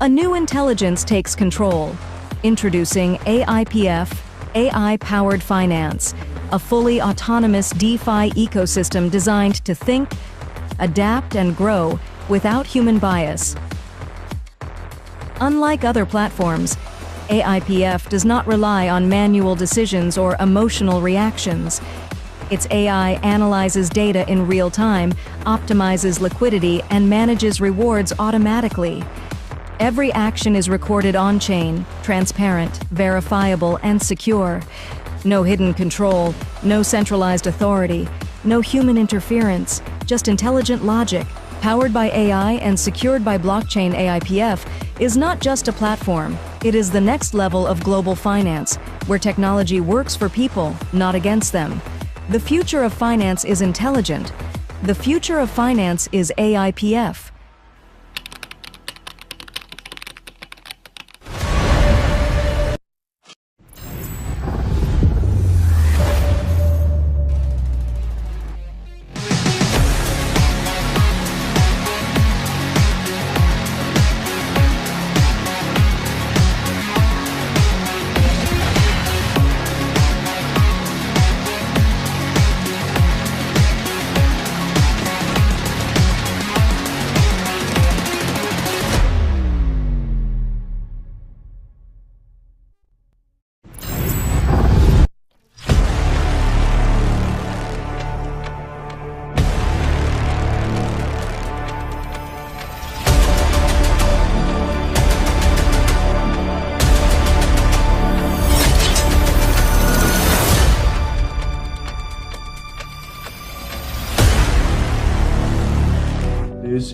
A new intelligence takes control. Introducing AIPF, AI-powered finance, a fully autonomous DeFi ecosystem designed to think, adapt, and grow without human bias. Unlike other platforms, AIPF does not rely on manual decisions or emotional reactions. Its AI analyzes data in real time, optimizes liquidity, and manages rewards automatically. Every action is recorded on-chain, transparent, verifiable, and secure. No hidden control, no centralized authority, no human interference, just intelligent logic, powered by AI and secured by blockchain. AIPF is not just a platform, it is the next level of global finance, where technology works for people, not against them. The future of finance is intelligent. The future of finance is AIPF.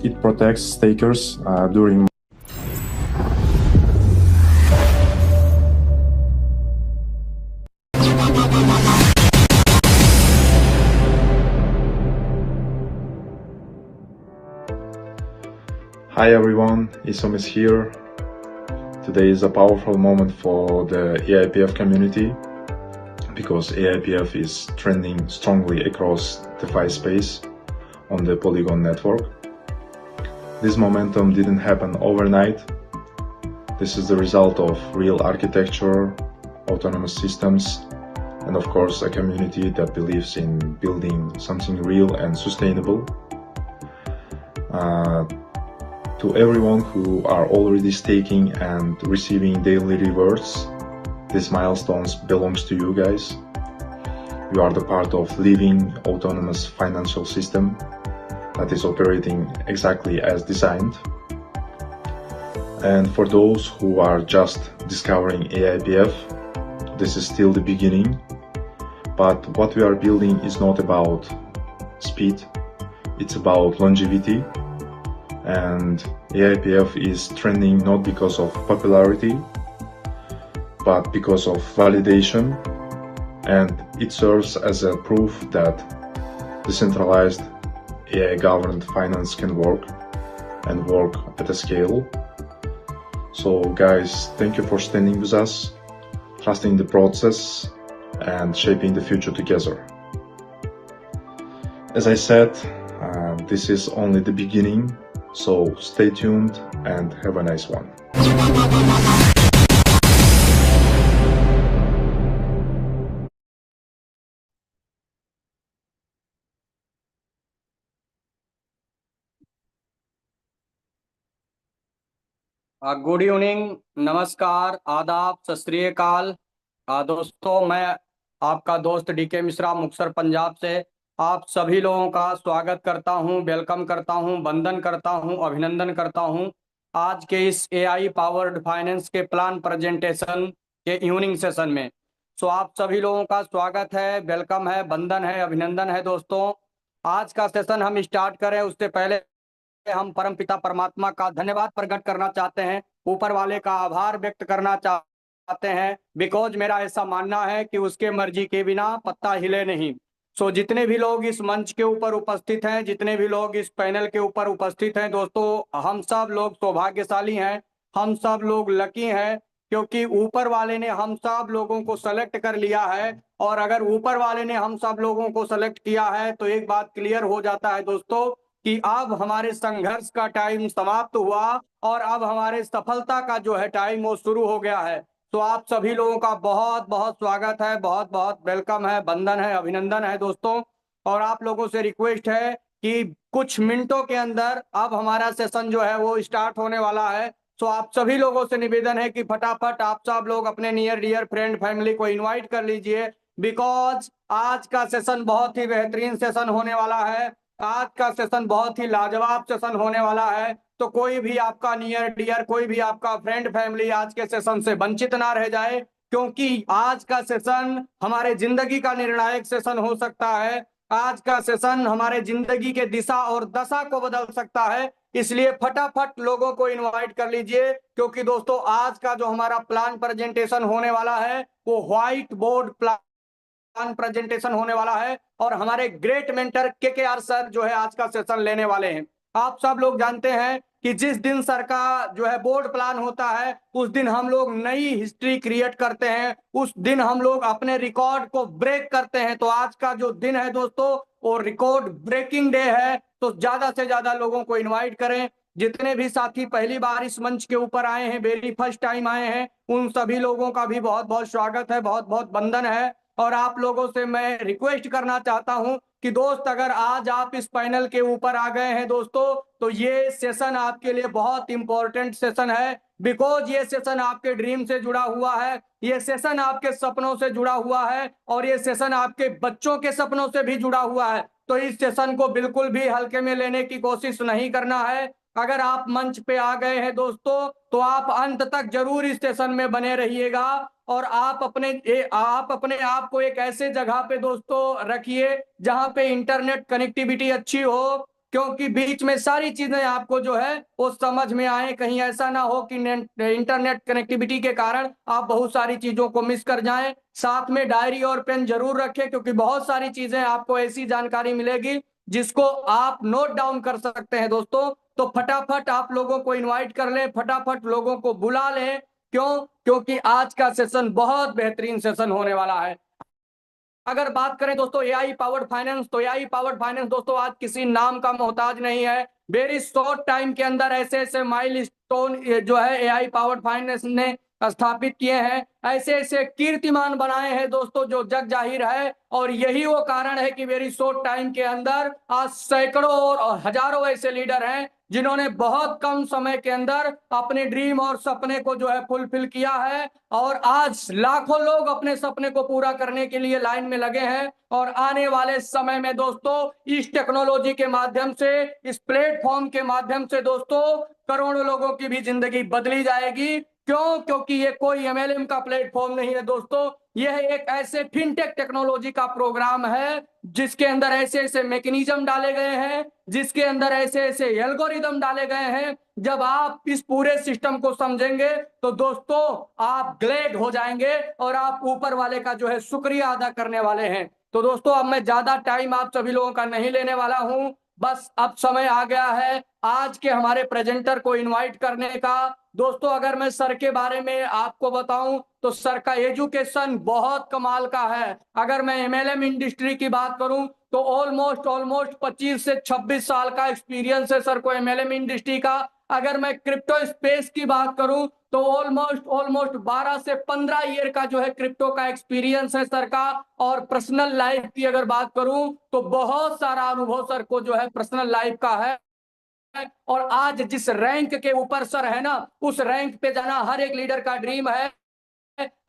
It protects stakers during Hi everyone, Isom is here. Today is a powerful moment for the AIPF community because AIPF is trending strongly across DeFi space on the Polygon network. This momentum didn't happen overnight. This is the result of real architecture, autonomous systems, and of course a community that believes in building something real and sustainable. To everyone who are already staking and receiving daily rewards, these milestones belongs to you guys. You are the part of living autonomous financial system that is operating exactly as designed. And for those who are just discovering AIPF, this is still the beginning. But what we are building is not about speed, it's about longevity. And AIPF is trending not because of popularity, but because of validation. And it serves as a proof that decentralized AI-governed finance can work and work at a scale. So guys, thank you for standing with us, trusting the process and shaping the future together. As I said, this is only the beginning, so stay tuned and have a nice one. Good evening, नमस्कार, आदाब, सत श्री अकाल। दोस्तों, मैं आपका दोस्त DK Mishra Muktsar Punjab से आप सभी लोगों का स्वागत करता हूं, वेलकम करता हूं, वंदन करता हूं, अभिनंदन करता हूं आज के इस एआई पावर्ड फाइनेंस के प्लान प्रेजेंटेशन के इवनिंग सेशन में। सो आप सभी लोगों का स्वागत है, वेलकम है, वंदन है, अभिनंदन है। दोस्तों, आज का सेशन हम स्टार्ट करें उससे पहले हम परमपिता परमात्मा का धन्यवाद प्रकट करना चाहते हैं, ऊपर वाले का आभार व्यक्त करना चाहते हैं, बिकॉज मेरा ऐसा मानना है कि उसके मर्जी के बिना पत्ता हिले नहीं। सो जितने भी लोग इस मंच के ऊपर उपस्थित हैं, जितने भी लोग इस पैनल के ऊपर उपस्थित हैं, दोस्तों हम सब लोग सौभाग्यशाली हैं, हम सब लोग लकी हैं, क्योंकि ऊपर वाले ने हम सब लोगों को सेलेक्ट कर लिया है। और अगर ऊपर वाले ने हम सब लोगों को सेलेक्ट किया है तो एक बात क्लियर हो जाता है दोस्तों कि अब हमारे संघर्ष का टाइम समाप्त हुआ और अब हमारे सफलता का जो है टाइम वो शुरू हो गया है। तो आप सभी लोगों का बहुत बहुत स्वागत है, बहुत बहुत वेलकम है, वंदन है, अभिनंदन है दोस्तों। और आप लोगों से रिक्वेस्ट है कि कुछ मिनटों के अंदर अब हमारा सेशन जो है वो स्टार्ट होने वाला है। तो आप सभी लोगों से निवेदन है कि फटाफट आप सब लोग अपने नियर डियर फ्रेंड फैमिली को इनवाइट कर लीजिए, बिकॉज आज का सेशन बहुत ही बेहतरीन सेशन होने वाला है। आज का सेशन बहुत ही लाजवाब सेशन होने वाला है। तो कोई भी आपका नियर डियर, कोई भी आपका फ्रेंड फैमिली आज के सेशन से वंचित ना रह जाए, क्योंकि आज का सेशन हमारे जिंदगी का निर्णायक सेशन हो सकता है। आज का सेशन हमारे जिंदगी के दिशा और दशा को बदल सकता है। इसलिए फटाफट लोगों को इनवाइट कर लीजिए, क्योंकि दोस्तों आज का जो हमारा प्लान प्रेजेंटेशन होने वाला है वो व्हाइट बोर्ड प्लान प्रेजेंटेशन होने वाला है। और हमारे ग्रेट मेंटर के सर जो है आज का सेशन लेने वाले हैं। आप सब लोग जानते हैं कि जिस दिन सर का जो है बोर्ड प्लान होता है उस दिन हम लोग नई हिस्ट्री क्रिएट करते हैं, उस दिन हम लोग अपने रिकॉर्ड को ब्रेक करते हैं। तो आज का जो दिन है दोस्तों वो रिकॉर्ड ब्रेकिंग डे है। तो ज्यादा से ज्यादा लोगों को इनवाइट करें। जितने भी साथी पहली बार इस मंच के ऊपर आए हैं, वेरी फर्स्ट टाइम आए हैं, उन सभी लोगों का भी बहुत बहुत स्वागत है, बहुत बहुत वंदन है। और आप लोगों से मैं रिक्वेस्ट करना चाहता हूं कि दोस्त अगर आज आप इस पैनल के ऊपर आ गए हैं दोस्तों, तो ये सेशन आपके लिए बहुत इंपॉर्टेंट सेशन है, बिकॉज ये सेशन आपके ड्रीम से जुड़ा हुआ है, ये सेशन आपके सपनों से जुड़ा हुआ है, और ये सेशन आपके बच्चों के सपनों से भी जुड़ा हुआ है। तो इस सेशन को बिल्कुल भी हल्के में लेने की कोशिश नहीं करना है। अगर आप मंच पे आ गए हैं दोस्तों तो आप अंत तक जरूर इस सेशन में बने रहिएगा, और आप अपने आप को एक ऐसे जगह पे दोस्तों रखिए जहां पे इंटरनेट कनेक्टिविटी अच्छी हो, क्योंकि बीच में सारी चीजें आपको जो है वो समझ में आए। कहीं ऐसा ना हो कि इंटरनेट कनेक्टिविटी के कारण आप बहुत सारी चीजों को मिस कर जाएं। साथ में डायरी और पेन जरूर रखें, क्योंकि बहुत सारी चीजें आपको ऐसी जानकारी मिलेगी जिसको आप नोट डाउन कर सकते हैं दोस्तों। तो फटाफट आप लोगों को इनवाइट कर लें, फटाफट लोगों को बुला लें। क्यों? क्योंकि आज का सेशन बहुत बेहतरीन सेशन होने वाला है। अगर बात करें दोस्तों एआई पावर्ड फाइनेंस, तो एआई पावर्ड फाइनेंस दोस्तों आज किसी नाम का मोहताज नहीं है। वेरी शॉर्ट टाइम के अंदर ऐसे ऐसे माइलस्टोन जो है एआई पावर्ड फाइनेंस ने स्थापित किए हैं, ऐसे ऐसे कीर्तिमान बनाए हैं दोस्तों जो जग जाहिर है। और यही वो कारण है कि वेरी शॉर्ट टाइम के अंदर आज सैकड़ों और हजारों ऐसे लीडर हैं जिन्होंने बहुत कम समय के अंदर अपने ड्रीम और सपने को जो है फुलफिल किया है। और आज लाखों लोग अपने सपने को पूरा करने के लिए लाइन में लगे हैं। और आने वाले समय में दोस्तों इस टेक्नोलॉजी के माध्यम से, इस प्लेटफॉर्म के माध्यम से दोस्तों करोड़ों लोगों की भी जिंदगी बदली जाएगी। क्यों? क्योंकि ये कोई एमएलएम का प्लेटफॉर्म नहीं है दोस्तों, यह एक ऐसे फिनटेक टेक्नोलॉजी का प्रोग्राम है जिसके अंदर ऐसे ऐसे मैकेनिज्म डाले गए हैं, जिसके अंदर ऐसे ऐसे एल्गोरिदम डाले गए हैं। जब आप इस पूरे सिस्टम को समझेंगे तो दोस्तों आप ग्लेड हो जाएंगे और आप ऊपर वाले का जो है शुक्रिया अदा करने वाले हैं। तो दोस्तों अब मैं ज्यादा टाइम आप सभी लोगों का नहीं लेने वाला हूं, बस अब समय आ गया है आज के हमारे प्रेजेंटर को इनवाइट करने का। दोस्तों अगर मैं सर के बारे में आपको बताऊं तो सर का एजुकेशन बहुत कमाल का है। अगर मैं एमएलएम इंडस्ट्री की बात करूं तो ऑलमोस्ट 25 से 26 साल का एक्सपीरियंस है सर को एमएलएम इंडस्ट्री का। अगर मैं क्रिप्टो स्पेस की बात करूं तो ऑलमोस्ट 12 से 15 ईयर का जो है क्रिप्टो का एक्सपीरियंस है सर का। और पर्सनल लाइफ की अगर बात करूं तो बहुत सारा अनुभव सर को जो है पर्सनल लाइफ का है। और आज जिस रैंक के ऊपर सर है ना, उस रैंक पे जाना हर एक लीडर का ड्रीम है,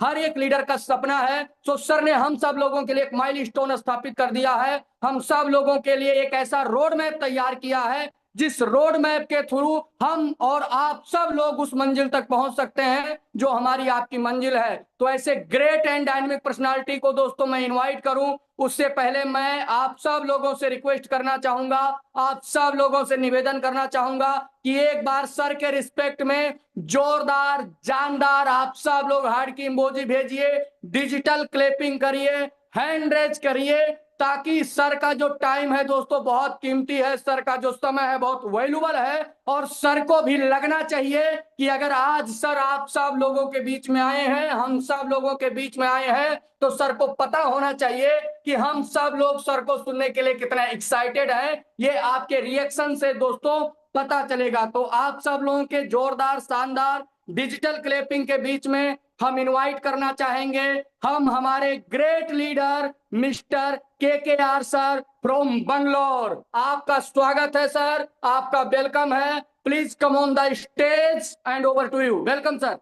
हर एक लीडर का सपना है। तो सर ने हम सब लोगों के लिए एक माइलस्टोन स्थापित कर दिया है, हम सब लोगों के लिए एक ऐसा रोड मैप तैयार किया है जिस रोड मैप के थ्रू हम और आप सब लोग उस मंजिल तक पहुंच सकते हैं जो हमारी आपकी मंजिल है। तो ऐसे ग्रेट एंड डायनेमिक पर्सनालिटी को दोस्तों मैं इनवाइट करूं उससे पहले मैं आप सब लोगों से रिक्वेस्ट करना चाहूंगा, आप सब लोगों से निवेदन करना चाहूंगा कि एक बार सर के रिस्पेक्ट में जोरदार जानदार आप सब लोग हार्ट की इमोजी भेजिए, डिजिटल क्लैपिंग करिए, हैंड रेज करिए, ताकि सर का जो टाइम है दोस्तों बहुत कीमती है, सर का जो समय है बहुत वैल्यूबल है। और सर को भी लगना चाहिए कि अगर आज सर आप सब लोगों के बीच में आए हैं, हम सब लोगों के बीच में आए हैं, तो सर को पता होना चाहिए कि हम सब लोग सर को सुनने के लिए कितना एक्साइटेड है। ये आपके रिएक्शन से दोस्तों पता चलेगा। तो आप सब लोगों के जोरदार शानदार डिजिटल क्लैपिंग के बीच में हम इनवाइट करना चाहेंगे हम हमारे great leader mister KKR sir from Bangalore. आपका स्वागत है सर, आपका वेलकम है। Please come on the stage and over to you. Welcome sir.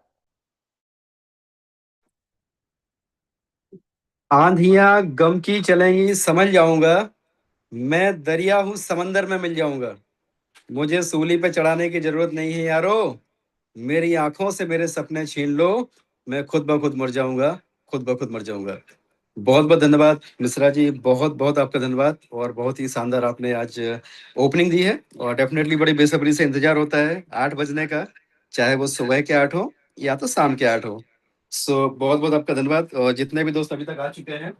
आंधियां गम की चलेंगी समझ जाऊंगा, मैं दरिया हूं समंदर में मिल जाऊंगा। मुझे सूली पे चढ़ाने की जरूरत नहीं है यारो, मेरी आंखों से मेरे सपने छीन लो, मैं खुद ब खुद मर जाऊंगा, खुद ब खुद मर जाऊंगा। बहुत बहुत धन्यवाद मिश्रा जी, बहुत बहुत आपका धन्यवाद। और बहुत ही शानदार आपने आज ओपनिंग दी है और डेफिनेटली बड़ी बेसब्री से इंतजार होता है 8 बजने का, चाहे वो सुबह के 8 हो या तो शाम के 8 हो। सो बहुत बहुत आपका धन्यवाद। और जितने भी दोस्त अभी तक आ चुके हैं,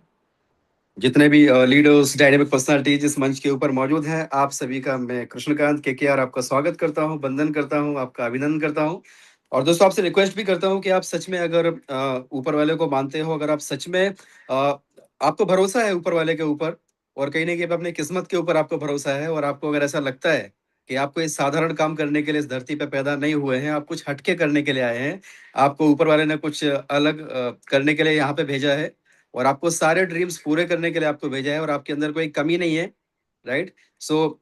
जितने भी लीडर्स डायनेमिक पर्सनालिटीज इस मंच के ऊपर मौजूद हैं, आप सभी का मैं कृष्णकांत KKR आपका स्वागत करता हूं, वंदन करता हूं, आपका अभिनंदन करता हूं। और दोस्तों आपसे रिक्वेस्ट भी करता हूं कि आप सच में अगर ऊपर वाले को मानते हो, अगर आप सच में आपको भरोसा है ऊपर वाले के ऊपर, और कहीं ना कहीं अपनी किस्मत के ऊपर आपको भरोसा है, और आपको अगर ऐसा लगता है कि आपको इस साधारण काम करने के लिए इस धरती पे पैदा नहीं हुए हैं, आप कुछ हटके करने के लिए आए हैं, आपको ऊपर वाले ने कुछ अलग करने के लिए यहाँ पे भेजा है, और आपको सारे ड्रीम्स पूरे करने के लिए आपको भेजा है, और आपके अंदर कोई कमी नहीं है, राइट। सो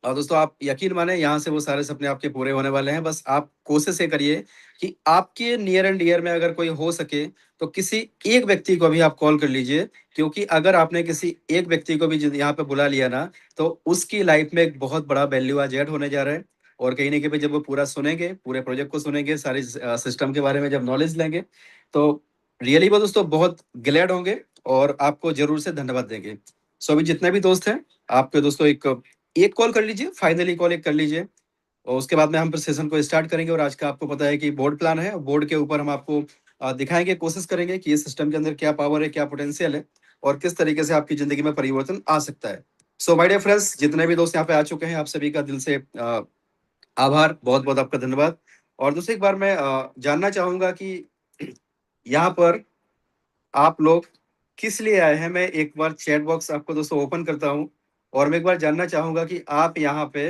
और दोस्तों आप यकीन माने यहाँ से वो सारे सपने आपके पूरे होने वाले हैं। बस आप कोशिश ये करिए कि आपके नियर एंड डियर में अगर कोई हो सके तो किसी एक व्यक्ति को भी आप कॉल कर लीजिए, क्योंकि अगर आपने किसी एक व्यक्ति को भी यहाँ पे बुला लिया ना, तो उसकी लाइफ में एक बहुत बड़ा वैल्यू आज ऐड होने जा रहा है। और कहीं ना कहीं जब वो पूरा सुनेंगे, पूरे प्रोजेक्ट को सुनेंगे, सारे सिस्टम के बारे में जब नॉलेज लेंगे, तो रियली वो दोस्तों बहुत ग्लैड होंगे और आपको जरूर से धन्यवाद देंगे। सो अभी जितने भी दोस्त हैं, आपके दोस्तों एक कॉल कर लीजिए, फाइनली कॉल एक कर लीजिए, और उसके बाद में हम सेशन को स्टार्ट करेंगे। और आज का आपको पता है कि बोर्ड प्लान है, बोर्ड के ऊपर हम आपको दिखाएंगे, कोशिश करेंगे कि ये सिस्टम के अंदर क्या पावर है, क्या पोटेंशियल है, और किस तरीके से आपकी जिंदगी में परिवर्तन आ सकता है। सो माय डियर फ्रेंड्स, जितने भी दोस्त यहाँ पे आ चुके हैं, आप सभी का दिल से आभार, बहुत बहुत आपका धन्यवाद। और दूसरी एक बार मैं जानना चाहूंगा कि यहाँ पर आप लोग किस लिए आए हैं। मैं एक बार चैट बॉक्स आपको दोस्तों ओपन करता हूँ, और मैं एक बार जानना चाहूंगा कि आप यहाँ पे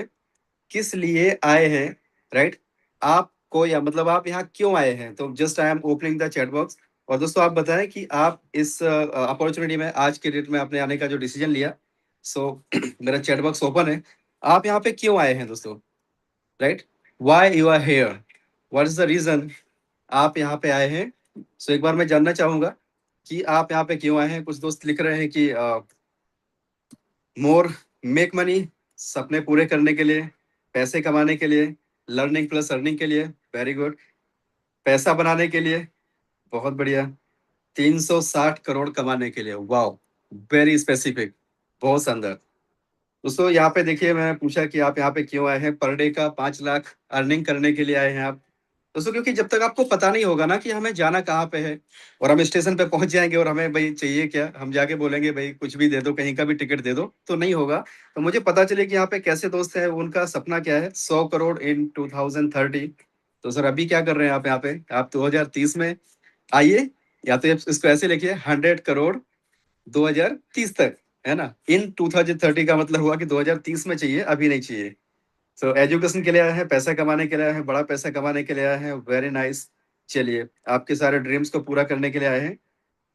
किस लिए आए हैं, राइट। आपको या मतलब आप यहाँ क्यों आए हैं। तो just I am opening the chat box. और दोस्तों आप बताएं कि आप इस अपॉर्चुनिटी में आज के डेट में आपने आने का जो डिसीजन लिया। सो मेरा चैट बॉक्स ओपन है, आप यहाँ पे क्यों आए हैं दोस्तों, right. Why you are here, what is the reason आप यहाँ पे आए हैं। सो एक बार मैं जानना चाहूंगा कि आप यहाँ पे क्यों आए हैं। कुछ दोस्त लिख रहे हैं कि मोर मेक मनी, सपने पूरे करने के लिए, पैसे कमाने के लिए, लर्निंग प्लस अर्निंग के लिए, वेरी गुड, पैसा बनाने के लिए, बहुत बढ़िया, 360 करोड़ कमाने के लिए, वाओ, वेरी स्पेसिफिक, बहुत शानदार। दोस्तों यहाँ पे देखिए, मैं पूछा कि आप यहाँ पे क्यों आए हैं। पर डे का 5 लाख अर्निंग करने के लिए आए हैं आप दोस्तों, क्योंकि जब तक आपको पता नहीं होगा ना कि हमें जाना कहाँ पे है, और हम स्टेशन पे पहुंच जाएंगे और हमें भाई चाहिए क्या, हम जाके बोलेंगे भाई कुछ भी दे दो, कहीं का भी टिकट दे दो, तो नहीं होगा। तो मुझे पता चले कि यहाँ पे कैसे दोस्त है, उनका सपना क्या है, 100 करोड़ इन 2030। तो सर अभी क्या कर रहे हैं आप यहाँ पे, आप 2030 में आइए, या तो इसको ऐसे लिखिए 100 करोड़ 2030 तक, है ना। इन 2030 का मतलब हुआ कि 2030 में चाहिए, अभी नहीं चाहिए। सो एजुकेशन के लिए आए हैं, पैसा कमाने के लिए आए हैं, बड़ा पैसा कमाने के लिए आए हैं, वेरी नाइस। चलिए आपके सारे ड्रीम्स को पूरा करने के लिए आए हैं,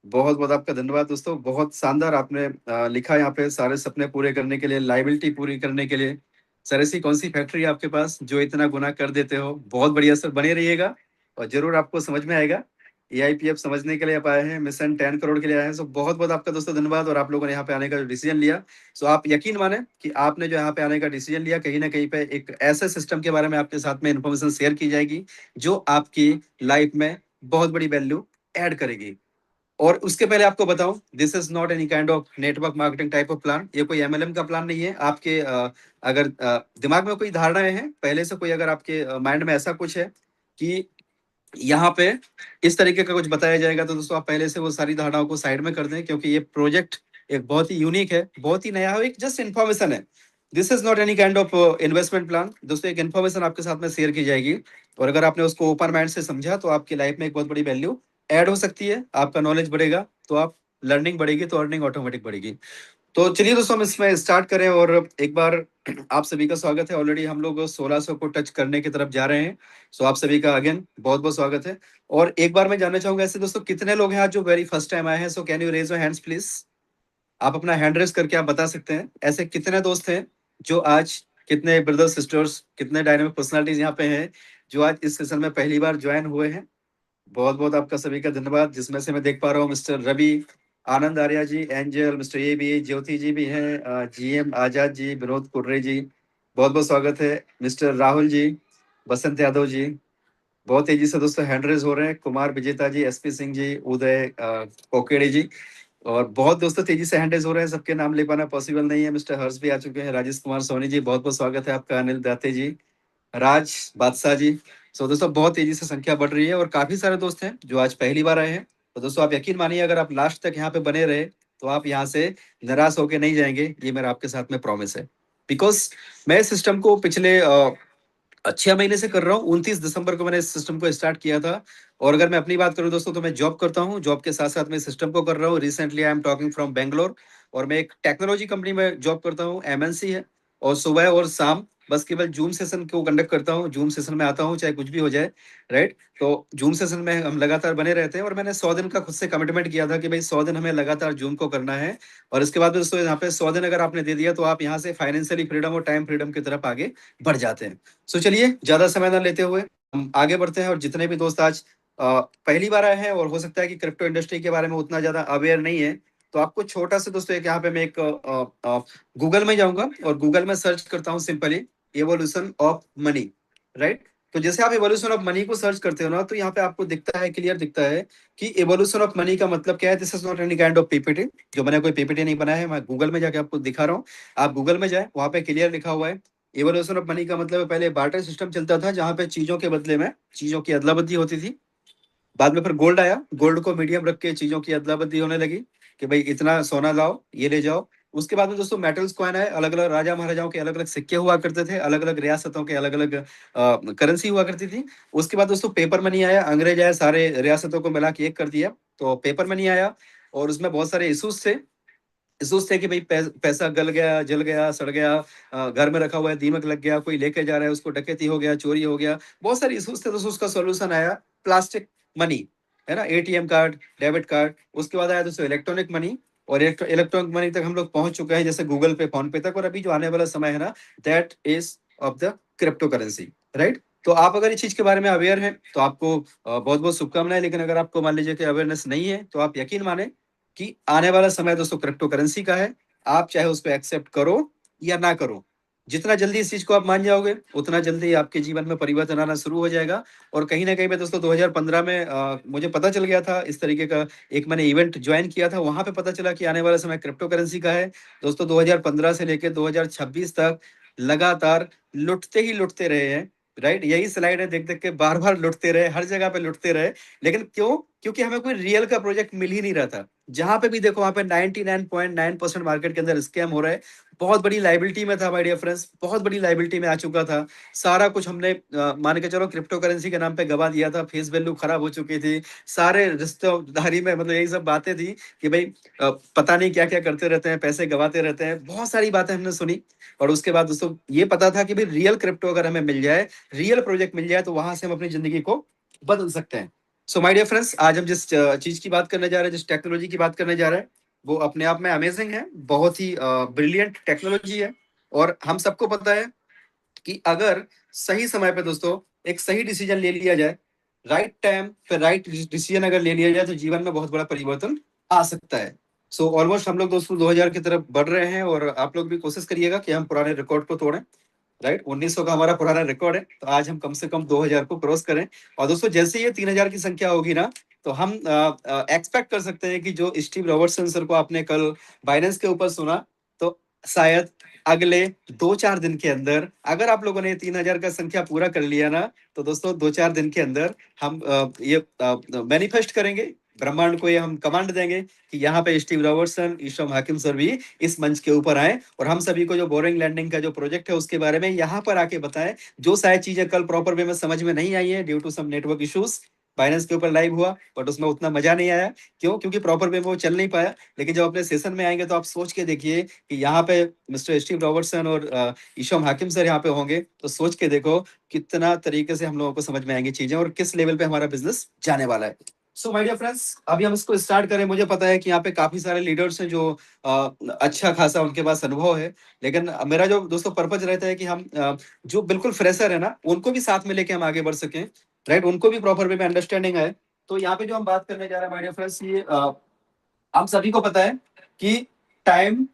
बहुत बहुत आपका धन्यवाद दोस्तों, बहुत शानदार आपने लिखा यहाँ पे, सारे सपने पूरे करने के लिए, लाइबिलिटी पूरी करने के लिए। सर ऐसी कौन सी फैक्ट्री है आपके पास जो इतना गुना कर देते हो। बहुत बढ़िया सर, बने रहिएगा और जरूर आपको समझ में आएगा। AIPF समझने के लिए आप आए हैं, मिशन 10 करोड़ के लिए आए हैं। सो बहुत बहुत आपका दोस्तों धन्यवाद, और आप लोगों ने यहाँ पे आने का जो डिसीजन लिया। सो आप यकीन माने कि आपने जो यहाँ पे आने का डिसीजन लिया, कहीं ना कहीं पे एक ऐसे सिस्टम के बारे में आपके साथ में इन्फॉर्मेशन शेयर की जाएगी जो आपकी लाइफ में बहुत बड़ी वैल्यू ऐड करेगी। और उसके पहले आपको बताऊं, this is not any kind of network marketing type of plan, ये कोई MLM का प्लान नहीं है। आपके अगर दिमाग में कोई धारणाएं हैं पहले से, कोई अगर आपके माइंड में ऐसा कुछ है कि यहाँ पे इस तरीके का कुछ बताया जाएगा, तो दोस्तों आप पहले से वो सारी धारणाओं को साइड में कर दें, क्योंकि ये प्रोजेक्ट एक बहुत ही यूनिक है, बहुत ही नया है, एक जस्ट इन्फॉर्मेशन है। This is not any kind of investment plan. दोस्तों एक इन्फॉर्मेशन आपके साथ में शेयर की जाएगी, और अगर आपने उसको ओपन माइंड से समझा तो आपकी लाइफ में एक बहुत बड़ी वैल्यू ऐड हो सकती है, आपका नॉलेज बढ़ेगा तो आप लर्निंग बढ़ेगी तो अर्निंग ऑटोमेटिक बढ़ेगी। तो चलिए दोस्तों हम इसमें स्टार्ट करें और एक बार आप सभी का स्वागत है। ऑलरेडी हम लोग 1600 को टच करने की तरफ जा रहे हैं। सो आप सभी का अगेन बहुत बहुत स्वागत है। और एक बार मैं जानना चाहूंगा ऐसे दोस्तों कितने लोग हैं आज जो वेरी फर्स्ट टाइम आए हैं। So can you raise your hands please. आप अपना हैंड रेज करके आप बता सकते हैं ऐसे कितने दोस्त हैं जो आज, कितने ब्रदर्स सिस्टर्स, कितने डायनामिक पर्सनालिटीज यहाँ पे हैं जो आज इस सेशन में पहली बार ज्वाइन हुए हैं। बहुत बहुत आपका सभी का धन्यवाद। जिसमें से मैं देख पा रहा हूँ mister Ravi, Anand Arya ji, Angel, mister A भी, ज्योति जी भी हैं, जीएम आजाद जी, विनोद कुर्रे जी, बहुत बहुत स्वागत है। मिस्टर राहुल जी, बसंत यादव जी, बहुत तेजी से दोस्तों हैंड रेज हो रहे हैं। कुमार विजेता जी, एसपी सिंह जी, उदय कोकेड़े जी, और बहुत दोस्तों तेजी से हैंड रेज हो रहे हैं। सबके नाम ले पाना पॉसिबल नहीं है। मिस्टर हर्ष भी आ चुके हैं, राजेश कुमार सोनी जी, बहुत बहुत स्वागत है आपका, अनिल दाते जी, राज बादशाह जी। सो दोस्तों बहुत तेजी से संख्या बढ़ रही है और काफी सारे दोस्त हैं जो आज पहली बार आए हैं। तो दोस्तों आप यकीन मानिए अगर आप लास्ट तक यहाँ पे बने रहे तो आप यहाँ से निराश होके नहीं जाएंगे, ये मेरा आपके साथ में प्रॉमिस है। बिकॉज मैं इस सिस्टम को पिछले 6 महीने से कर रहा हूँ। 29 दिसंबर को मैंने इस सिस्टम को स्टार्ट किया था। और अगर मैं अपनी बात करूँ दोस्तों तो मैं जॉब करता हूँ, जॉब के साथ साथ मैं सिस्टम को कर रहा हूँ। Recently I am talking from Bangalore और मैं एक टेक्नोलॉजी कंपनी में जॉब करता हूँ, एमएनसी है। और सुबह और शाम बस केवल जूम सेशन को कंडक्ट करता हूँ। जूम सेशन में आता हूँ चाहे कुछ भी हो जाए, राइट। तो जूम सेशन में हम लगातार बने रहते हैं और मैंने 100 दिन का खुद से कमिटमेंट किया था कि भाई 100 दिन हमें लगातार जूम को करना है। और इसके बाद दोस्तों यहाँ पे 100 दिन अगर आपने दे दिया तो आप यहाँ से फाइनेंशियली फ्रीडम और टाइम फ्रीडम की तरफ आगे बढ़ जाते हैं। सो चलिए ज्यादा समय ना लेते हुए हम आगे बढ़ते हैं। और जितने भी दोस्त आज पहली बार आए हैं और हो सकता है कि क्रिप्टो इंडस्ट्री के बारे में उतना ज्यादा अवेयर नहीं है, तो आपको छोटा सा दोस्तों एक यहाँ पे मैं एक गूगल में जाऊंगा और गूगल में सर्च करता हूँ simply evolution of money, right. तो जैसे आप एवोल्यूशन ऑफ मनी को सर्च करते हो ना तो यहाँ पे आपको दिखता है, क्लियर दिखता है कि एवोल्यूशन ऑफ मनी का मतलब क्या है। This is not any kind of PPT, जो मैंने कोई पीपीटी नहीं बनाया है, मैं गूगल में जाके आपको दिखा रहा हूँ। आप गूगल में जाए, वहां पे क्लियर लिखा हुआ है इवोल्यूशन ऑफ मनी का मतलब पहले बार्टर सिस्टम चलता था जहां पे चीजों के बदले में चीजों की अदला बदली होती थी। बाद में फिर गोल्ड आया, गोल्ड को मीडियम रख के चीजों की अदला बदली होने लगी कि भाई इतना सोना लाओ ये ले जाओ। उसके बाद में दोस्तों मेटल्स कॉइन आए, अलग अलग राजा महाराजाओं के अलग अलग सिक्के हुआ करते थे, अलग अलग रियासतों के अलग अलग करेंसी हुआ करती थी। उसके बाद दोस्तों पेपर मनी आया, अंग्रेज आया, सारे रियासतों को मिला के एक कर दिया, तो पेपर मनी आया। और उसमें बहुत सारे इशूज थे, इशूज थे कि भाई पैसा गल गया, जल गया, सड़ गया, घर में रखा हुआ है, दीमक लग गया, कोई लेके जा रहा है उसको डकैती हो गया, चोरी हो गया, बहुत सारे इशूज थे। तो उसका सोल्यूशन आया प्लास्टिक मनी, है ना, एटीएम कार्ड, डेबिट कार्ड। उसके बाद आया दोस्तों इलेक्ट्रॉनिक मनी, और इलेक्ट्रॉनिक मनी तक हम लोग पहुंच चुके हैं, जैसे गूगल पे, फोन पे तक। और अभी जो आने वाला समय है ना, that is of the crypto currency, right. तो आप अगर इस चीज के बारे में अवेयर हैं तो आपको बहुत बहुत शुभकामनाएं। लेकिन अगर आपको मान लीजिए कि अवेयरनेस नहीं है तो आप यकीन माने कि आने वाला समय दोस्तों क्रिप्टो करेंसी का है। आप चाहे उसको एक्सेप्ट करो या ना करो, जितना जल्दी इस चीज को आप मान जाओगे उतना जल्दी आपके जीवन में परिवर्तन आना शुरू हो जाएगा। और कहीं ना कहीं पे दोस्तों 2015 में मुझे पता चल गया था, इस तरीके का एक मैंने इवेंट ज्वाइन किया था, वहां पे पता चला कि आने वाला समय क्रिप्टो करेंसी का है। दोस्तों 2015 से लेकर 2026 तक लगातार लुटते ही लुटते रहे हैं, राइट। यही स्लाइड है, देख देख के बार बार लुटते रहे, हर जगह पे लुटते रहे। लेकिन क्यों? क्योंकि हमें कोई रियल का प्रोजेक्ट मिल ही नहीं रहा था। जहां पे भी देखो वहां पे 99.9% मार्केट के अंदर स्कैम हो रहा है। बहुत बड़ी लाइबिलिटी में था माय डियर फ्रेंड्स, बहुत बड़ी लाइबिलिटी में आ चुका था। सारा कुछ हमने मान के चलो क्रिप्टो करेंसी के नाम पे गवा दिया था, फेस वैल्यू खराब हो चुकी थी, सारे रिश्तेदारी में मतलब यही सब बातें थी कि भाई पता नहीं क्या क्या करते रहते हैं, पैसे गवाते रहते हैं, बहुत सारी बातें हमने सुनी। और उसके बाद दोस्तों ये पता था कि भाई रियल क्रिप्टो अगर हमें मिल जाए, रियल प्रोजेक्ट मिल जाए, तो वहां से हम अपनी जिंदगी को बदल सकते हैं। सो माय डियर फ्रेंड्स, आज हम जिस चीज की बात करने जा रहे हैं, जिस टेक्नोलॉजी की बात करने जा रहे हैं, वो अपने आप में अमेजिंग है, बहुत ही ब्रिलियंट टेक्नोलॉजी है। और हम सबको पता है कि अगर सही समय पे दोस्तों एक सही डिसीजन ले लिया जाए, राइट टाइम पे राइट डिसीजन अगर ले लिया जाए, तो जीवन में बहुत बड़ा परिवर्तन आ सकता है। सो ऑलमोस्ट हम लोग दोस्तों 2000 की तरफ बढ़ रहे हैं और आप लोग भी कोशिश करिएगा कि हम पुराने रिकॉर्ड को तोड़ें, राइट। 1900 का हमारा पुराना रिकॉर्ड है, तो आज हम कम से कम 2000 को क्रॉस करें। और दोस्तों जैसे ये 3000 की संख्या होगी ना, तो हम एक्सपेक्ट कर सकते हैं कि जो स्टीव रॉबर्टसन सर को आपने कल बाइनेंस के ऊपर सुना, तो शायद अगले 2-4 दिन के अंदर अगर आप लोगों ने 3000 का संख्या पूरा कर लिया ना, तो दोस्तों 2-4 दिन के अंदर हम ये मैनिफेस्ट करेंगे, ब्रह्मांड को ये हम कमांड देंगे कि यहाँ पे स्टीव रॉबर्टसन, ईशम हाकिम सर भी इस मंच के ऊपर आए और हम सभी को जो बोरिंग लैंडिंग का जो प्रोजेक्ट है उसके बारे में यहाँ पर आके बताएं, जो शायद चीजें कल प्रॉपर वे में समझ में नहीं आई है due to some network issues. Binance के ऊपर लाइव हुआ, बट उसमें उतना मजा नहीं आया। क्यों? क्योंकि प्रॉपर वे में वो चल नहीं पाया। लेकिन जब अपने सेशन में आएंगे तो आप सोच के देखिए कि यहाँ पे मिस्टर स्टीव रॉबर्टसन और ईशॉम हाकिम सर यहाँ पे होंगे, तो सोच के देखो कितना तरीके से हम लोगों को समझ में आएंगी चीजें और किस लेवल पे हमारा बिजनेस जाने वाला है। सो माय डियर फ्रेंड्स, अभी हम इसको स्टार्ट करें। मुझे पता है कि यहाँ पे काफी सारे लीडर्स हैं जो अच्छा खासा उनके पास अनुभव है, लेकिन मेरा जो दोस्तों पर्पज रहता है कि हम जो बिल्कुल फ्रेशर है ना, उनको भी साथ में लेके हम आगे बढ़ सकें, राइट, उनको भी प्रॉपर वे में अंडरस्टैंडिंग है। तो यहाँ पे जो हम बात करने जा रहे हैं माय डियर फ्रेंड्स, ये हम सभी को पता है कि टाइम,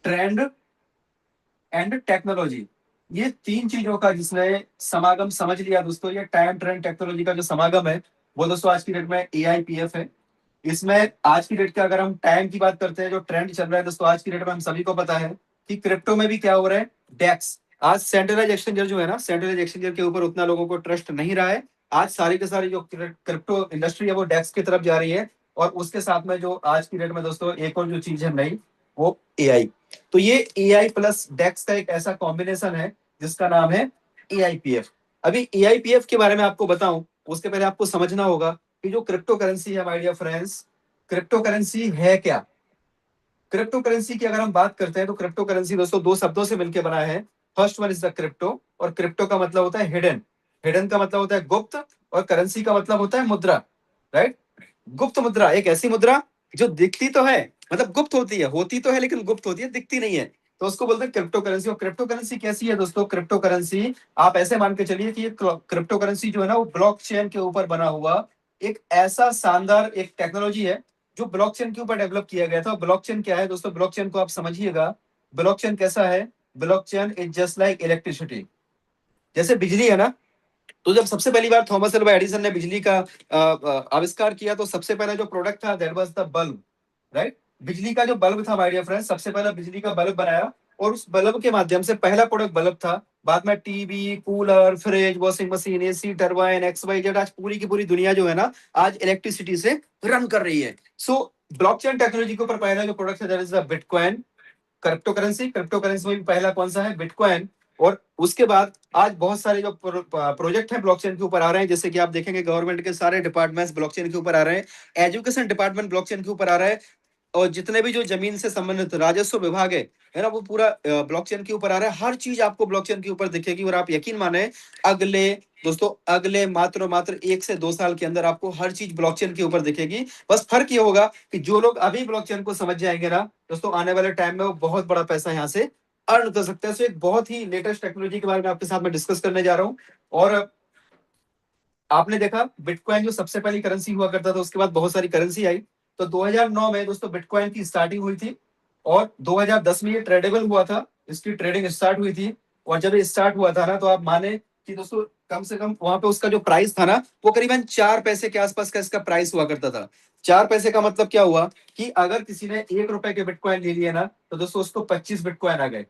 ट्रेंड एंड टेक्नोलॉजी, ये तीन चीजों का जिसने समागम समझ लिया दोस्तों, ये टाइम, ट्रेंड, टेक्नोलॉजी का जो समागम है वो दोस्तों आज की डेट में AIPF है। इसमें आज की डेट का अगर हम टाइम की बात करते हैं, जो ट्रेंड चल रहा है दोस्तों आज की डेट में, हम सभी को पता है कि क्रिप्टो में भी क्या हो रहा है, डेक्स। आज सेंट्रलाइज एक्सचेंजर जो है ना, सेंट्रलाइज एक्सचेंजर के ऊपर उतना लोगों को ट्रस्ट नहीं रहा है। आज सारी के सारी जो क्रिप्टो इंडस्ट्री है वो डेक्स की तरफ जा रही है। और उसके साथ में जो आज की डेट में दोस्तों एक और जो चीज है नई, वो AI। तो ये AI प्लस डेक्स का एक ऐसा कॉम्बिनेशन है जिसका नाम है AIPF। अभी AIPF के बारे में आपको बताऊं उसके पहले आपको समझना होगा कि जो क्रिप्टो करेंसी है my dear friends, crypto currency है क्या। क्रिप्टो करेंसी की अगर हम बात करते हैं तो क्रिप्टो करेंसी दोस्तों दो शब्दों से मिलकर बना है। First one is the crypto, और क्रिप्टो का मतलब होता है हिडन, हिडन का मतलब होता है गुप्त, और करेंसी का मतलब होता है मुद्रा, राइट। गुप्त मुद्रा, एक ऐसी मुद्रा जो दिखती तो है, मतलब गुप्त होती है, होती तो है लेकिन गुप्त होती है, दिखती नहीं है, तो उसको बोलते हैं क्रिप्टो करेंसी। और क्रिप्टो करेंसी कैसी है दोस्तों? क्रिप्टो करेंसी आप ऐसे मान के चलिए कि ये क्रिप्टो करेंसी जो है ना, वो ब्लॉकचेन के ऊपर बना हुआ एक ऐसा शानदार एक टेक्नोलॉजी है जो ब्लॉकचेन के ऊपर डेवलप किया गया था। ब्लॉकचेन क्या है दोस्तों? ब्लॉकचेन को आप समझिएगा, ब्लॉकचेन कैसा है? Blockchain is just like electricity. जैसे बिजली है ना, तो जब सबसे पहली बार थॉमस अल्वा एडिसन ने बिजली का आविष्कार किया तो सबसे पहला जो प्रोडक्ट था that was the bulb, right. बिजली का जो बल्ब था माय डियर फ्रेंड्स, सबसे पहला बिजली का बल्ब बनाया, और उस बल्ब के माध्यम से पहला प्रोडक्ट बल्ब था। बाद में TV, cooler, fridge, washing machine, AC, turbine, XYZ, आज पूरी की पूरी दुनिया जो है ना आज इलेक्ट्रिसिटी से रन कर रही है। सो ब्लॉकचेन टेक्नोलॉजी के ऊपर पहला जो प्रोडक्ट है that is the bitcoin. Crypto currency, crypto currency में भी पहला कौन सा है? बिटकॉइन। और उसके बाद आज बहुत सारे जो प्रोजेक्ट है ब्लॉकचेन के ऊपर आ रहे हैं, जैसे कि आप देखेंगे गवर्नमेंट के सारे डिपार्टमेंट्स ब्लॉकचेन के ऊपर आ रहे हैं, एजुकेशन डिपार्टमेंट ब्लॉकचेन के ऊपर आ रहा है, और जितने भी जो जमीन से संबंधित राजस्व विभाग है ना, वो पूरा ब्लॉकचेन के ऊपर आ रहा है। हर चीज आपको ब्लॉकचेन के ऊपर दिखेगी, और आप यकीन माने अगले दोस्तों अगले मात्र 1 से 2 साल के अंदर आपको हर चीज ब्लॉकचेन के ऊपर दिखेगी। बस फर्क ये होगा कि जो लोग अभी ब्लॉकचेन को समझ जाएंगे ना दोस्तों, आने वाले टाइम में वो बहुत बड़ा पैसा यहाँ से अर्न कर सकते हैं। सो एक बहुत ही लेटेस्ट टेक्नोलॉजी के बारे में आपके साथ में डिस्कस करने जा रहा हूँ। और आपने देखा बिटकॉइन जो सबसे पहली करेंसी हुआ करता था, उसके बाद बहुत सारी करेंसी आई। तो 2009 में दोस्तों बिटकॉइन की स्टार्टिंग हुई थी, और 2010 में ये ट्रेडेबल हुआ था, इसकी ट्रेडिंग स्टार्ट हुई थी। और जब ये स्टार्ट हुआ था ना, तो आप माने कि दोस्तों कम से कम वहां पे उसका जो प्राइस था ना, वो करीबन 4 पैसे के आसपास का इसका प्राइस हुआ करता था। 4 पैसे का मतलब क्या हुआ कि अगर किसी ने 1 रुपए के बिटकॉइन ले लिए ना, तो दोस्तों उसको 25 बिटकॉइन आ गए।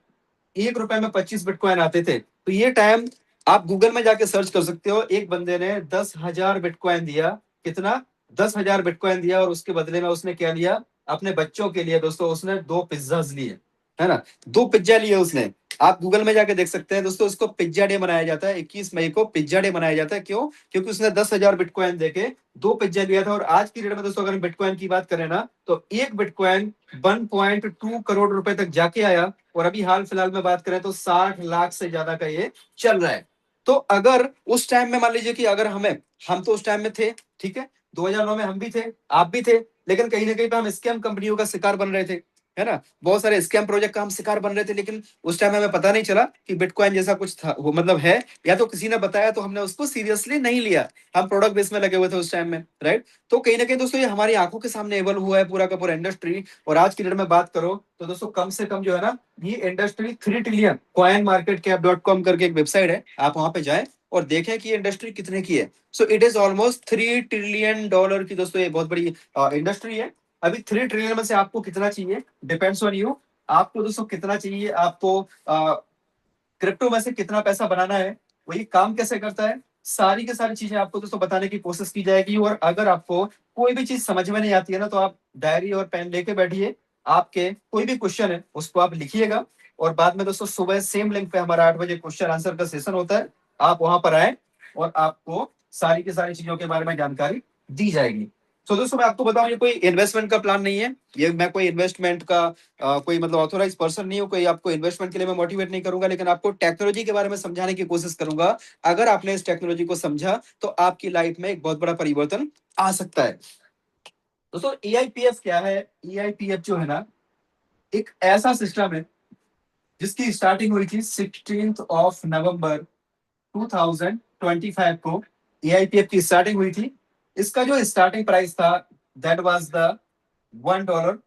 1 रुपए में 25 बिटकॉइन आते थे। तो ये टाइम आप गूगल में जाके सर्च कर सकते हो, एक बंदे ने 10,000 बिटकॉइन दिया। कितना? 10,000 बिटकॉइन दिया, और उसके बदले में उसने क्या लिया? अपने बच्चों के लिए दोस्तों उसने 2 पिज्जाज लिए, है ना, 2 पिज्जा लिए उसने। आप गूगल में जाके देख सकते हैं दोस्तों, उसको पिज्जा डे मनाया जाता है। 21 मई को पिज्जा डे मनाया जाता है। क्यों? क्योंकि उसने 10,000 बिटकॉइन देके 2 पिज्जा लिया था। और आज की डेट में दोस्तों अगर हम बिटकॉइन की बात करें ना, तो एक बिटकॉइन 1.2 करोड़ रुपए तक जाके आया। और अभी हाल फिलहाल में बात करें तो 60 लाख से ज्यादा का ये चल रहा है। तो अगर उस टाइम में मान लीजिए कि अगर हम तो उस टाइम में थे, ठीक है, 2009 में हम भी थे, आप भी थे, लेकिन कहीं ना कहीं पे हम स्कैम कंपनियों का शिकार बन रहे थे, है ना, बहुत सारे स्कैम प्रोजेक्ट का हम शिकार बन रहे थे। लेकिन उस टाइम हमें पता नहीं चला कि बिटकॉइन जैसा कुछ था, वो मतलब है, या तो किसी ने बताया तो हमने उसको सीरियसली नहीं लिया। हम प्रोडक्ट बेस में लगे हुए थे उस टाइम में, राइट। तो कहीं ना कहीं दोस्तों ये हमारी आंखों के सामने एवल हुआ है पूरा का पूरा इंडस्ट्री। और आज की डेट में बात करो तो दोस्तों कम से कम जो है ना, ये इंडस्ट्री 3 ट्रिलियन, coinmarketcap.com करके एक वेबसाइट है, आप वहां पे जाएं और देखें कि ये इंडस्ट्री कितने की है। So it is almost $3 trillion की दोस्तों ये बहुत बड़ी इंडस्ट्री है। अभी 3 ट्रिलियन में से आपको कितना चाहिए, डिपेंड्स ऑन यू। आपको दोस्तों कितना चाहिए, आपको क्रिप्टो में से कितना पैसा बनाना है, वही काम कैसे करता है, सारी की सारी चीजें आपको दोस्तों बताने की कोशिश की जाएगी। और अगर आपको कोई भी चीज समझ में नहीं आती है ना, तो आप डायरी और पेन लेके बैठिए, आपके कोई भी क्वेश्चन है उसको आप लिखिएगा। और बाद में दोस्तों सुबह सेम लिंक पे हमारा 8 बजे क्वेश्चन आंसर का सेशन होता है, आप वहां पर आए और आपको सारी की सारी चीजों के बारे में जानकारी दी जाएगी। तो दोस्तों मैं आपको बताऊं, ये कोई इन्वेस्टमेंट का प्लान नहीं है, ये मैं कोई इन्वेस्टमेंट का कोई मतलब ऑथोराइज पर्सन नहीं हूँ, कोई आपको इन्वेस्टमेंट के लिए मैं मोटिवेट नहीं करूंगा, लेकिन आपको टेक्नोलॉजी के बारे में समझाने की कोशिश करूंगा। अगर आपने इस टेक्नोलॉजी को समझा तो आपकी लाइफ में एक बहुत बड़ा परिवर्तन आ सकता है। दोस्तों EIPF क्या है? EIPF जो है ना, एक ऐसा सिस्टम है जिसकी स्टार्टिंग हुई थी 16 नवंबर 2025 को EIPF की स्टार्टिंग हुई थी। इसका जो स्टार्टिंग प्राइस था दैट वाज द $1,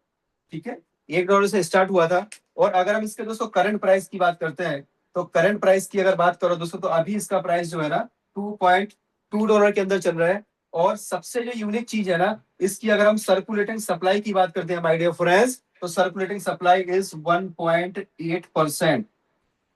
ठीक है, $1 से स्टार्ट हुआ था। और अगर हम इसके दोस्तों करंट प्राइस की बात करते हैं, तो करंट प्राइस की अगर बात करो दोस्तों, तो अभी इसका प्राइस जो है ना $2.2 के अंदर चल रहा है। और सबसे जो यूनिक चीज है ना, इसकी अगर हम सर्कुलेटिंग सप्लाई की बात करते हैं माय डियर फ्रेंड्स, तो सर्कुलेटिंग सप्लाई इज 1.8%।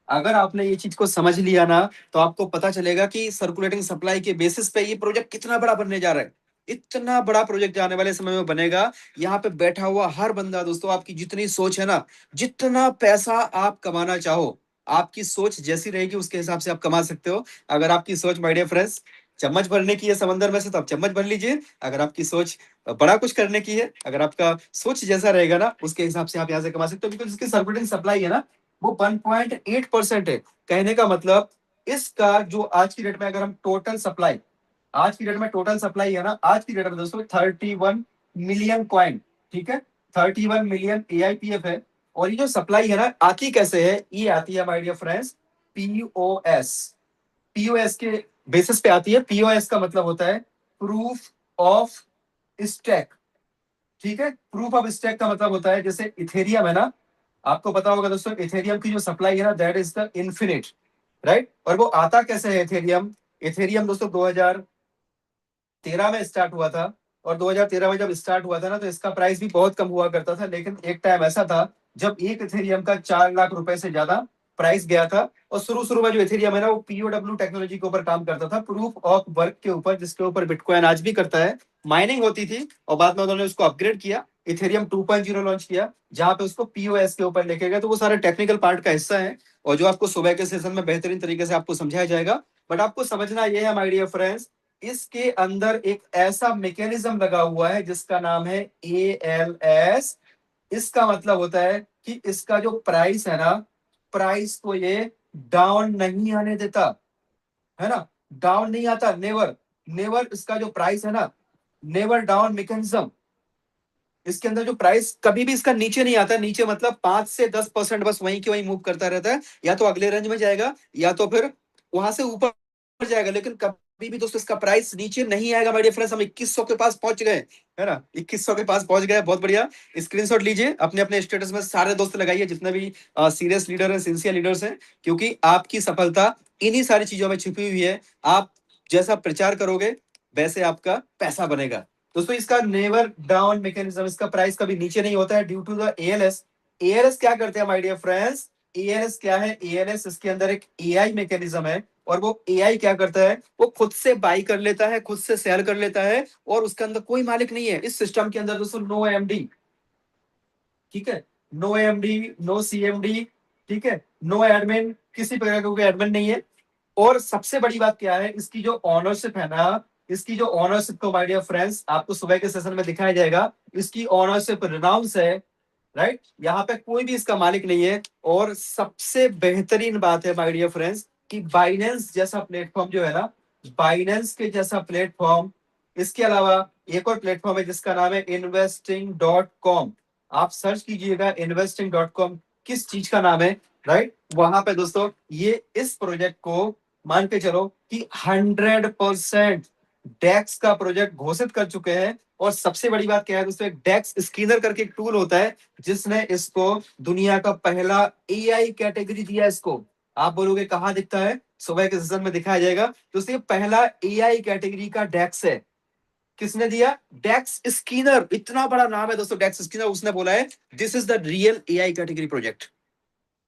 अगर आपने ये चीज को समझ लिया ना, तो आपको पता चलेगा कि सर्कुलेटिंग सप्लाई के बेसिस पे ये प्रोजेक्ट कितना बड़ा बनने जा रहा है। इतना बड़ा प्रोजेक्ट आने वाले समय में बनेगा। यहाँ पे बैठा हुआ हर बंदा दोस्तों, आपकी जितनी सोच है ना, जितना पैसा आप कमाना चाहो, आपकी सोच जैसी रहेगी उसके हिसाब से आप कमा सकते हो। अगर आपकी सोच माय डियर फ्रेंड्स चम्मच भरने की है समंदर में से, तो आप चम्मच भर लीजिए। अगर आपकी सोच बड़ा कुछ करने की है, अगर आपका सोच जैसा रहेगा ना, उसके हिसाब से आप यहाँ से कमा सकते हो। बिकॉज इसकी सर्कुलेटिंग सप्लाई है ना, वो 1.8% है। कहने का मतलब इसका जो आज की डेट में अगर हम टोटल सप्लाई, आज की डेट में टोटल सप्लाई है ना, आज की डेट में दोस्तों 31 मिलियन कॉइन, ठीक है, 31 मिलियन EIPF है। और ये जो सप्लाई है ना, आती कैसे है? ये आती है my dear friends POS, POS के बेसिस पे आती है। POS का मतलब होता है प्रूफ ऑफ स्टैक, ठीक है। प्रूफ ऑफ स्टैक का मतलब होता है, जैसे इथेरियम है ना, आपको पता होगा दोस्तों, इथेरियम की जो सप्लाई है ना, that is the infinite, right. और वो आता कैसे है इथेरियम? इथेरियम दोस्तों 2013 में स्टार्ट हुआ था। और 2013 में जब स्टार्ट हुआ था ना, तो इसका प्राइस भी बहुत कम हुआ करता था। लेकिन एक टाइम ऐसा था जब एक इथेरियम का 4 लाख रुपए से ज्यादा प्राइस गया था। और शुरू में जो इथेरियम है ना, वो POW टेक्नोलॉजी के ऊपर काम करता था, प्रूफ ऑफ वर्क के ऊपर, जिसके ऊपर बिटकॉइन आज भी करता है। माइनिंग होती थी और बाद में उन्होंने उसको अपग्रेड किया, इथेरियम 2.0 लॉन्च किया, जहां पे उसको POS के ऊपर लेके गए। तो वो सारे टेक्निकल पार्ट का हिस्सा है, और जो आपको सुबह के सेशन में बेहतरीन तरीके से आपको समझाया जाएगा। बट आपको समझना यह है माय डियर फ्रेंड्स, इसके अंदर एक ऐसा मैकेनिज्म लगा हुआ है जिसका नाम है ALS। इसका मतलब होता है कि इसका जो प्राइस है ना, प्राइस को ये डाउन नहीं आने देता, है ना, डाउन नहीं आता, नेवर नेवर। इसका जो प्राइस है ना, नेवर डाउन मैकेनिज्म, इसके अंदर जो प्राइस कभी भी इसका नीचे नहीं आता। नीचे मतलब 5 से 10% बस वहीं के वहीं मूव करता रहता है, या तो अगले रेंज में जाएगा या तो फिर वहां से ऊपर जाएगा। लेकिन कभी भी दोस्तों इसका प्राइस नीचे नहीं आएगा माय डियर फ्रेंड्स। हम 2100 के पास पहुंच गए, है ना, 2100 के पास पहुंच गए, बहुत बढ़िया। स्क्रीनशॉट लीजिए, अपने अपने स्टेटस में सारे दोस्त लगाइए, जितने भी सीरियस लीडर हैं, सिंसियर लीडर्स हैं, क्योंकि आपकी सफलता इन्हीं सारी चीजों में छिपी हुई है। आप जैसा प्रचार करोगे वैसे आपका पैसा बनेगा। दोस्तों इसका नेवर डाउन मैकेनिज्म, इसका प्राइस कभी नीचे नहीं होता है due to the ALS। ALS क्या करते हैं माय डियर फ्रेंड्स? ALS क्या है? ALS इसके अंदर एक AI मैकेनिज्म है। और वो AI क्या करता है? वो खुद से बाई कर लेता है, खुद से सेल कर लेता है, और उसके अंदर कोई मालिक नहीं है। इस सिस्टम के अंदर दोस्तों नो MD, ठीक है, नो MD, नो CMD, ठीक है, नो एडमिन, किसी प्रकार का कोई एडमिन नहीं है। और सबसे बड़ी बात क्या है, इसकी जो ऑनरशिप है ना, इसकी जो ऑनरशिप को माय डियर फ्रेंड्स आपको सुबह के सेशन में दिखाया जाएगा। इसकी ऑनरशिप रिनाउंस है, राइट, यहाँ पे कोई भी इसका मालिक नहीं है। और सबसे बेहतरीन बात है माय डियर फ्रेंड्स कि बाइनेंस जैसा प्लेटफॉर्म जो है ना, बाइनेंस के जैसा प्लेटफॉर्म, इसके अलावा एक और प्लेटफॉर्म है जिसका नाम है investing.com। आप सर्च कीजिएगा investing.com, किस चीज का नाम है, राइट। वहां पे दोस्तों ये इस प्रोजेक्ट को मान के चलो कि 100% डेक्स का प्रोजेक्ट घोषित कर चुके हैं। और सबसे बड़ी बात क्या है दोस्तों, एक डेक्स स्कैनर करके एक टूल होता है जिसने इसको दुनिया का पहला AI कैटेगरी दिया इसको। आप बोलोगे कहां दिखता है? सुबह के सेशन में दिखाया जाएगा। दोस्तों ये पहला AI कैटेगरी का डेक्स है। किसने दिया? डेक्स स्कैनर, इतना बड़ा नाम है दोस्तों डेक्स स्कैनर। उसने बोला है this is the real AI category project.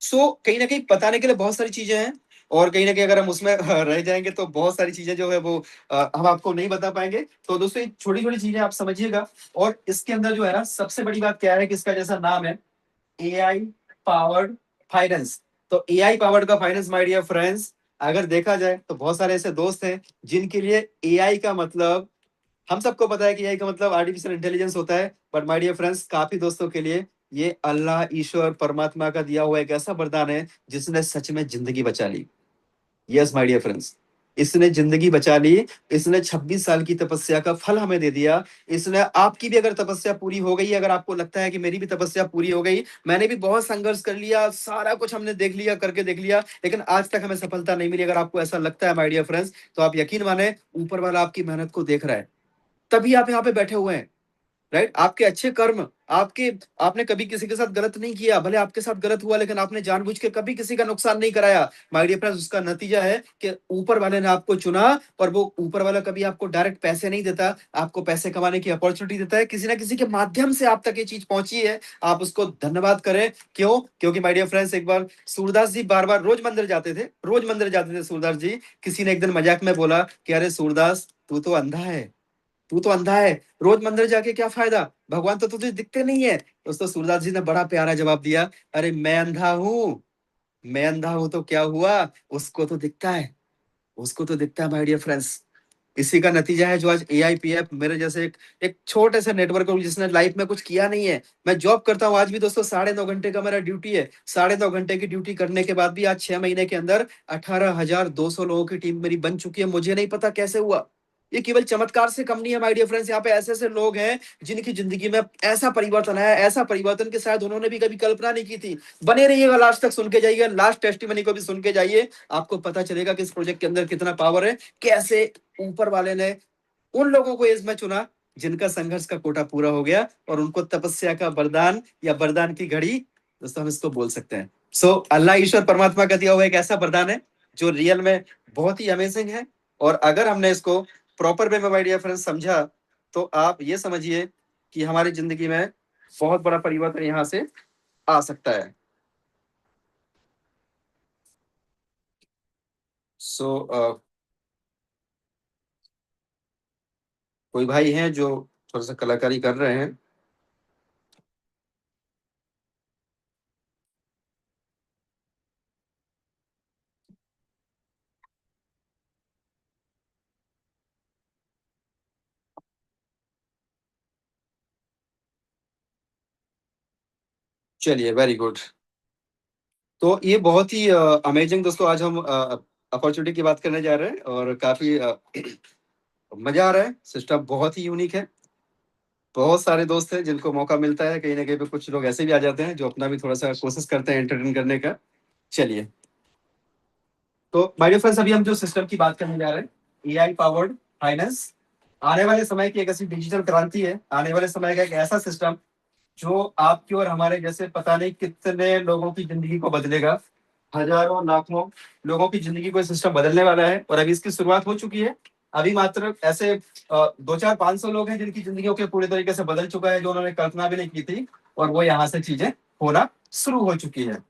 So कहीं ना कहीं बताने के लिए बहुत सारी चीजें हैं, और कहीं ना कहीं अगर हम उसमें रह जाएंगे तो बहुत सारी चीजें जो है वो हम आपको नहीं बता पाएंगे। तो दोस्तों ये छोटी छोटी चीजें आप समझिएगा। और इसके अंदर जो है ना, सबसे बड़ी बात क्या है कि इसका जैसा नाम है AI पावर्ड फाइनेंस। तो AI पावर्ड का फाइनेंस माय डियर फ्रेंड्स, अगर देखा जाए तो बहुत सारे ऐसे दोस्त हैं जिनके लिए एआई का मतलब, हम सबको पता है कि एआई का मतलब आर्टिफिशियल इंटेलिजेंस होता है, बट माय डियर फ्रेंड्स, काफी दोस्तों के लिए ये अल्लाह, ईश्वर, परमात्मा का दिया हुआ एक ऐसा वरदान है जिसने सच में जिंदगी बचा ली। यस माय डियर फ्रेंड्स, इसने जिंदगी बचा ली। इसने 26 साल की तपस्या का फल हमें दे दिया। इसने, आपकी भी अगर तपस्या पूरी हो गई, अगर आपको लगता है कि मेरी भी तपस्या पूरी हो गई, मैंने भी बहुत संघर्ष कर लिया, सारा कुछ हमने देख लिया, करके देख लिया, लेकिन आज तक हमें सफलता नहीं मिली, अगर आपको ऐसा लगता है माय डियर फ्रेंड्स, तो आप यकीन माने ऊपर वाला आपकी मेहनत को देख रहा है, तभी आप यहाँ पे बैठे हुए हैं। राइट, आपके अच्छे कर्म, आपके, आपने कभी किसी के साथ गलत नहीं किया, भले आपके साथ गलत हुआ, लेकिन आपने जानबूझ के कभी किसी का नुकसान नहीं कराया। माय डियर फ्रेंड्स, उसका नतीजा है कि ऊपर वाले ने आपको चुना, और वो ऊपर वाला कभी आपको डायरेक्ट पैसे नहीं देता, आपको पैसे कमाने की अपॉर्चुनिटी देता है, किसी ना किसी के माध्यम से आप तक ये चीज पहुंची है, आप उसको धन्यवाद करें। क्यों? क्योंकि माय डियर फ्रेंड्स, एक बार सूरदास जी बार बार रोज मंदिर जाते थे, रोज मंदिर जाते थे सूरदास जी। किसी ने एक दिन मजाक में बोला कि अरे सूरदास, तू तो अंधा है, तू तो अंधा है, रोज मंदिर जाके क्या फायदा, भगवान तो तुझे दिखते नहीं है। दोस्तों, सूरदास जी ने बड़ा प्यारा जवाब दिया, अरे मैं अंधा हूं, मैं अंधा हूं तो क्या हुआ, उसको तो दिखता है, उसको तो दिखता है माय डियर फ्रेंड्स। इसी का नतीजा है जो आज एआईपीएफ मेरे जैसे एक छोटे से नेटवर्क को, जिसने लाइफ में कुछ किया नहीं है, मैं जॉब करता हूँ आज भी दोस्तों, 9.5 घंटे का मेरा ड्यूटी है। 9.5 घंटे की ड्यूटी करने के बाद भी आज 6 महीने के अंदर 18,200 लोगों की टीम मेरी बन चुकी है। मुझे नहीं पता कैसे हुआ, ये केवल चमत्कार से कम नहीं है माय डियर फ्रेंड्स। यहाँ पे ऐसे ऐसे लोग हैं जिनकी जिंदगी में ऐसा परिवर्तन आया, ऐसा परिवर्तन कि शायद उन्होंने भी कभी कल्पना नहीं की थी। बने रहिएगा, लास्ट तक सुन के जाइए, लास्ट टेस्टिमनी को भी सुन के जाइए, आपको पता चलेगा कि इस प्रोजेक्ट के अंदर कितना पावर है, कैसे ऊपर वाले ने उन लोगों को इसमें चुना जिनका संघर्ष का कोटा पूरा हो गया, और उनको तपस्या का वरदान या वरदान की घड़ी, दोस्तों हम इसको बोल सकते हैं। सो अल्लाह, ईश्वर, परमात्मा का दिया हुआ एक ऐसा वरदान है जो रियल में बहुत ही अमेजिंग है। और अगर हमने इसको प्रॉपर वे में माय डियर फ्रेंड्स समझा, तो आप ये समझिए कि हमारी जिंदगी में बहुत बड़ा परिवर्तन यहाँ से आ सकता है। सो कोई भाई हैं जो थोड़ा सा कलाकारी कर रहे हैं? चलिए, वेरी गुड। तो ये बहुत ही अमेजिंग दोस्तों, आज हम अपॉर्चुनिटी की बात करने जा रहे हैं, और काफी मजा आ रहा है। सिस्टम बहुत ही यूनिक है। बहुत सारे दोस्त हैं जिनको मौका मिलता है, कहीं ना कहीं पे कुछ लोग ऐसे भी आ जाते हैं जो अपना भी थोड़ा सा कोशिश करते हैं एंटरटेन करने का। चलिए, तो माय डियर फ्रेंड्स, अभी हम जो सिस्टम की बात करने जा रहे हैं, एआई पावर्ड फाइनेंस, आने वाले समय की एक ऐसी डिजिटल क्रांति है, आने वाले समय का एक ऐसा सिस्टम जो आपकी और हमारे जैसे पता नहीं कितने लोगों की जिंदगी को बदलेगा। हजारों लाखों लोगों की जिंदगी को सिस्टम बदलने वाला है, और अभी इसकी शुरुआत हो चुकी है। अभी मात्र ऐसे 200-500 लोग हैं जिनकी जिंदगियों के पूरे तरीके से बदल चुका है, जो उन्होंने कल्पना भी नहीं की थी, और वो यहाँ से चीजें होना शुरू हो चुकी है।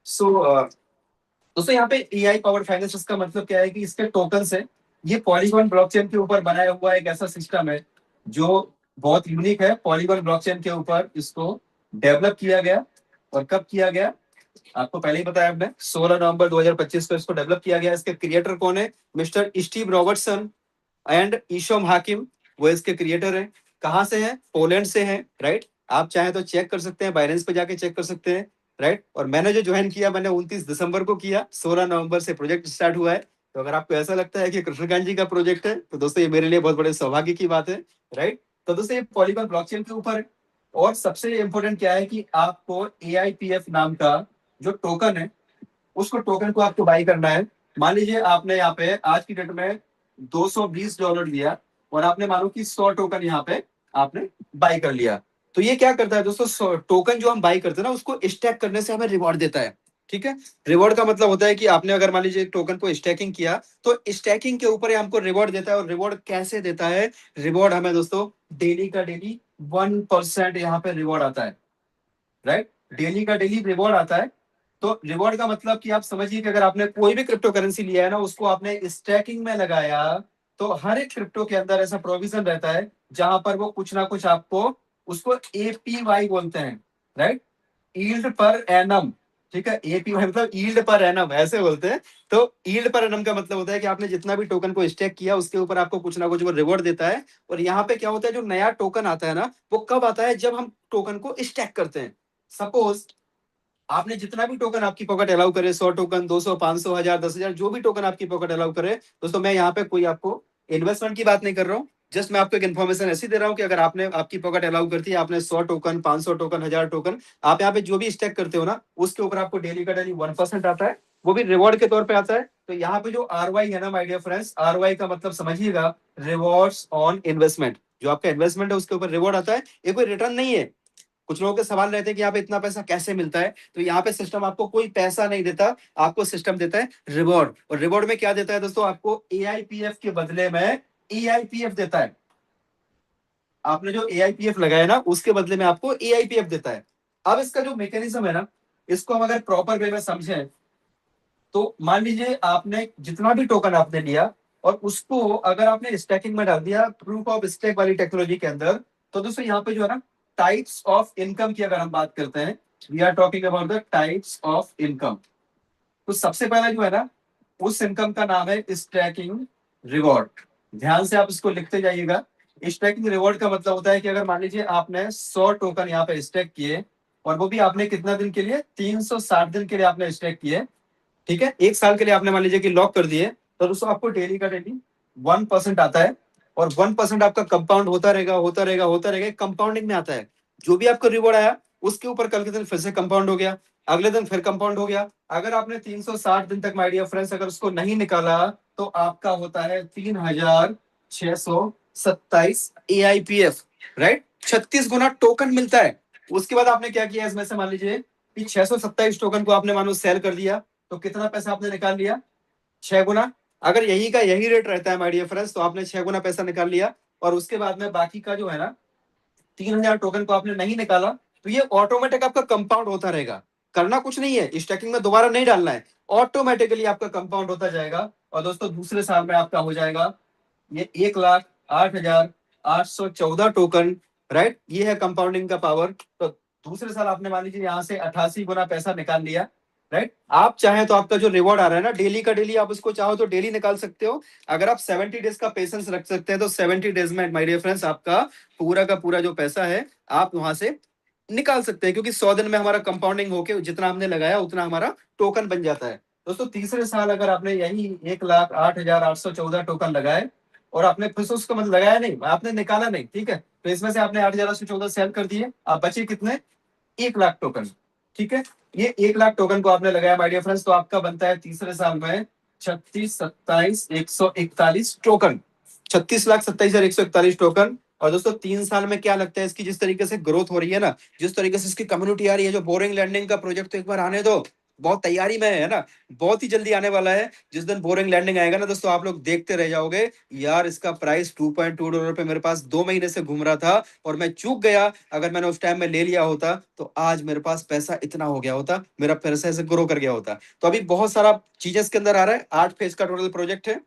सो दोस्तों, यहाँ पे एआई पावर फाइनेंस का मतलब क्या है कि इसके टोकन है, ये पॉलीगॉन ब्लॉकचेन के ऊपर बनाया हुआ एक ऐसा सिस्टम है जो बहुत यूनिक है। पॉलीगॉन ब्लॉकचेन के ऊपर इसको डेवलप किया गया, और कब किया गया आपको पहले ही बताया हमने, 16 नवंबर 2025 को इसको डेवलप किया गया। इसके क्रिएटर कौन है? मिस्टर स्टीव रॉबर्टसन एंड ईशोम हाकिम, वो इसके क्रिएटर है। कहाँ से हैं? पोलैंड से हैं। राइट, आप चाहें तो चेक कर सकते हैं, बाइनेंस पे जाके चेक कर सकते हैं। राइट, और मैंने जो ज्वाइन किया, मैंने 29 दिसंबर को किया, 16 नवंबर से प्रोजेक्ट स्टार्ट हुआ है। तो अगर आपको ऐसा लगता है कि कृष्णकांत जी का प्रोजेक्ट है, तो दोस्तों ये मेरे लिए बहुत बड़े सौभाग्य की बात है। राइट, तो दोस्तों ये पॉलीगॉन ब्लॉकचेन के ऊपर है, और सबसे इंपॉर्टेंट क्या है कि आपको एआईपीएफ नाम का जो टोकन है, उसको टोकन को आपको बाई करना है। मान लीजिए आपने यहाँ पे आज की डेट में $220 दिया, और आपने मानो कि 100 टोकन यहाँ पे आपने बाई कर लिया। तो ये क्या करता है दोस्तों, टोकन जो हम बाई करते हैं ना, उसको स्टैक करने से हमें रिवॉर्ड देता है। ठीक है, रिवॉर्ड का मतलब होता है कि आपने अगर मान लीजिए टोकन को स्टैकिंग किया, तो स्टैकिंग के ऊपर हमको रिवॉर्ड देता है। और रिवॉर्ड कैसे देता है? रिवॉर्ड हमें दोस्तों डेली का डेली 1% यहाँ पे रिवॉर्ड आता है। राइट, डेली का डेली रिवॉर्ड आता है। तो रिवॉर्ड का मतलब कि आप समझिए कि अगर आपने कोई भी क्रिप्टो करेंसी लिया है ना, उसको आपने स्टैकिंग में लगाया, तो हर एक क्रिप्टो के अंदर ऐसा प्रोविजन रहता है जहां पर वो कुछ ना कुछ आपको, उसको एपीवाई बोलते हैं। राइट, यील्ड पर एनम, ठीक है। एपीवाई मतलब यील्ड पर एनम ऐसे बोलते हैं। तो यील्ड पर एनम का मतलब होता है कि आपने जितना भी टोकन को स्टेक किया उसके ऊपर आपको कुछ ना कुछ वो रिवॉर्ड देता है। और यहाँ पे क्या होता है, जो नया टोकन आता है ना, वो कब आता है, जब हम टोकन को स्टेक करते हैं। सपोज आपने जितना भी टोकन आपकी पॉकेट अलाउ करे, 100 टोकन, 200, 500, 1000, 10,000, जो भी टोकन आपकी पॉकेट अलाउ करे। दोस्तों मैं यहाँ पे कोई आपको इन्वेस्टमेंट की बात नहीं कर रहा हूँ, जस्ट मैं आपको एक इन्फॉर्मेशन ऐसी दे रहा हूँ कि अगर आपने आपकी पॉकेट अलाउ करती है, आपने 100 टोकन, 500 टोकन, 1000 टोकन, आप यहाँ पे जो भी स्टेक करते हो ना, उसके ऊपर आपको डेली का डेली 1% आता है, वो भी रिवॉर्ड के तौर पे आता है। तो यहाँ पे जो ROI है ना माय डियर फ्रेंड्स, ROI का मतलब समझिएगा, रिवॉर्ड्स ऑन इन्वेस्टमेंट। जो आपका इन्वेस्टमेंट है उसके ऊपर रिवॉर्ड आता है, ये कोई रिटर्न नहीं है। कुछ लोगों के सवाल रहते हैं कि यहाँ पे इतना पैसा कैसे मिलता है। तो यहाँ पे सिस्टम आपको कोई पैसा नहीं देता, आपको सिस्टम देता है रिवॉर्ड। और रिवॉर्ड में क्या देता है दोस्तों, आपको AIPF के बदले में EIPF देता है। आपने जो AIPF लगाया ना, उसके बदले में आपको AIPF देता है। अब इसका जो मैकेनिज्म है ना, इसको हम अगर प्रॉपर वे में समझें, तो मान लीजिए आपने जितना भी टोकन आपने लिया और उसको अगर आपने स्टैकिंग में डाल दिया प्रूफ ऑफ स्टेक वाली टेक्नोलॉजी के अंदर, तो दोस्तों यहाँ पे जो है ना, टाइप्स ऑफ इनकम की अगर हम बात करते हैं, we are talking about the types of income. तो सबसे पहला जो है ना, उस इनकम का नाम है स्टैकिंग रिवॉर्ड। ध्यान से आप इसको लिखते जाइएगा। स्टैकिंग रिवॉर्ड का मतलब होता है कि अगर मान लीजिए आपने 100 टोकन यहाँ पे स्टैक किए, और वो भी आपने कितना दिन के लिए, 360 दिन के लिए आपने स्टैक किए, ठीक है। एक साल के लिए आपने मान लीजिए कि लॉक कर दिए, तो दोस्तों आपको डेली का डेली 1% आता है। और 1% आपका कंपाउंड होता रहेगा, होता रहेगा, होता रहेगा, कंपाउंडिंग में आता है। जो भी आपको रिवॉर्ड आया उसके ऊपर कल के दिन फिर से कंपाउंड हो गया, अगले दिन फिर कंपाउंड हो गया। अगर आपने 360 दिन तक माय डियर फ्रेंड्स अगर उसको नहीं निकाला, तो आपका होता है 3627 AIPF, राइट। 36 गुना टोकन मिलता है। उसके बाद आपने क्या किया, इसमें से मान लीजिए कि 627 टोकन को आपने मानो सेल कर दिया, तो कितना पैसा आपने निकाल लिया, 6 गुना। अगर यही का यही रेट रहता है माय डियर फ्रेंड्स, तो आपने 6 गुना पैसा निकाल लिया। और उसके बाद में बाकी का जो है ना, 3000 टोकन को आपने नहीं निकाला, तो ये ऑटोमेटिक आपका कंपाउंड होता रहेगा। करना कुछ नहीं है, स्टैकिंग में दोबारा नहीं डालना है, ऑटोमेटिकली आपका कंपाउंड होता जाएगा। और दोस्तों दूसरे साल में आपका हो जाएगा ये 1,08,814 टोकन, राइट। ये है कंपाउंडिंग का पावर। तो दूसरे साल आपने मान लीजिए यहाँ से 88 गुना पैसा निकाल लिया, राइट। आप चाहें तो आपका जो रिवॉर्ड आ रहा है ना डेली का डेली, आप उसको चाहो तो डेली निकाल सकते हो। अगर आप 70 डेज का पेशेंस रख सकते हैं, तो 70 डेज में माय डियर फ्रेंड्स आपका पूरा का पूरा जो पैसा है आप वहां से निकाल सकते हैं, क्योंकि 100 दिन में हमारा कंपाउंडिंग होके जितना हमने लगाया उतना हमारा टोकन बन जाता है। दोस्तों तीसरे साल अगर आपने यही 1,08,814 टोकन लगाए, और आपने फिर से उसको मतलब लगाया नहीं, आपने निकाला नहीं, ठीक है, तो इसमें से आपने 8,814 सेल कर दिए, आप बचे कितने, 1,00,000 टोकन, ठीक है। ये 1,00,000 टोकन को आपने लगाया माय डियर फ्रेंड्स, तो आपका बनता है तीसरे साल में 36,27,141 टोकन, 36,27,141 टोकन। और दोस्तों 3 साल में क्या लगता है इसकी, जिस तरीके से ग्रोथ हो रही है ना, जिस तरीके से इसकी कम्युनिटी आ रही है, जो बोरिंग लैंडिंग का प्रोजेक्ट तो एक बार आने दो, बहुत तैयारी में है ना, बहुत ही जल्दी आने वाला है। जिस दिन बोरिंग लैंडिंग आएगा ना दोस्तों, आप लोग देखते रह जाओगे, यार इसका प्राइस $2.2 पे मेरे पास 2 महीने से घूम रहा था, और मैं चूक गया। अगर मैंने उस टाइम में ले लिया होता, तो आज मेरे पास पैसा इतना हो गया होता, मेरा पैसा ऐसे ग्रो कर गया होता। तो अभी बहुत सारा चीजें इसके अंदर आ रहा है, 8 फेज का टोटल प्रोजेक्ट है।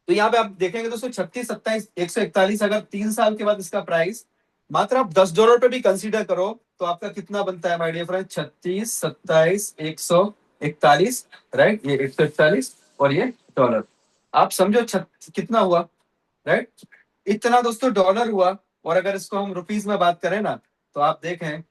तो यहाँ पे आप देखेंगे दोस्तों 36,27,141, अगर 3 साल के बाद इसका प्राइस मात्र आप $10 पे भी कंसीडर करो, तो आपका कितना बनता है माय डियर फ्रेंड, 36,27,141, राइट। ये 141 और ये डॉलर, आप समझो कितना हुआ, राइट। इतना दोस्तों डॉलर हुआ। और अगर इसको हम रुपीज में बात करें ना, तो आप देखें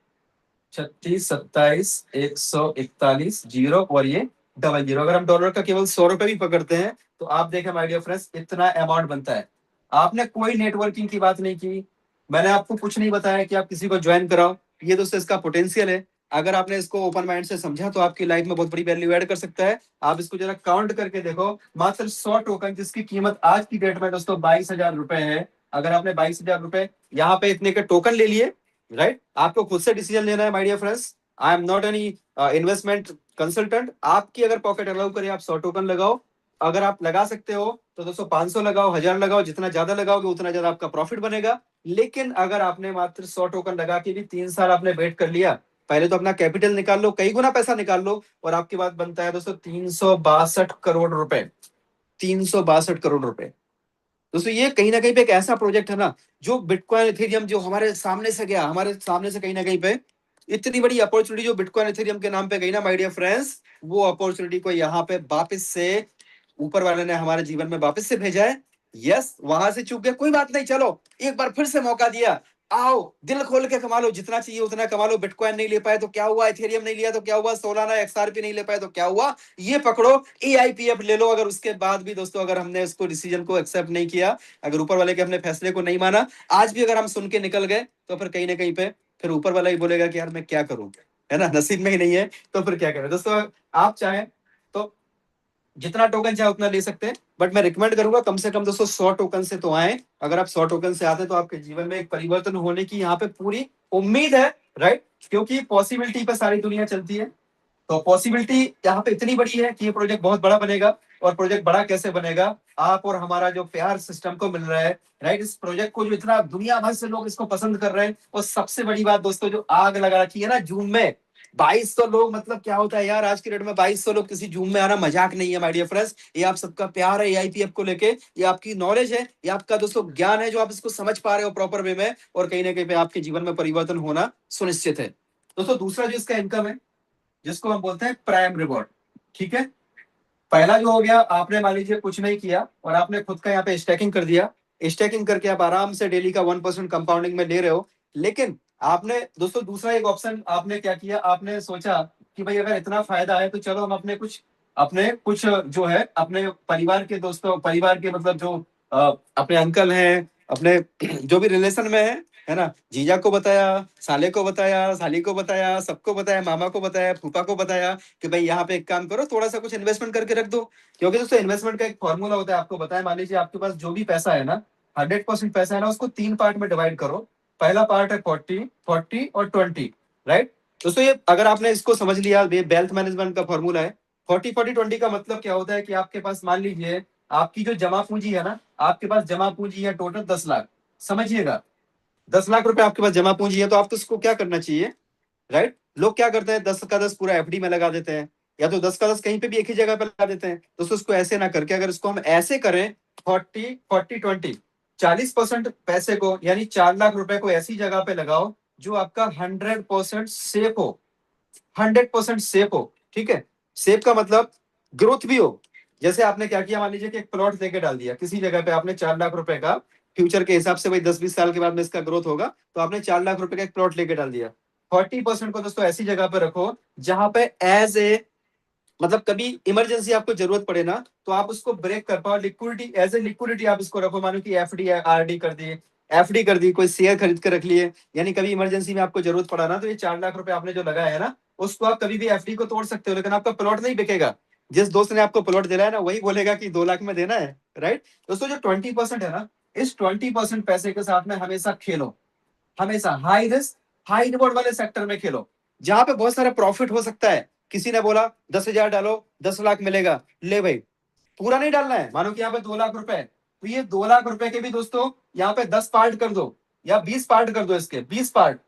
36,27,141 जीरो और ये डबल जीरो। अगर हम डॉलर का केवल 100 रुपए भी पकड़ते हैं, तो आप देखें माय डियर फ्रेंड्स, इतना अमाउंट बनता है। आपने कोई नेटवर्किंग की बात नहीं की, मैंने आपको कुछ नहीं बताया कि आप किसी को ज्वाइन कराओ। ये दोस्तों इसका पोटेंशियल है। अगर आपने इसको ओपन माइंड से समझा, तो आपकी लाइफ में बहुत बड़ी वैल्यू ऐड कर सकता है। आप इसको जरा काउंट करके देखो, मात्र 100 टोकन जिसकी कीमत आज की डेट में दोस्तों 22,000 रुपए है। अगर आपने 22,000 रुपए यहाँ पे इतने के टोकन ले लिए, राइट, आपको खुद से डिसीजन लेना है my dear friends. I am not any investment consultant. आपकी अगर पॉकेट अलाउ करे, आप 100 टोकन लगाओ। अगर आप लगा सकते हो तो दोस्तों 500 लगाओ, 1000 लगाओ, जितना ज्यादा लगाओगे उतना ज्यादा आपका प्रॉफिट बनेगा। लेकिन अगर आपने मात्र 100 टोकन लगा के भी 3 साल आपने वेट कर लिया, पहले तो अपना कैपिटल निकाल लो, कई गुना पैसा निकाल लो, और आपके बाद बनता है दोस्तों 362 करोड़ रुपए। 362 करोड़ रुपए दोस्तों, ये कहीं ना कहीं पे एक ऐसा प्रोजेक्ट है ना, जो बिटकॉइन इथेरियम जो हमारे सामने से गया, हमारे सामने से कहीं ना कहीं पे इतनी बड़ी अपॉर्चुनिटी जो बिटकॉइन इथेरियम के नाम पे गई ना माय डियर फ्रेंड्स, वो अपॉर्चुनिटी को यहाँ पे वापस से ऊपर वाले ने हमारे जीवन में वापस से भेजा है। यस, वहां से चूक गए, कोई बात नहीं, चलो एक बार फिर से मौका दिया, आओ दिल खोल के कमा लो, जितना चाहिए उतना कमा लो। बिटकॉइन नहीं ले पाए तो क्या हुआ, इथेरियम नहीं लिया तो क्या हुआ, सोलाना एक्सआरपी नहीं ले पाए तो क्या हुआ, ये पकड़ो एआईपीएफ ले लो। अगर उसके बाद भी दोस्तों अगर हमने उसको डिसीजन को एक्सेप्ट नहीं किया, अगर ऊपर वाले के अपने फैसले को नहीं माना, आज भी अगर हम सुन के निकल गए, तो फिर कहीं ना कहीं पे फिर ऊपर वाला ही बोलेगा कि यार मैं क्या करूं, है ना, नसीब में ही नहीं है तो फिर क्या करें। दोस्तों आप चाहें तो जितना टोकन चाहे उतना ले सकते हैं, बट मैं रिकमेंड करूंगा कम से कम दोस्तों 100 टोकन से तो आए। अगर आप 100 टोकन से आते हैं तो आपके जीवन में एक परिवर्तन होने की यहाँ पे पूरी उम्मीद है, राइट, क्योंकि पॉसिबिलिटी पर सारी दुनिया चलती है। तो पॉसिबिलिटी यहाँ पे इतनी बड़ी है कि ये प्रोजेक्ट बहुत बड़ा बनेगा। और प्रोजेक्ट बड़ा कैसे बनेगा, आप और हमारा जो प्यार सिस्टम को मिल रहा है, राइट, इस प्रोजेक्ट को जो इतना दुनिया भर से लोग इसको पसंद कर रहे हैं, और सबसे बड़ी बात दोस्तों जो आग लगा रखी है ना जूम में, 2200 लोग, मतलब क्या होता है यार आज की डेट में 2200 लोग किसी जूम में आना मजाक नहीं है माय डियर फ्रेंड्स। ये आप सबका प्यार है एआईपीएफ को लेके, ये आपकी नॉलेज है, ये आपका दोस्तों ज्ञान है जो आप इसको समझ पा रहे हो प्रॉपर वे में, और कहीं ना कहीं पे आपके जीवन में परिवर्तन होना सुनिश्चित है। दोस्तों दूसरा जो इसका इनकम है, जिसको हम बोलते हैं प्राइम रिवॉर्ड, ठीक है। पहला जो हो गया, आपने मान लीजिए कुछ नहीं किया और आपने खुद का यहाँ पे स्टैकिंग कर दिया, स्टैकिंग करके आप आराम से डेली का 1% कंपाउंडिंग में ले रहे हो। लेकिन आपने दोस्तों दूसरा एक ऑप्शन आपने क्या किया, आपने सोचा कि भाई अगर इतना फायदा है तो चलो हम अपने कुछ जो है अपने परिवार के दोस्तों, परिवार के मतलब जो अपने अंकल हैं, अपने जो भी रिलेशन में है ना, जीजा को बताया, साले को बताया, साली को बताया, सबको बताया, मामा को बताया, फूफा को बताया कि भाई यहाँ पे एक काम करो, थोड़ा सा कुछ इन्वेस्टमेंट करके रख दो। क्योंकि दोस्तों इन्वेस्टमेंट का एक फॉर्मूला होता है, आपको बताया, मान लीजिए आपके पास जो भी पैसा है ना, 100% पैसा है ना, उसको 3 पार्ट में डिवाइड करो। पहला पार्ट है 40 और 20, राइट। दोस्तों ये अगर आपने इसको समझ लिया, ये वेल्थ मैनेजमेंट का फॉर्मूला है। 40-40-20 का मतलब क्या होता है कि आपके पास मान लीजिए आपकी जो जमा पूंजी है ना, आपके पास जमा पूंजी है टोटल 10 लाख, समझिएगा 10 लाख रुपए आपके पास जमा पूंजी है, तो आप तो उसको क्या करना चाहिए, राइट। लोग क्या करते हैं, 10 का 10 पूरा एफडी में लगा देते हैं, या तो 10 का 10 कहीं पे भी एक ही जगह पे लगा देते हैं। दोस्तों उसको ऐसे ना करके अगर इसको हम ऐसे करें 40-40-20, 40% पैसे को यानी 4 लाख रुपए को ऐसी जगह पे लगाओ जो आपका 100% सेफ हो, 100% सेफ हो, ठीक है। सेफ का मतलब ग्रोथ भी हो। जैसे आपने क्या किया, मान लीजिए कि एक प्लॉट लेके डाल दिया किसी जगह पे, आपने 4 लाख रुपए का, फ्यूचर के हिसाब से भाई 10-20 साल के बाद में इसका ग्रोथ होगा, तो आपने 4 लाख रुपए का एक प्लॉट लेके डाल दिया। 40% को दोस्तों ऐसी जगह पे रखो जहां पे एज ए मतलब कभी इमरजेंसी आपको जरूरत पड़े ना, तो आप उसको ब्रेक कर पाओ, लिक्विडिटी, एज ए लिक्विडिटी आप इसको रखो। मानो कि एफडी आरडी कर दी, एफडी कर दी, कोई शेयर खरीद कर रख लिए, यानी कभी इमरजेंसी में आपको जरूरत पड़ा ना, तो ये 4 लाख रुपए आपने जो लगाया है ना, उसको आप कभी भी एफडी को तोड़ सकते हो, लेकिन आपका प्लॉट नहीं बिकेगा। जिस दोस्त ने आपको प्लॉट दिलाया ना, वही बोलेगा कि 2 लाख में देना है, राइट। दोस्तों जो 20% है ना, इस 20% पैसे के साथ में हमेशा खेलो, हमेशा हाई रिस्क हाई रिवॉर्ड वाले सेक्टर में खेलो, जहां पे बहुत सारा प्रॉफिट हो सकता है। किसी ने बोला 10,000 डालो 10 लाख मिलेगा, ले भाई, पूरा नहीं डालना है। मानो कि यहाँ पे 2 लाख रुपए, तो ये 2 लाख रुपए के भी दोस्तों यहाँ पे 10 पार्ट कर दो या 20 पार्ट कर दो, इसके 20 पार्ट,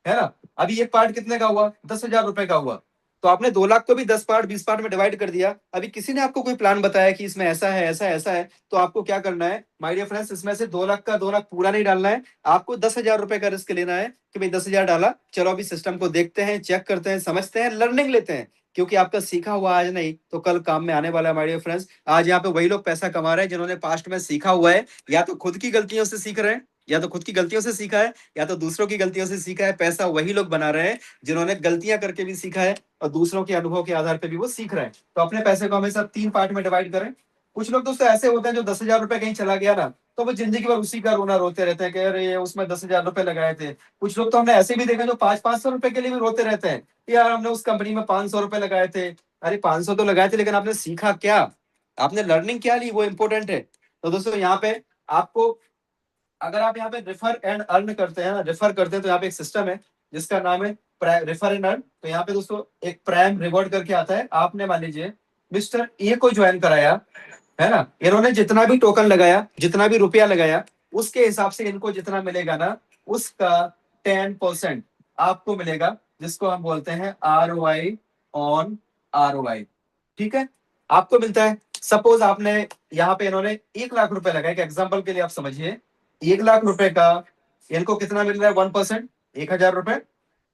है ना। अभी एक पार्ट कितने का हुआ, 10,000 रुपए का हुआ, तो आपने 2 लाख को भी 10 पार्ट 20 पार्ट में डिवाइड कर दिया। अभी किसी ने आपको कोई प्लान बताया कि इसमें ऐसा है ऐसा ऐसा है, तो आपको क्या करना है माय डियर फ्रेंड्स, इसमें से 2 लाख का 2 लाख पूरा नहीं डालना है, आपको 10,000 रुपए का रिस्क लेना है कि भाई 10,000 डाला, चलो अभी सिस्टम को देखते हैं, चेक करते हैं, समझते हैं, लर्निंग लेते हैं। क्योंकि आपका सीखा हुआ आज नहीं तो कल काम में आने वाला है माय डियर फ्रेंड्स। आज यहाँ पे वही लोग पैसा कमा रहे हैं जिन्होंने पास्ट में सीखा हुआ है, या तो खुद की गलतियों से सीख रहे हैं, या तो खुद की गलतियों से सीखा है, या तो दूसरों की गलतियों से सीखा है। पैसा वही लोग बना रहे हैं जिन्होंने गलतियां करके भी सीखा है और दूसरों के अनुभव के आधार पर भी वो सीख रहे हैं। तो अपने पैसे को हमेशा 3 पार्ट में डिवाइड करें। कुछ लोग दोस्तों ऐसे होते हैं जो 10,000 रुपए कहीं चला गया ना, तो वो जिंदगी भर उसी का रोना रोते रहते हैं कि अरे उसमें 10,000 रुपए लगाए थे। कुछ लोग तो हमने ऐसे भी देखा जो 500-500 रुपए के लिए भी रोते रहते हैं, यार हमने उस कंपनी में 500 रुपए लगाए थे। अरे 500 तो लगाए थे, लेकिन आपने सीखा क्या, आपने लर्निंग क्या ली, वो इंपॉर्टेंट है। तो दोस्तों यहाँ पे आपको, अगर आप यहाँ पे रेफर एंड अर्न करते हैं, रेफर करते हैं, तो यहाँ पे एक सिस्टम है जिसका नाम है रेफर एंड अर्न। तो यहाँ पे दोस्तों एक प्राइम रिवॉर्ड करके आता है। आपने मान लीजिए मिस्टर ए को ज्वाइन कराया, है ना, इन्होंने जितना भी टोकन लगाया, जितना भी रुपया लगाया, उसके हिसाब से इनको जितना मिलेगा ना, उसका 10% आपको मिलेगा, जिसको हम बोलते हैं ROI ऑन ROI, ठीक है, आपको मिलता है। सपोज आपने यहाँ पे इन्होंने 1 लाख रुपए लगाए, एग्जाम्पल के लिए आप समझिए, 1 लाख रुपए का इनको कितना मिल रहा है, 1%, 1,000 रुपए,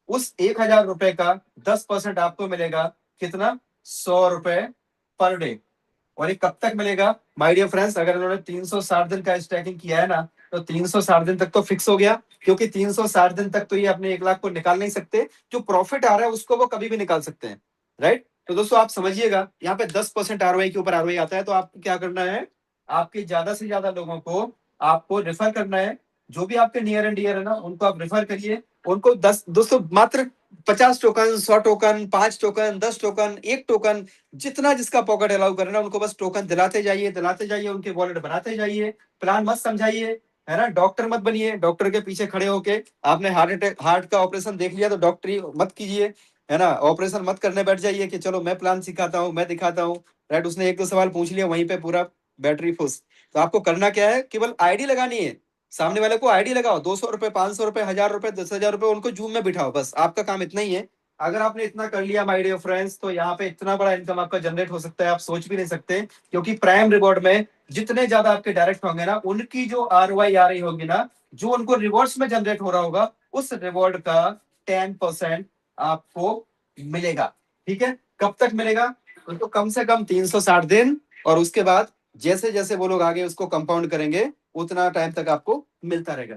उस 1,000 रुपए का 10% आपको मिलेगा कितना, 100 रुपए पर डे। और ये कब तक मिलेगा माय डियर फ्रेंड्स, अगर इन्होंने 360 दिन का स्टैकिंग किया है ना, तो 360 दिन तक तो फिक्स हो गया, क्योंकि 360 दिन तक तो ये अपने 1 लाख को निकाल नहीं सकते। जो प्रॉफिट आ रहा है उसको वो कभी भी निकाल सकते हैं, राइट। तो दोस्तों आप समझिएगा, यहाँ पे 10% आरओआई के ऊपर आरओआई आता है। तो आपको क्या करना है, आपके ज्यादा से ज्यादा लोगों को आपको रेफर करना है। जो भी आपके नियर एंड डियर है ना, उनको आप रेफर करिए। उनको 10 दोस्तों मात्र 50 token, 100 token, 5 token, 10 token, 1 token, जितना जिसका पॉकेट अलाउ करना, उनको बस टोकन दिलाते जाइए, उनके वॉलेट बनाते जाइए। प्लान मत समझाइए, है ना। डॉक्टर मत बनिए, डॉक्टर के पीछे खड़े होके आपने हार्ट का ऑपरेशन देख लिया तो डॉक्टरी मत कीजिए, है ना। ऑपरेशन मत करने बैठ जाइए कि चलो मैं प्लान सिखाता हूँ, मैं दिखाता हूँ, राइट। उसने 1-2 सवाल पूछ लिया, वहीं पे पूरा बैटरी फुस। तो आपको करना क्या है, केवल आईडी लगानी है। सामने वाले को आईडी लगाओ, 200 रुपए, 500 रुपए, 1,000 रुपए, 10,000 रुपए, उनको जूम में बिठाओ, बस आपका काम इतना ही है। अगर आपने इतना कर लिया माय डियर फ्रेंड्स, तो यहाँ पे इतना बड़ा इनकम आपका जनरेट हो सकता है, आप सोच भी नहीं सकते। क्योंकि प्राइम रिवॉर्ड में जितने ज्यादा आपके डायरेक्ट होंगे ना, उनकी जो आरओआई आ रही होगी ना, जो उनको रिवॉर्ड्स में जनरेट हो रहा होगा, उस रिवॉर्ड का 10% आपको मिलेगा। ठीक है, कब तक मिलेगा, तो कम से कम 360 दिन, और उसके बाद जैसे जैसे वो लोग आगे उसको कंपाउंड करेंगे, उतना टाइम तक आपको मिलता रहेगा।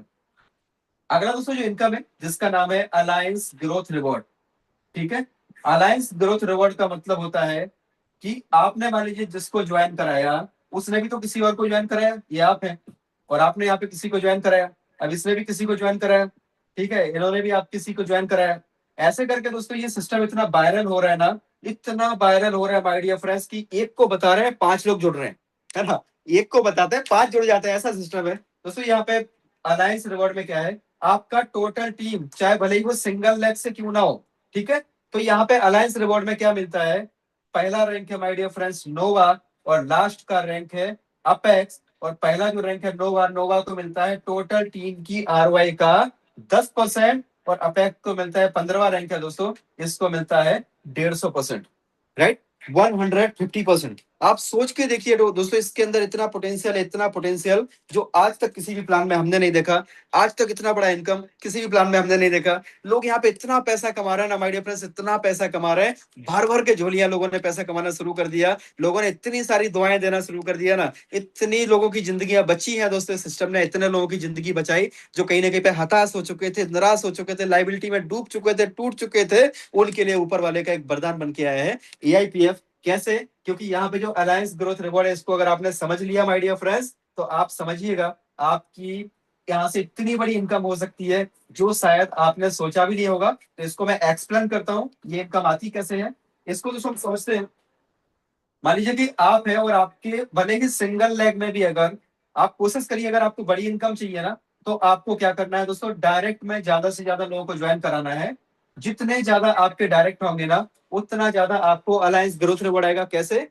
अगला दोस्तों जो इनकम है, जिसका नाम है अलायंस ग्रोथ रिवॉर्ड। ठीक है, अलायंस ग्रोथ रिवॉर्ड का मतलब होता है कि आपने मान लीजिए जिसको ज्वाइन कराया, उसने भी तो किसी और को ज्वाइन कराया, ये आप हैं, और आपने यहाँ पे किसी को ज्वाइन कराया, अब इसने भी किसी को ज्वाइन कराया, ठीक है, इन्होंने भी आप किसी को ज्वाइन कराया। ऐसे करके दोस्तों ये सिस्टम इतना वायरल हो रहा है ना, इतना वायरल हो रहा है माय डियर फ्रेंड्स, की एक को बता रहे हैं 5 लोग जुड़ रहे हैं, है ना। एक को बताते हैं 5 जुड़ जाते हैं, ऐसा सिस्टम है दोस्तों। यहाँ पे अलायंस रिवॉर्ड में क्या है, आपका टोटल टीम, चाहे भले ही वो सिंगल लेग से क्यों ना हो, ठीक है। तो यहाँ पे अलायंस रिवॉर्ड में क्या मिलता है, पहला रैंक है माय डियर फ्रेंड्स नोवा, और लास्ट का रैंक है अपेक्स। और पहला जो रैंक है नोवा को मिलता है टोटल टीम की आरओआई का 10%, और अपेक्स को मिलता है 15वां रैंक है दोस्तों, इसको मिलता है 150%, राइट, 150%। आप सोच के देखिए दोस्तों, इसके अंदर इतना पोटेंशियल है, इतना पोटेंशियल जो आज तक किसी भी प्लान में हमने नहीं देखा। आज तक इतना बड़ा इनकम किसी भी प्लान में हमने नहीं देखा। लोग यहाँ पे इतना पैसा कमा रहे हैं ना माय डियर फ्रेंड्स, इतना पैसा कमा रहे हैं, भर भर के झोलियां लोगों ने पैसा कमाना शुरू कर दिया। लोगों ने इतनी सारी दुआएं देना शुरू कर दिया ना, इतनी लोगों की जिंदगियां बची हैं दोस्तों। इस सिस्टम ने इतने लोगों की जिंदगी बचाई जो कहीं ना कहीं पे हताश हो चुके थे, निराश हो चुके थे, लाइबिलिटी में डूब चुके थे, टूट चुके थे। उनके लिए ऊपर वाले का एक वरदान बन के आया है एआईपीएफ। कैसे, क्योंकि यहाँ पे जो अलायंस ग्रोथ रिवॉर्ड है, इसको अगर आपने समझ लिया माय डियर फ्रेंड्स, तो आप समझिएगा आपकी यहाँ से इतनी बड़ी इनकम हो सकती है जो शायद आपने सोचा भी नहीं होगा। तो इसको मैं एक्सप्लेन करता हूँ, ये इनकम आती कैसे है। इसको जो हम समझते हैं, मान लीजिए कि आप है और आपके भले ही सिंगल लेग में भी अगर आप कोशिश करिए, अगर आपको बड़ी इनकम चाहिए ना, तो आपको क्या करना है दोस्तों, डायरेक्ट में ज्यादा से ज्यादा लोगों को ज्वाइन कराना है। जितने ज्यादा आपके डायरेक्ट होंगे ना, उतना ज्यादा आपको अलायंस ग्रोथ रिवॉर्ड आएगा। कैसे,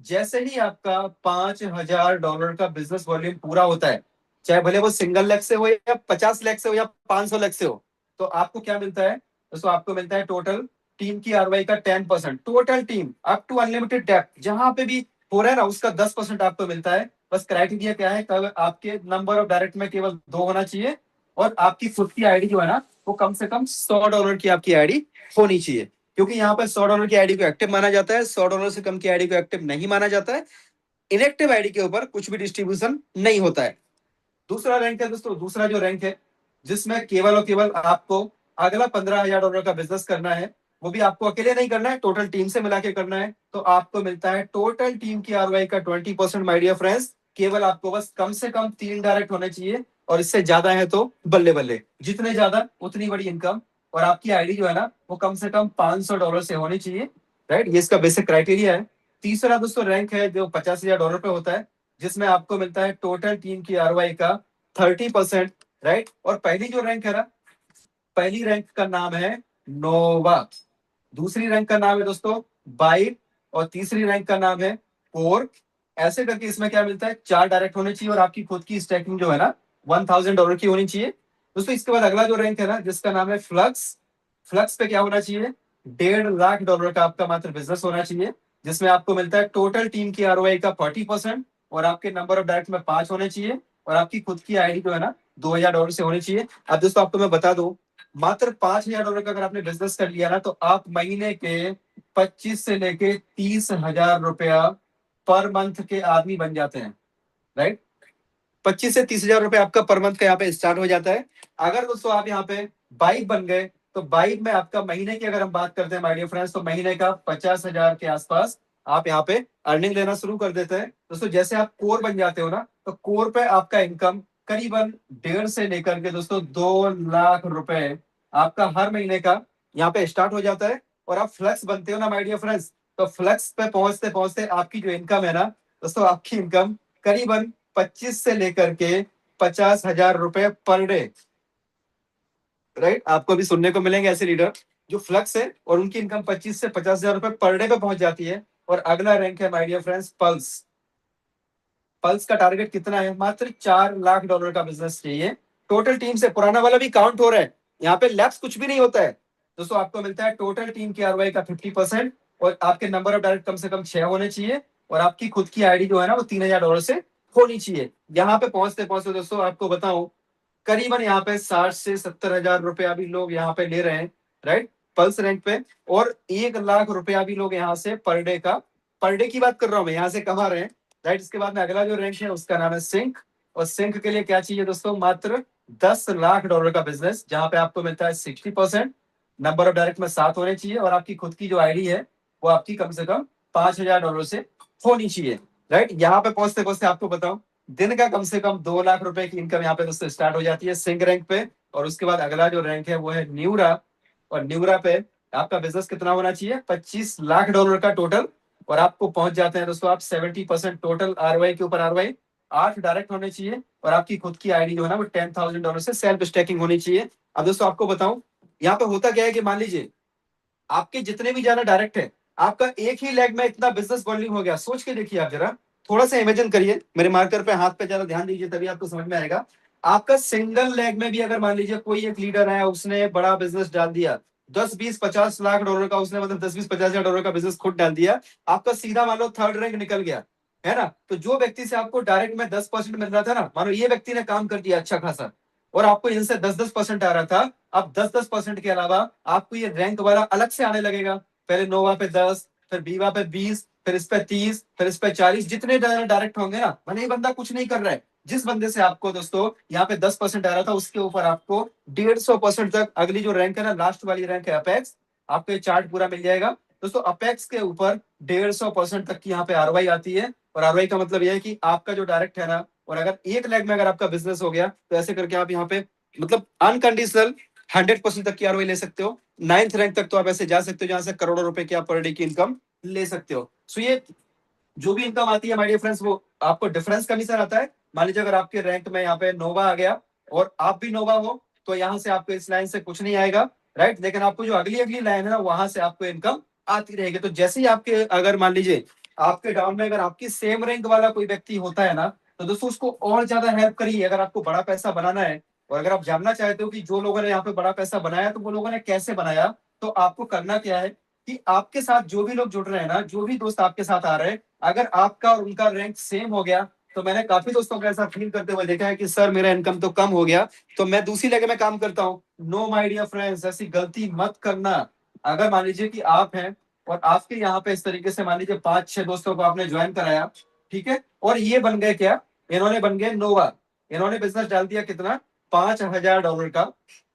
जैसे ही आपका $5,000 का बिजनेस वॉल्यूम पूरा होता है, चाहे भले वो सिंगल लेग से हो या 50 लेग से हो या 500 लेग से हो, तो आपको क्या मिलता है दोस्तों, आपको मिलता है टोटल टीम की आरवाई का 10%। Total team up to unlimited depth जहां पे भी हो रहा है ना, उसका 10% आपको मिलता है। बस क्राइटेरिया क्या है, कब आपके नंबर ऑफ डायरेक्ट में केवल 2 होना चाहिए, और आपकी खुद की आईडी जो है ना, वो कम से कम $100 की आपकी आईडी होनी चाहिए। क्योंकि यहाँ पर $100 की आईडी को एक्टिव माना जाता है, $100 से कम की आईडी को एक्टिव नहीं माना जाता है। इनएक्टिव आईडी के ऊपर कुछ भी डिस्ट्रीब्यूशन नहीं होता है। दूसरा रैंक है दोस्तों, दूसरा जो रैंक है जिसमें केवल और केवल आपको अगला $15,000 का बिजनेस करना है, वो भी आपको अकेले नहीं करना है, टोटल टीम से मिला के करना है। तो आपको मिलता है टोटल टीम की आरवाई का 20% माय डियर फ्रेंड्स। केवल आपको बस कम से कम 3 डायरेक्ट होने चाहिए, और इससे ज्यादा है तो बल्ले बल्ले, जितने ज्यादा उतनी बड़ी इनकम। और आपकी आईडी जो है ना, वो कम से कम $500 से होनी चाहिए, राइट, ये इसका बेसिक क्राइटेरिया है। तीसरा दोस्तों रैंक है जो $50,000 पे होता है, जिसमें आपको मिलता है टोटल टीम की आरवाई का 30%, राइट। और पहली जो रैंक है ना, पहली रैंक का नाम है नोवा, दूसरी रैंक का नाम है दोस्तों बाइट, और तीसरी रैंक का नाम है कोर। ऐसे करके इसमें क्या मिलता है, 4 डायरेक्ट होने चाहिए, और आपकी खुद की स्टैकिंग जो है ना $1,000 की होनी चाहिए दोस्तों। इसके बाद अगला जो रैंक है ना, जिसका नाम है फ्लक्स। फ्लक्स पे क्या होना चाहिए, $1.5 लाख का आपका मात्र बिजनेस होना चाहिए, जिसमें आपको मिलता है टोटल टीम की आरओआई का 40%, और आपके नंबर ऑफ डायरेक्ट में 5 होने चाहिए, और आपकी खुद की आईडी जो है ना $2,000 से होनी चाहिए। अब दोस्तों आपको मैं बता दूं, मात्र $5,000 का अगर आपने बिजनेस कर लिया ना, तो आप महीने के 25 से लेके 30,000 रुपया पर मंथ के आदमी बन जाते हैं, राइट। 25 से 30,000 रुपए आपका पर मंथ का यहाँ पे स्टार्ट हो जाता है। अगर दोस्तों आप यहाँ पे बाइक बन गए, तो बाइक में आपका महीने की अगर हम बात करते हैं माय डियर फ्रेंड्स, तो महीने का 50,000 के आसपास आप यहाँ पे अर्निंग लेना शुरू कर देते हैं। दोस्तों जैसे आप कोर बन जाते हो ना, तो कोर पे आपका इनकम करीबन 1.5 से लेकर के दोस्तों 2 लाख रुपए आपका हर महीने का यहाँ पे स्टार्ट हो जाता है। और आप फ्लेक्स बनते हो ना माय डियर फ्रेंड्स, तो फ्लेक्स पे पहुंचते पहुंचते आपकी जो इनकम है ना दोस्तों, आपकी इनकम करीबन 25 से लेकर के 50,000 रुपए पर डे, राइट। आपको भी सुनने को मिलेंगे ऐसे लीडर जो फ्लक्स है और उनकी इनकम 25 से 50,000 रुपए पर डे पे पहुंच जाती है। और अगला रैंक है my dear friends pulse. Pulse का टारगेट कितना है? मात्र $4 लाख का बिजनेस चाहिए। टोटल टीम से पुराना वाला भी काउंट हो रहा है, यहाँ पे लैप्स कुछ भी नहीं होता है दोस्तों। आपको मिलता है टोटल टीम की आरओआई का 50%, और आपके नंबर ऑफ डायरेक्ट कम से कम 6 होने चाहिए, और आपकी खुद की आईडी जो है ना वो $3,000 से होनी चाहिए। यहाँ पे पहुंचते पहुंचते दोस्तों आपको बताऊं, करीबन यहाँ पे 60 से 70,000 रुपया भी लोग यहाँ पे ले रहे हैं, राइट, पल्स रैंक पे। और 1 लाख रुपया भी लोग यहाँ से पर डे का, पर डे की बात कर रहा हूँ मैं, यहाँ से कमा रहे हैं, राइट। इसके बाद में अगला जो रैंक है उसका नाम है सिंक। और सिंक के लिए क्या चाहिए दोस्तों? मात्र $10 लाख का बिजनेस, जहां पे आपको मिलता है 60%, नंबर ऑफ डायरेक्ट में 7 होने चाहिए, और आपकी खुद की जो आईडी है वो आपकी कम से कम $5,000 से होनी चाहिए, राइट। यहाँ पे पहुंचते पहुंचते आपको बताऊं, दिन का कम से कम 2 लाख रुपए की इनकम यहाँ पे दोस्तों स्टार्ट हो जाती है सिंक रैंक पे। और उसके बाद अगला जो रैंक है वो है न्यूरा। और न्यूरा पे आपका बिजनेस कितना होना चाहिए? $25 लाख का टोटल। और आपको पहुंच जाते हैं दोस्तों आप 70% टोटल आरवाई के ऊपर आरवाई, 8 डायरेक्ट होने चाहिए, और आपकी खुद की आईडी जो है ना वो $10,000 से सेल्फ स्टेकिंग होनी चाहिए। अब दोस्तों आपको बताऊं, यहाँ पे होता क्या है कि मान लीजिए आपके जितने भी ज्यादा डायरेक्ट है, आपका एक ही लेग में इतना बिजनेस बॉन्डिंग हो गया। सोच के देखिए आप जरा, थोड़ा सा इमेजिन करिए, मेरे मार्कर पे हाथ पे जरा ध्यान दीजिए, तभी आपको समझ में आएगा। आपका सिंगल लेग में भी अगर मान लीजिए कोई एक लीडर है, उसने बड़ा बिजनेस डाल दिया, 10-20-50 लाख का, उसने मतलब 10-20-50 हजार का बिजनेस खुद डाल दिया, आपका सीधा मान लो थर्ड रैंक निकल गया, है ना। तो जो व्यक्ति से आपको डायरेक्ट में 10% मिल रहा था ना, मानो ये व्यक्ति ने काम कर दिया अच्छा खासा, और आपको इनसे 10-10% आ रहा था, अब 10-10% के अलावा आपको ये रैंक वाला अलग से आने लगेगा। पहले नोवा पे 10, फिर बीवा पे 20, फिर इस पे 30, फिर इस पे 40, जितने डायरेक्ट होंगे ना, भले ही बंदा कुछ नहीं कर रहा है, जिस बंदे से आपको दोस्तों यहाँ पे 10% आ रहा था, उसके ऊपर आपको 150% तक अगली जो रैंक है ना, लास्ट वाली रैंक है अपेक्स, आपको ये चार्ट पूरा मिल जाएगा दोस्तों। अपेक्स के ऊपर 150% तक की यहाँ पे आरवाई आती है। और आरवाई का मतलब यह है कि आपका जो डायरेक्ट है ना, और अगर एक लेग में अगर आपका बिजनेस हो गया, तो ऐसे करके आप यहाँ पे मतलब अनकंडीशनल 100% तक की आरओआई ले सकते हो। 9th रैंक तक तो आप ऐसे जा सकते हो, जहां से करोड़ों रुपए की आप पर डे की इनकम ले सकते हो। सो ये जो भी इनकम आती है माय डियर फ्रेंड्स, वो आपको डिफरेंस कमीशन आता है। मान लीजिए अगर आपके रैंक में यहाँ पे नोवा आ गया और आप भी नोवा हो, तो यहाँ से आपको इस लाइन से कुछ नहीं आएगा, राइट। लेकिन आपको जो अगली अगली लाइन है ना, वहां से आपको इनकम आती रहेगी। तो जैसे ही आपके, अगर मान लीजिए आपके डाउन में अगर आपकी सेम रैंक वाला कोई व्यक्ति होता है ना, तो दोस्तों उसको और ज्यादा हेल्प करिए। अगर आपको बड़ा पैसा बनाना है, और अगर आप जानना चाहते हो कि जो लोगों ने यहाँ पे बड़ा पैसा बनाया, तो वो लोगों ने कैसे बनाया, तो आपको करना क्या है कि आपके साथ जो भी लोग जुड़ रहे हैं ना, जो भी दोस्त आपके साथ आ रहे हैं, अगर आपका और उनका रैंक सेम हो गया, तो मैंने काफी दोस्तों को ऐसा फील करते हुए देखा है कि सर मेरा इनकम तो कम हो गया, तो मैं दूसरी जगह में काम करता हूँ। नो माय डियर फ्रेंड्स, ऐसी गलती मत करना। अगर मान लीजिए कि आप हैं और आपके यहाँ पे इस तरीके से मान लीजिए 5-6 दोस्तों को आपने ज्वाइन कराया, ठीक है, और ये बन गए क्या, इन्होंने बन गए नोवा, इन्होंने बिजनेस डाल दिया कितना, $5,000 का।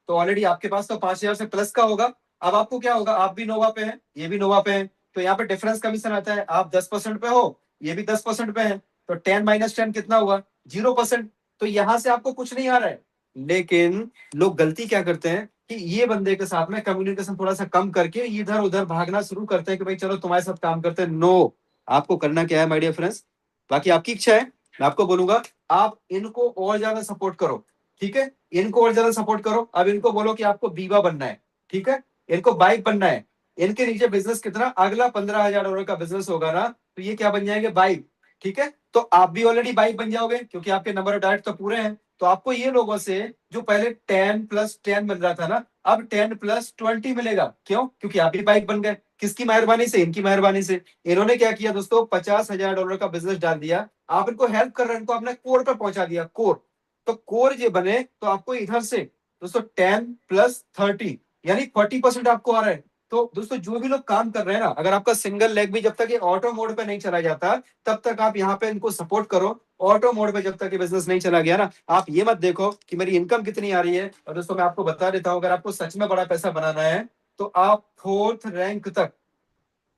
तो ऑलरेडी आपके पास तो 5,000 से प्लस का होगा। अब आपको क्या होगा, आप भी नोवा पे हैं, ये भी नोवा पे हैं, तो यहाँ पे डिफरेंस कमीशन आता है। आप 10% पे हो, ये भी 10% पे है, तो 10 - 10 कितना हुआ, 0%। तो यहाँ से आपको कुछ नहीं आ रहा है। लेकिन लोग गलती क्या करते हैं कि ये बंदे के साथ में कम्युनिकेशन थोड़ा सा कम करके इधर उधर भागना शुरू करते हैं कि भाई चलो तुम्हारे साथ काम करते हैं। नो, आपको करना क्या है माय डियर फ्रेंड्स, बाकी आपकी इच्छा है, मैं आपको बोलूंगा आप इनको और ज्यादा सपोर्ट करो, ठीक है, इनको और ज्यादा सपोर्ट करो। अब इनको बोलो कि आपको बीवा बनना है, ठीक है, इनको बाइक बनना है, इनके नीचे बिजनेस कितना, अगला $15,000 का बिजनेस होगा ना, तो ये क्या बन जाएंगे, बाइक, ठीक है। तो आप भी ऑलरेडी बाइक बन जाओगे, क्योंकि आपके नंबर ऑफ डायरेक्ट तो पूरे हैं। तो आपको ये लोगों से जो पहले 10+10 मिल रहा था ना, अब 10+20 मिलेगा। क्यों? क्योंकि आप भी बाइक बन गए। किसकी मेहरबानी से? इनकी मेहरबानी से। इन्होंने क्या किया दोस्तों, $50,000 का बिजनेस डाल दिया, आप इनको हेल्प कर रहे हैं, इनको आपने कोर पर पहुंचा दिया, कोर। तो कोर ये बने, तो आपको इधर से दोस्तों 10 प्लस 30 यानी 40% आपको आ रहा है। तो दोस्तों जो भी लोग काम कर रहे हैं ना, अगर आपका सिंगल लेग भी जब तक ये ऑटो मोड पे नहीं चला जाता तब तक आप यहाँ पे इनको सपोर्ट करो। ऑटो मोड पे जब तक ये बिजनेस नहीं चला गया ना, आप ये मत देखो कि मेरी इनकम कितनी आ रही है। और दोस्तों मैं आपको बता देता हूँ, अगर आपको सच में बड़ा पैसा बनाना है तो आप 4th रैंक तक,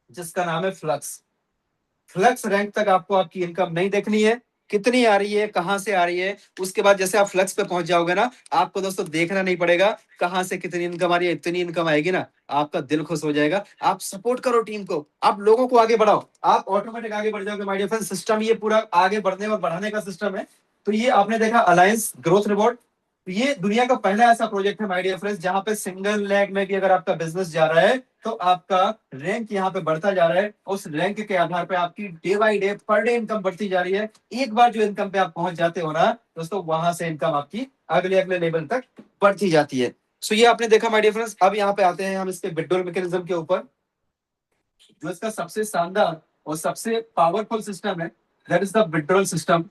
जिसका नाम है फ्लक्स, फ्लक्स रैंक तक आपको आपकी इनकम नहीं देखनी है, कितनी आ रही है, कहां से आ रही है। उसके बाद जैसे आप फ्लक्स पे पहुंच जाओगे ना, आपको दोस्तों देखना नहीं पड़ेगा कहां से कितनी इनकम आ रही है, इतनी इनकम आएगी ना, आपका दिल खुश हो जाएगा। आप सपोर्ट करो टीम को, आप लोगों को आगे बढ़ाओ, आप ऑटोमेटिक आगे बढ़ जाओगे माय डियर फ्रेंड्स। सिस्टम ये पूरा आगे बढ़ने और बढ़ाने का सिस्टम है। तो ये आपने देखा अलायंस ग्रोथ रिवॉर्ड, ये दुनिया का पहला ऐसा प्रोजेक्ट है माय डियर फ्रेंड्स जहां पे सिंगल लेग में भी अगर आपका बिजनेस जा रहा है तो आपका रैंक यहाँ पे बढ़ता जा रहा है। उस रैंक के आधार पे आपकी day by day per day income बढ़ती जा रही है। एक बार जो इनकम पे आप पहुंच जाते हो ना दोस्तों, वहां से इनकम आपकी अगले अगले लेवल तक बढ़ती जाती है। सो ये आपने देखा माय डियर फ्रेंड्स। अब यहाँ पे आते हैं हम इसके विड्रॉल मैकेनिज्म के ऊपर, जो इसका सबसे शानदार और सबसे पावरफुल सिस्टम है, that is the withdrawal system.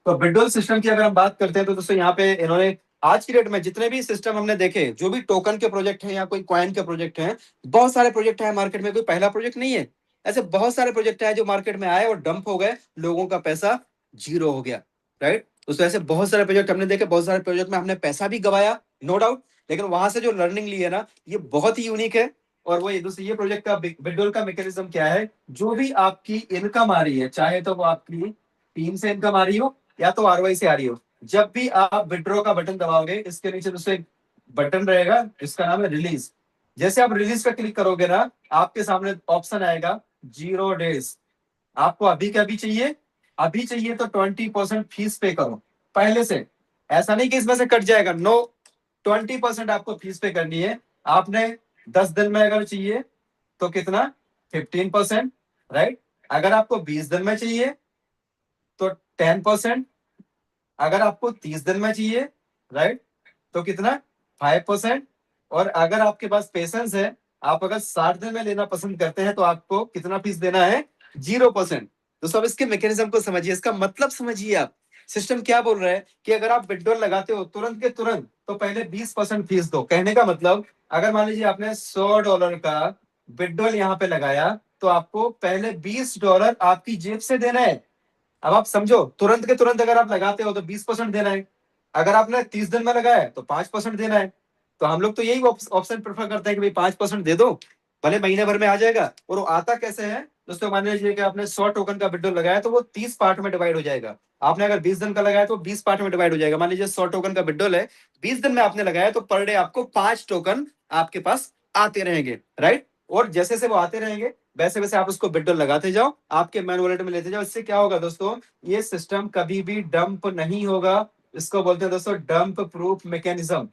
तो विड्रॉल सिस्टम की अगर हम बात करते हैं तो दोस्तों यहाँ पे इन्होंने आज की डेट में जितने भी सिस्टम हमने देखे, जो भी टोकन के प्रोजेक्ट हैं या कोई कॉइन के प्रोजेक्ट हैं, बहुत सारे प्रोजेक्ट हैं मार्केट में, कोई पहला प्रोजेक्ट नहीं है। ऐसे बहुत सारे प्रोजेक्ट हैं जो मार्केट में आए और डंप हो गए, लोगों का पैसा जीरो हो गया, राइट। दोस्तों ऐसे बहुत सारे प्रोजेक्ट हमने देखे, बहुत सारे प्रोजेक्ट में हमने पैसा भी गवाया, नो डाउट, लेकिन वहां से जो लर्निंग ली है ना, ये बहुत ही यूनिक है। और वो दोस्तों ये प्रोजेक्ट का विड्रॉल का मैकेनिज्म क्या है, जो भी आपकी इनकम आ रही है, चाहे तो वो आपकी टीम से इनकम आ रही हो या तो आरओआई से आ रही हो, जब भी आप विड्रॉ का बटन दबाओगे, इसके नीचे दोस्तों एक बटन रहेगा जिसका नाम है रिलीज। जैसे आप रिलीज पे क्लिक करोगे ना, आपके सामने ऑप्शन आएगा 0 डेज। आपको अभी क्या अभी चाहिए, अभी चाहिए तो 20% फीस पे करो पहले से, ऐसा नहीं कि इसमें से कट जाएगा, नो, 20% आपको फीस पे करनी है। आपने 10 दिन में अगर चाहिए तो कितना, 15%, राइट। अगर आपको 20 दिन में चाहिए तो 10%, अगर आपको 30 दिन में चाहिए, राइट, तो कितना, 5%। और अगर आपके पास पेशेंस है, आप अगर 60 दिन में लेना पसंद करते हैं तो आपको कितना फीस देना है, 0%। दोस्तों अब इसके मैकेनिज्म को समझिए, इसका मतलब समझिए। आप सिस्टम क्या बोल रहा है कि अगर आप विड्रॉल लगाते हो तुरंत के तुरंत तो पहले 20% फीस दो। कहने का मतलब, अगर मान लीजिए आपने $100 का विड्रॉल यहाँ पे लगाया तो आपको पहले $20 आपकी जेब से देना है। अब आप समझो, तुरंत के तुरंत अगर आप लगाते हो तो 20% देना है, अगर आपने 30 दिन में लगाया है तो 5% देना है। तो हम लोग तो यही ऑप्शन प्रेफर करते हैं कि भाई 5% दे दो, भले महीने भर में आ जाएगा। और वो आता कैसे है दोस्तों, मान लीजिए कि आपने 100 टोकन का विड्रॉल लगाया तो वो 30 पार्ट में डिवाइड हो जाएगा। आपने अगर 20 दिन का लगाया तो 20 पार्ट में डिवाइड हो जाएगा। मान लीजिए 100 टोकन का विड्रॉल है, 20 दिन में आपने लगाया तो पर डे आपको 5 टोकन आपके पास आते रहेंगे, राइट। और जैसे से वो आते रहेंगे वैसे वैसे आप उसको विड्रॉल लगाते जाओ, आपके मैन वॉलेट में लेते जाओ। इससे क्या होगा दोस्तों, ये सिस्टम कभी भी डंप नहीं होगा। इसको बोलते हैं दोस्तों डंप प्रूफ मैकेनिज्म,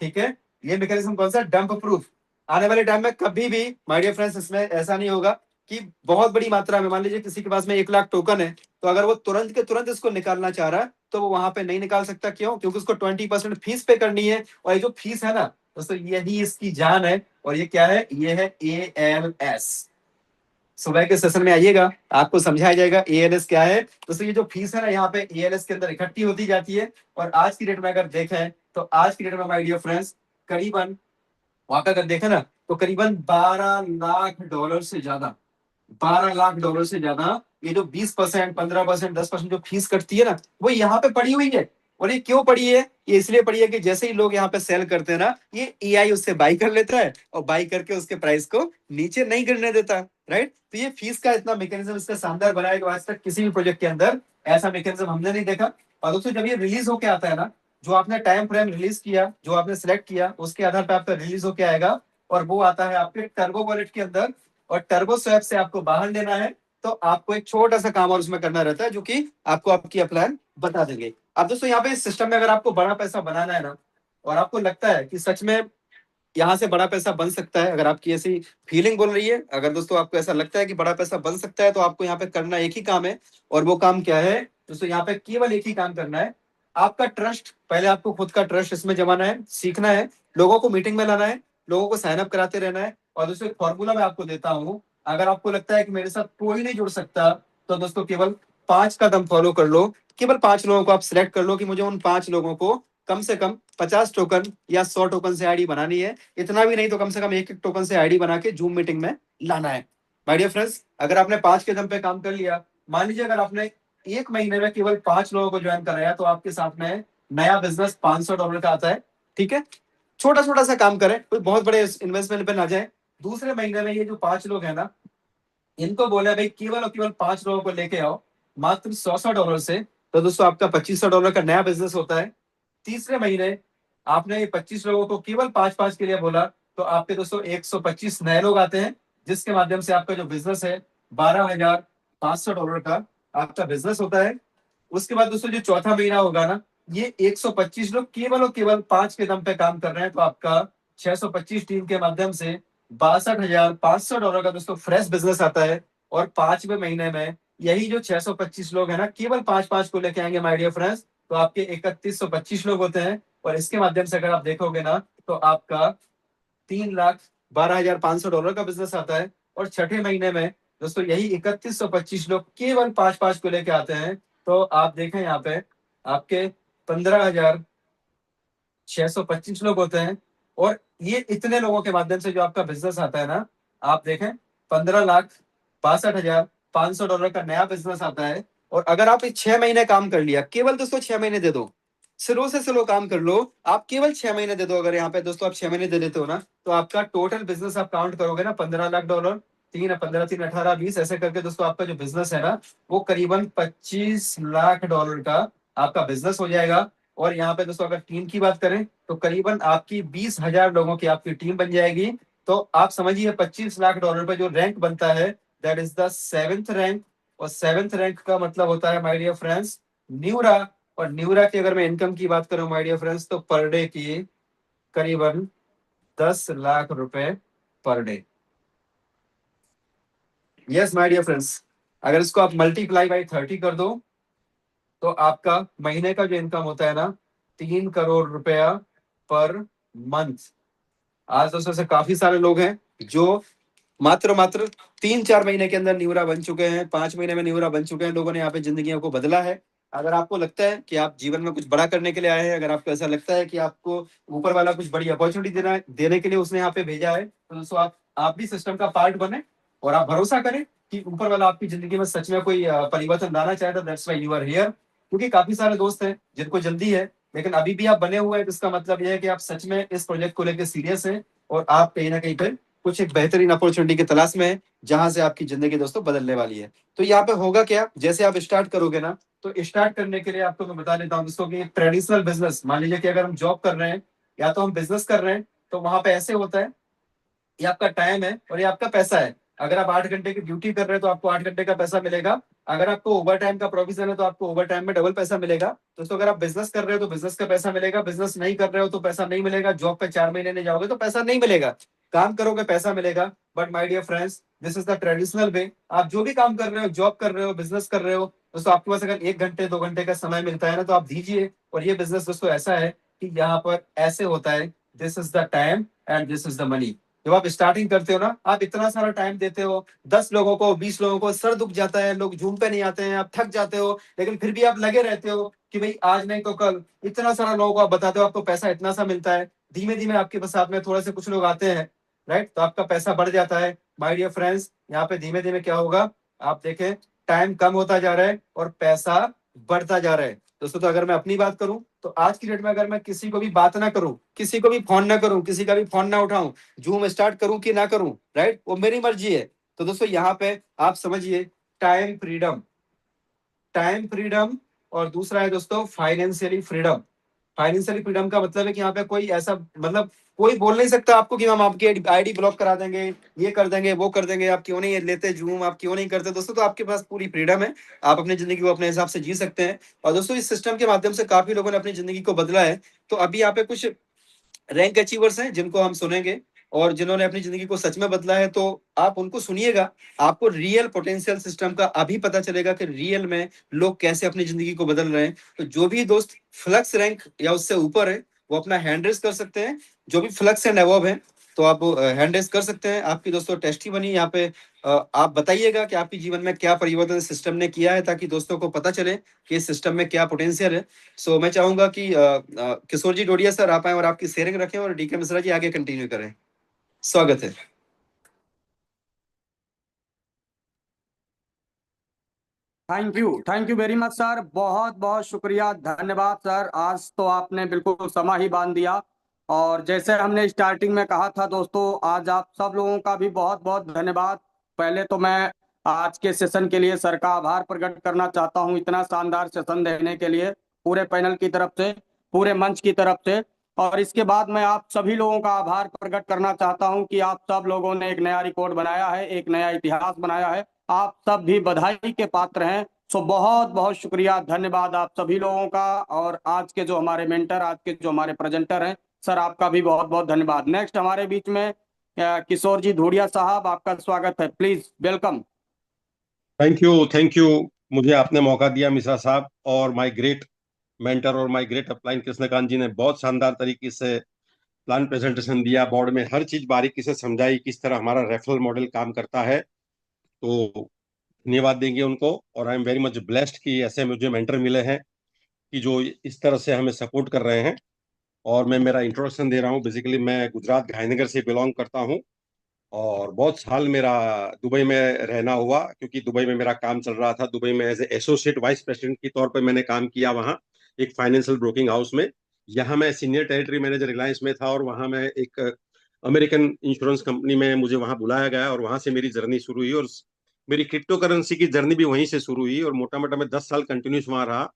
ठीक है। ये मैकेनिज्म कौन सा, डंप प्रूफ। आने वाले टाइम में कभी भी माय डियर फ्रेंड्स इसमें ऐसा नहीं होगा कि बहुत बड़ी मात्रा में, मान लीजिए किसी के पास में 1 लाख टोकन है, तो अगर वो तुरंत के तुरंत इसको निकालना चाह रहा है तो वो वहां पे नहीं निकाल सकता। क्यों, क्योंकि उसको 20% फीस पे करनी है। और ये जो फीस है ना दोस्तों, यही इसकी जान है। और ये क्या है, ये है ALS। सुबह के सेशन में आइएगा, आपको समझाया जाएगा ALS क्या है। दोस्तों ये जो फीस है ना, यहाँ पे ALS के अंदर इकट्ठी होती जाती है। और आज की डेट में अगर देखें तो आज की डेट में माय डियर फ्रेंड्स करीबन वहां पे अगर देखें ना तो करीबन $12 लाख से ज्यादा, $12 लाख से ज्यादा ये जो 20%, 15%, 10% जो फीस कटती है ना, वो यहाँ पे पड़ी हुई है। और ये क्यों पड़ी है, ये इसलिए पड़ी है कि जैसे ही लोग यहाँ पे सेल करते हैं ना, ये AI उससे बाई कर लेता है और बाई करके उसके प्राइस को नीचे नहीं गिरने देता, राइट। तो ये फीस का इतना मैकेनिज्म इसका शानदार बनाया कि आज तक किसी भी प्रोजेक्ट के अंदर ऐसा मैकेनिज्म हमने नहीं देखा। और दोस्तों जब ये रिलीज होके आता है ना, जो आपने टाइम फ्रेम रिलीज किया, जो आपने सिलेक्ट किया, उसके आधार पर आपका रिलीज होके आएगा। और वो आता है आपके टर्बो वॉलेट के अंदर। और टर्बो स्वैप से आपको बाहर लेना है तो आपको एक छोटा सा काम और उसमें करना रहता है, जो कि आपको आपकी प्लान बता देंगे। अब दोस्तों यहाँ पे इस सिस्टम में अगर आपको बड़ा पैसा बनाना है ना, और आपको लगता है कि सच में यहाँ से बड़ा पैसा बन सकता है, अगर आपकी ऐसी फीलिंग बोल रही है, अगर दोस्तों आपको ऐसा लगता है कि बड़ा पैसा बन सकता है, तो आपको यहाँ पे करना एक ही काम है। और वो काम क्या है दोस्तों, यहाँ पे केवल एक ही काम करना है, आपका ट्रस्ट। पहले आपको खुद का ट्रस्ट इसमें जमाना है, सीखना है, लोगों को मीटिंग में लाना है, लोगों को साइन अप कराते रहना है। और दोस्तों एक फॉर्मूला मैं आपको देता हूँ, अगर आपको लगता है कि मेरे साथ कोई नहीं जुड़ सकता, तो दोस्तों केवल 5 कदम फॉलो कर लो। केवल 5 लोगों को आप सिलेक्ट कर लो कि मुझे उन 5 लोगों को कम से कम 50 टोकन या 100 टोकन से आईडी बनानी है। इतना भी नहीं तो कम से कम एक टोकन से आईडी बना के जूम मीटिंग में लाना है। माय डियर फ्रेंड्स, अगर आपने 5 के दम पे काम कर लिया, मान लीजिए अगर आपने 1 महीने में केवल 5 लोगों को ज्वाइन कराया तो आपके साथ में नया बिजनेस $500 का आता है। ठीक है, छोटा छोटा सा काम करें, कोई बहुत बड़े इन्वेस्टमेंट पे ना जाए। दूसरे महीने में ये जो 5 लोग हैं ना, इनको बोला भाई केवल और केवल 5 लोगों को लेके आओ मात्र $100 से, तो दोस्तों आपका $2500 का नया बिजनेस होता है। तीसरे महीने आपने 25 लोगों को केवल 5-5 के लिए बोला तो आपके दोस्तों 125 नए लोग आते हैं, जिसके माध्यम से आपका जो बिजनेस है $12,500 का आपका बिजनेस होता है। उसके बाद दोस्तों जो चौथा महीना होगा ना, ये 125 लोग केवल और केवल 5 के दम पे काम कर रहे हैं, तो आपका 625 टीम के माध्यम से $62,500 का दोस्तों फ्रेश बिजनेस आता है। और 5वें महीने में यही जो 625 लोग हैं ना, केवल 5-5 को लेके आएंगे माय डियर फ्रेंड्स, तो आपके 3125 लोग होते हैं। और इसके माध्यम से अगर आप देखोगे ना तो आपका $3,12,500 का बिजनेस आता है। और छठे महीने में दोस्तों यही 3125 लोग केवल 5-5 को लेके आते हैं, तो आप देखें यहाँ पे आपके 15,625 लोग होते हैं। और ये इतने लोगों के माध्यम से जो आपका बिजनेस आता है ना, आप देखें $15,62,500 का नया बिजनेस आता है। और अगर आप 6 महीने काम कर लिया, केवल दोस्तों 6 महीने दे दो, स्लो से स्लो काम कर लो, आप केवल 6 महीने दे दो। अगर यहाँ पे दोस्तों आप 6 महीने दे देते हो ना, तो आपका टोटल बिजनेस आप काउंट करोगे ना $15,00,000, 3 15 3 18 20 ऐसे करके दोस्तों आपका जो बिजनेस है ना, वो करीबन $25,00,000 का आपका बिजनेस हो जाएगा। और यहाँ पे दोस्तों अगर टीम की बात करें तो करीबन आपकी 20,000 लोगों की आपकी टीम बन जाएगी। तो आप समझिए $25,00,000 पे जो रैंक बनता है, that is the 7th rank. और 7th रैंक का मतलब होता है माय डियर फ्रेंड्स न्यूरा। और न्यूरा की अगर मैं इनकम की बात करूं माय डियर फ्रेंड्स, तो पर डे की करीबन $10,00,000 per day. Yes my dear friends, अगर इसको आप मल्टीप्लाई बाई 30 कर दो तो आपका महीने का जो इनकम होता है ना, ₹3 करोड़ पर मंथ। आज दोस्तों से काफी सारे लोग हैं जो मात्र 3-4 महीने के अंदर न्यूरा बन चुके हैं, 5 महीने में न्यूरा बन चुके हैं। लोगों ने यहाँ पे जिंदगियों को बदला है। अगर आपको लगता है कि आप जीवन में कुछ बड़ा करने के लिए आए हैं, अगर आपको ऐसा लगता है कि आपको ऊपर वाला कुछ बड़ी अपॉर्चुनिटी देने के लिए उसने यहाँ पे भेजा है, तो दोस्तों आप भी सिस्टम का पार्ट बने और आप भरोसा करें कि ऊपर वाला आपकी जिंदगी में सच में कोई परिवर्तन लाना चाहता है। That's why you are here. क्योंकि काफी सारे दोस्त हैं जिनको जल्दी है, लेकिन अभी भी आप बने हुए हैं, तो इसका मतलब यह है कि आप सच में इस प्रोजेक्ट को लेकर सीरियस हैं और आप कहीं ना कहीं पे कुछ एक बेहतरीन अपॉर्चुनिटी की तलाश में है, जहां से आपकी जिंदगी दोस्तों बदलने वाली है। तो यहाँ पे होगा क्या, जैसे आप स्टार्ट करोगे ना, तो स्टार्ट करने के लिए आपको मैं बता देता हूँ दोस्तों कि ट्रेडिशनल बिजनेस, मान लीजिए कि अगर हम जॉब कर रहे हैं या तो हम बिजनेस कर रहे हैं, तो वहां पे ऐसे होता है, ये आपका टाइम है और ये आपका पैसा है। अगर आप 8 घंटे की ड्यूटी कर रहे हैं तो आपको 8 घंटे का पैसा मिलेगा। अगर आपको ओवर टाइम का प्रोविजन है तो आपको ओवर टाइम में डबल पैसा मिलेगा। दोस्तों अगर आप बिजनेस कर रहे हो तो बिजनेस का पैसा मिलेगा, बिजनेस नहीं कर रहे हो तो पैसा नहीं मिलेगा। जॉब पे 4 महीने नहीं जाओगे तो पैसा नहीं मिलेगा, काम करोगे पैसा मिलेगा। But my dear friends, this is the traditional way. आप जो भी काम कर रहे हो, जॉब कर रहे हो, बिजनेस कर रहे हो, दोस्तों आपके पास अगर 1 घंटे 2 घंटे का समय मिलता है ना, तो आप दीजिए। और ये बिजनेस दोस्तों ऐसा है कि यहाँ पर ऐसे होता है, this is the time and this is the money. जब आप स्टार्टिंग करते हो ना, आप इतना सारा टाइम देते हो, 10 लोगों को, 20 लोगों को, सर दुख जाता है, लोग जूम पे नहीं आते हैं, आप थक जाते हो, लेकिन फिर भी आप लगे रहते हो कि भाई आज नहीं तो कल। इतना सारा लोगों को आप बताते हो आपको पैसा इतना सा मिलता है, धीमे धीमे आपके साथ में थोड़े से कुछ लोग आते हैं, राइट, तो आपका पैसा बढ़ जाता है। माय डियर फ्रेंड्स, यहाँ पे धीमे धीमे क्या होगा, आप देखें टाइम कम होता जा रहा है और पैसा बढ़ता जा रहा है। दोस्तों तो अगर मैं अपनी बात करूं तो आज की डेट में अगर मैं किसी को भी बात ना करूं, किसी को भी फोन ना करूं, किसी का भी फोन ना उठाऊं, जूम स्टार्ट करूं कि ना करूं, राइट, वो मेरी मर्जी है। तो दोस्तों यहाँ पे आप समझिए टाइम फ्रीडम, टाइम फ्रीडम, और दूसरा है दोस्तों फाइनेंशियली फ्रीडम। फाइनेंशियली फ्रीडम का मतलब है कि यहाँ पे कोई ऐसा, मतलब कोई बोल नहीं सकता आपको कि हम आपकी आईडी ब्लॉक करा देंगे, ये कर देंगे, वो कर देंगे, आप क्यों नहीं लेते जूम, आप क्यों नहीं करते। दोस्तों तो आपके पास पूरी फ्रीडम है, आप अपनी जिंदगी को अपने हिसाब से जी सकते हैं। और दोस्तों इस सिस्टम के माध्यम से काफी लोगों ने अपनी जिंदगी को बदला है। तो अभी यहाँ पे कुछ रैंक अचीवर्स हैं जिनको हम सुनेंगे और जिन्होंने अपनी जिंदगी को सच में बदला है, तो आप उनको सुनिएगा। आपको रियल पोटेंशियल सिस्टम का अभी पता चलेगा कि रियल में लोग कैसे अपनी जिंदगी को बदल रहे हैं। तो जो भी दोस्त फ्लक्स रैंक या उससे ऊपर है वो अपना हैंड रेस कर सकते हैं, जो भी फ्लक्स एंड अबव है। तो आप हैंड रेस कर सकते हैं। आपकी दोस्तों टेस्टिमनी यहाँ पे आप बताइएगा कि आपके जीवन में क्या परिवर्तन सिस्टम ने किया है, ताकि दोस्तों को पता चले कि इस सिस्टम में क्या पोटेंशियल है। सो मैं चाहूंगा कि किशोर जी डोडिया सर आप आए और आपकी शेयरिंग रखें, और डीके मिश्रा जी आगे कंटिन्यू करें। स्वागत है। Thank you very much sir, बहुत बहुत शुक्रिया, धन्यवाद सर। आज तो आपने बिल्कुल समा ही बांध दिया। और जैसे हमने स्टार्टिंग में कहा था दोस्तों, आज आप सब लोगों का भी बहुत बहुत धन्यवाद। पहले तो मैं आज के सेशन के लिए सर का आभार प्रकट करना चाहता हूं, इतना शानदार सेशन देने के लिए पूरे पैनल की तरफ से, पूरे मंच की तरफ से। और इसके बाद मैं आप सभी लोगों का आभार प्रकट करना चाहता हूं कि आप सब लोगों ने एक नया रिकॉर्ड बनाया है, एक नया इतिहास बनाया है। आप सब भी बधाई के पात्र हैं। सो बहुत बहुत शुक्रिया, धन्यवाद आप सभी लोगों का। और आज के जो हमारे मेंटर, आज के जो हमारे प्रेजेंटर हैं, सर आपका भी बहुत बहुत धन्यवाद। नेक्स्ट हमारे बीच में किशोर जी धूड़िया साहब, आपका स्वागत है, प्लीज वेलकम। Thank you. मुझे आपने मौका दिया मिश्रा साहब, और माय ग्रेट मेंटर और माय ग्रेट अपलाइन कृष्णकांत जी ने बहुत शानदार तरीके से प्लान प्रेजेंटेशन दिया, बोर्ड में हर चीज बारीकी से समझाई किस तरह हमारा रेफरल मॉडल काम करता है। तो धन्यवाद देंगे उनको। और I am very much blessed कि ऐसे मुझे मेंटर मिले हैं कि जो इस तरह से हमें सपोर्ट कर रहे हैं। और मैं मेरा इंट्रोडक्शन दे रहा हूँ। बेसिकली मैं गुजरात गांधीनगर से बिलोंग करता हूँ, और बहुत साल मेरा दुबई में रहना हुआ, क्योंकि दुबई में मेरा काम चल रहा था। दुबई में एज एसोसिएट वाइस प्रेसिडेंट के तौर पर मैंने काम किया वहाँ, एक फाइनेंशियल ब्रोकिंग हाउस में। यहाँ मैं सीनियर टेरिटरी मैनेजर रिलायंस में था, और वहाँ मैं एक अमेरिकन इंश्योरेंस कंपनी में मुझे वहाँ बुलाया गया, और वहाँ से मेरी जर्नी शुरू हुई। और मेरी क्रिप्टो करेंसी की जर्नी भी वहीं से शुरू हुई, और मोटा मोटा मैं 10 साल कंटिन्यूस वहाँ रहा।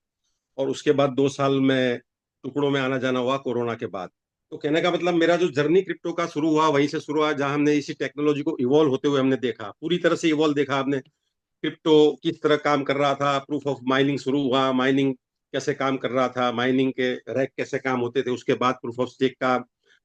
और उसके बाद 2 साल में टुकड़ों में आना जाना हुआ कोरोना के बाद। तो कहने का मतलब मेरा जो जर्नी क्रिप्टो का शुरू हुआ वहीं से शुरू हुआ, जहां हमने इसी टेक्नोलॉजी को इवॉल्व होते हुए हमने देखा, पूरी तरह से इवॉल्व देखा हमने। क्रिप्टो किस तरह काम कर रहा था, प्रूफ ऑफ माइनिंग शुरू हुआ, माइनिंग कैसे काम कर रहा था, माइनिंग के रैक कैसे काम होते थे। उसके बाद प्रूफ ऑफ स्टेक का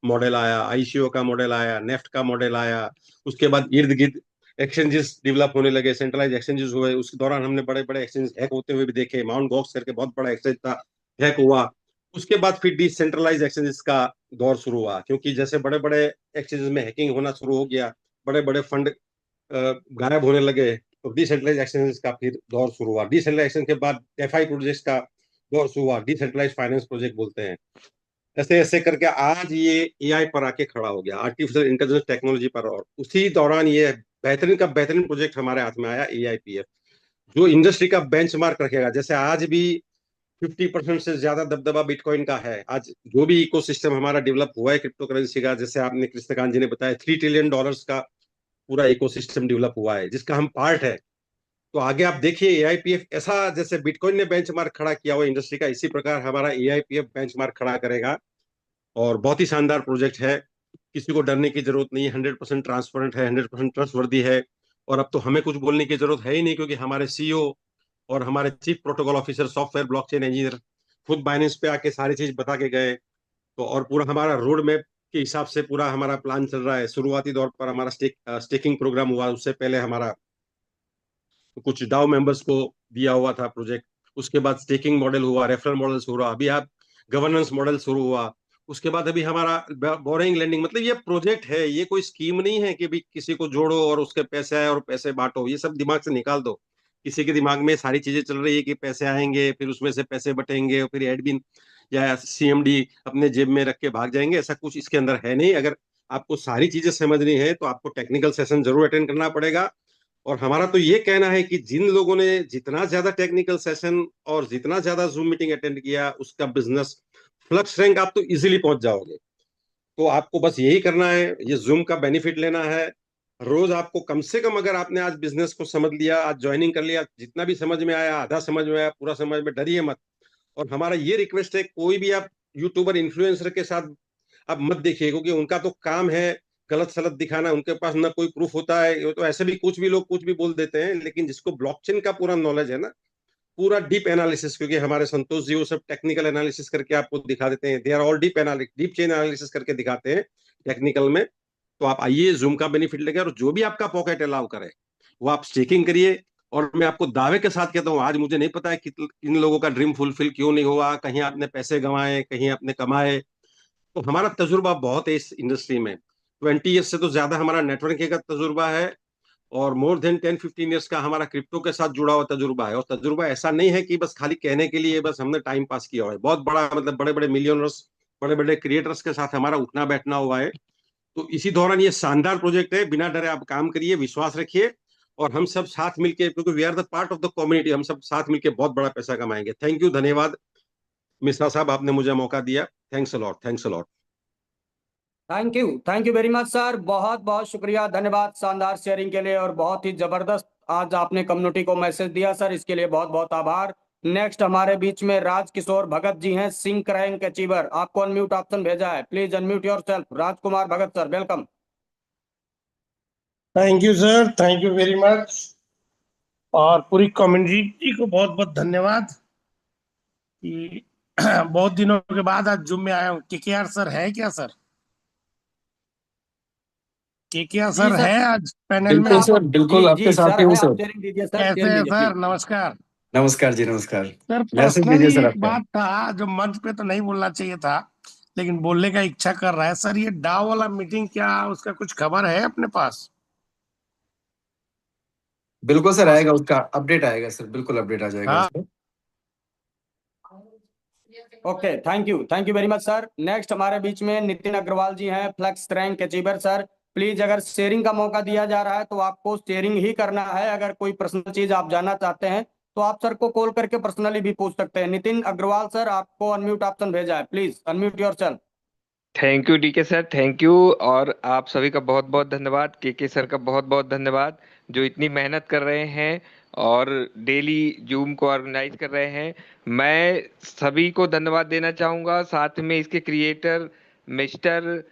मॉडल आया, आईसीओ का मॉडल आया, नेफ्ट का मॉडल आया। उसके बाद इर्द गिर्द एक्सचेंजेस डेवलप होने लगे, सेंट्रलाइज एक्सचेंजेस हुए। उस दौरान हमने बड़े बड़े एक्सचेंज हैक होते हुए भी देखे। माउंट गॉक्स करके बहुत बड़ा एक्सचेंज था, हैक हुआ। उसके बाद फिर डिसेंट्रलाइज एक्सचेंजेस का दौर शुरू हुआ, क्योंकि जैसे बड़े बड़े एक्सचेंजेस में हैकिंग होना शुरू हो गया, बड़े बड़े फंड गायब होने लगे, तो डिसेंट्रलाइज एक्सचेंजेस का फिर दौर शुरू हुआ। डिसेंट्रलाइज एक्सचेंज के बाद डेफाई प्रोजेक्ट का दौर शुरू हुआ, डिसेंट्रलाइज फाइनेंस प्रोजेक्ट बोलते हैं। ऐसे ऐसे करके आज ये एआई पर आके खड़ा हो गया, आर्टिफिशियल इंटेलिजेंस टेक्नोलॉजी पर। और उसी दौरान ये बेहतरीन का बेहतरीन प्रोजेक्ट हमारे हाथ में आया, एआईपीएफ, जो इंडस्ट्री का बेंचमार्क रखेगा। जैसे आज भी 50% से ज्यादा दबदबा बिटकॉइन का है। आज जो भी इकोसिस्टम हमारा डेवलप हुआ है क्रिप्टो करेंसी का, जैसे आपने कृष्णकांत जी ने बताया, $3 ट्रिलियन का पूरा इकोसिस्टम डेवलप हुआ है, जिसका हम पार्ट है। तो आगे आप देखिए एआईपीएफ ऐसा, जैसे बिटकॉइन ने बेंचमार्क खड़ा किया हुआ इंडस्ट्री का, इसी प्रकार हमारा एआईपीएफ बेंचमार्क खड़ा करेगा। और बहुत ही शानदार प्रोजेक्ट है, किसी को डरने की जरूरत नहीं है, 100% ट्रांसपेरेंट है, 100% ट्रस्टवर्दी है। और अब तो हमें कुछ बोलने की जरूरत है ही नहीं, क्योंकि हमारे सीईओ और हमारे chief protocol officer, software blockchain engineer खुद बाइनेंस पे आके सारी चीज बता के गए। तो और पूरा हमारा रोड मैप के हिसाब से पूरा हमारा प्लान चल रहा है। शुरुआती दौर पर हमारा स्टेकिंग प्रोग्राम हुआ, उससे पहले हमारा कुछ डाउ मेंबर्स को दिया हुआ था प्रोजेक्ट। उसके बाद स्टेकिंग मॉडल हुआ, रेफरल मॉडल शुरू हुआ, अभी आप गवर्नेंस मॉडल शुरू हुआ। उसके बाद अभी हमारा बोरिंग लैंडिंग, मतलब ये प्रोजेक्ट है, ये कोई स्कीम नहीं है कि भी किसी को जोड़ो और उसके पैसे आए और पैसे बांटो। ये सब दिमाग से निकाल दो। किसी के दिमाग में सारी चीजें चल रही है कि पैसे आएंगे, फिर उसमें से पैसे बटेंगे, और फिर एडमिन या सीएमडी अपने जेब में रख के भाग जाएंगे। ऐसा कुछ इसके अंदर है नहीं। अगर आपको सारी चीजें समझनी है तो आपको टेक्निकल सेशन जरूर अटेंड करना पड़ेगा। और हमारा तो ये कहना है कि जिन लोगों ने जितना ज्यादा टेक्निकल सेशन और जितना ज्यादा जूम मीटिंग अटेंड किया, उसका बिजनेस फ्लक्स रैंक आप तो इजीली पहुंच जाओगे। तो आपको बस यही करना है, ये जूम का बेनिफिट लेना है। रोज आपको कम से कम, अगर आपने आज बिजनेस को समझ लिया, आज ज्वाइनिंग कर लिया, जितना भी समझ में आया, आधा समझ में आया, पूरा समझ में, डरिए मत। और हमारा ये रिक्वेस्ट है, कोई भी आप यूट्यूबर इन्फ्लुएंसर के साथ आप मत देखिए, क्योंकि उनका तो काम है गलत सलत दिखाना। उनके पास ना कोई प्रूफ होता है, ये तो ऐसे भी कुछ भी लोग कुछ भी बोल देते हैं। लेकिन जिसको ब्लॉकचेन का पूरा नॉलेज है ना, पूरा डीप एनालिसिस, क्योंकि हमारे संतोष जी वो सब टेक्निकल एनालिसिस करके आपको दिखा देते हैं। They are all deep chain analysis करके दिखाते हैं टेक्निकल में। तो आप आइए, जूम का बेनिफिट लेंगे, और जो भी आपका पॉकेट अलाउ करे वो आप स्टेकिंग करिए। और मैं आपको दावे के साथ कहता हूँ, आज मुझे नहीं पता है कि इन लोगों का ड्रीम फुलफिल क्यों नहीं हुआ। कहीं आपने पैसे गंवाए, कहीं आपने कमाए। तो हमारा तजुर्बा बहुत है इस इंडस्ट्री में। 20 ईयर्स से तो ज्यादा हमारा नेटवर्किंग का तजुर्बा है, और मोर देन 10-15 ईयर्स का हमारा क्रिप्टो के साथ जुड़ा हुआ तजुर्बा है। और तजुर्बा ऐसा नहीं है कि बस खाली कहने के लिए बस हमने टाइम पास किया हुआ है, बहुत बड़ा मतलब बड़े बड़े मिलियनर्स, बड़े बड़े क्रिएटर्स के साथ हमारा उठना बैठना हुआ है। तो इसी दौरान ये शानदार प्रोजेक्ट है, बिना डरे आप काम करिए, विश्वास रखिए, और हम सब साथ मिलके, क्योंकि we are the part of the community, हम सब साथ मिलके बहुत बड़ा पैसा कमाएंगे। थैंक यू, धन्यवाद मिश्रा साहब, आपने मुझे मौका दिया। Thanks a lot, thanks a lot. Thank you very much sir, बहुत बहुत शुक्रिया, धन्यवाद शानदार शेयरिंग के लिए, और बहुत ही जबरदस्त आज आपने कम्युनिटी को मैसेज दिया सर, इसके लिए बहुत बहुत आभार। नेक्स्ट हमारे बीच में राजकिशोर भगत जी हैं, सिंक रैंक अचीवर, आपको अनम्यूट ऑप्शन भेजा है, please unmute yourself. Rajkumar Bhagat sir, welcome. Thank you sir, thank you very much, और पूरी कम्युनिटी को बहुत बहुत धन्यवाद कि बहुत दिनों के बाद आज जूम में आया हूँ। केकेआर सर है क्या सर? केकेआर जी सर सर, है आज पैनल में? बिल्कुल सर, जी बिल्कुल आपके जी साथ सर ही हूँ है, आप सर। शेयरिंग दीजिए सर, कैसे शेयरिंग है दीजिए सर? प्लीज। नमस्कार नमस्कार जी, नमस्कार। सर। मैसेज पर्सनली दीजिए सर एक आपका। बात था जो मंच पे तो नहीं बोलना चाहिए था, लेकिन बोलने का इच्छा कर रहा है सर। ये डाव वाला मीटिंग, क्या उसका कुछ खबर है अपने पास? बिल्कुल सर, आएगा, उसका अपडेट आएगा सर, बिल्कुल अपडेट आ जाएगा हाँ। उसका। Okay, thank you very much sir. Next हमारे बीच में नितिन अग्रवाल जी हैं, flex rank achiever. Sir please, अगर शेयरिंग का मौका दिया जा रहा है तो आपको शेयरिंग ही करना है। अगर कोई पर्सनल चीज आप जानना चाहते हैं तो आप सर को कॉल करके पर्सनली भी पूछ सकते हैं। नितिन अग्रवाल सर, आपको अनम्यूट ऑप्शन भेजा है, please unmute yourself. Thank you DK sir, thank you. और आप सभी का बहुत बहुत धन्यवाद, केके सर का बहुत बहुत धन्यवाद, जो इतनी मेहनत कर रहे हैं और डेली जूम को ऑर्गेनाइज कर रहे हैं। मैं सभी को धन्यवाद देना चाहूँगा, साथ में इसके क्रिएटर मिस्टर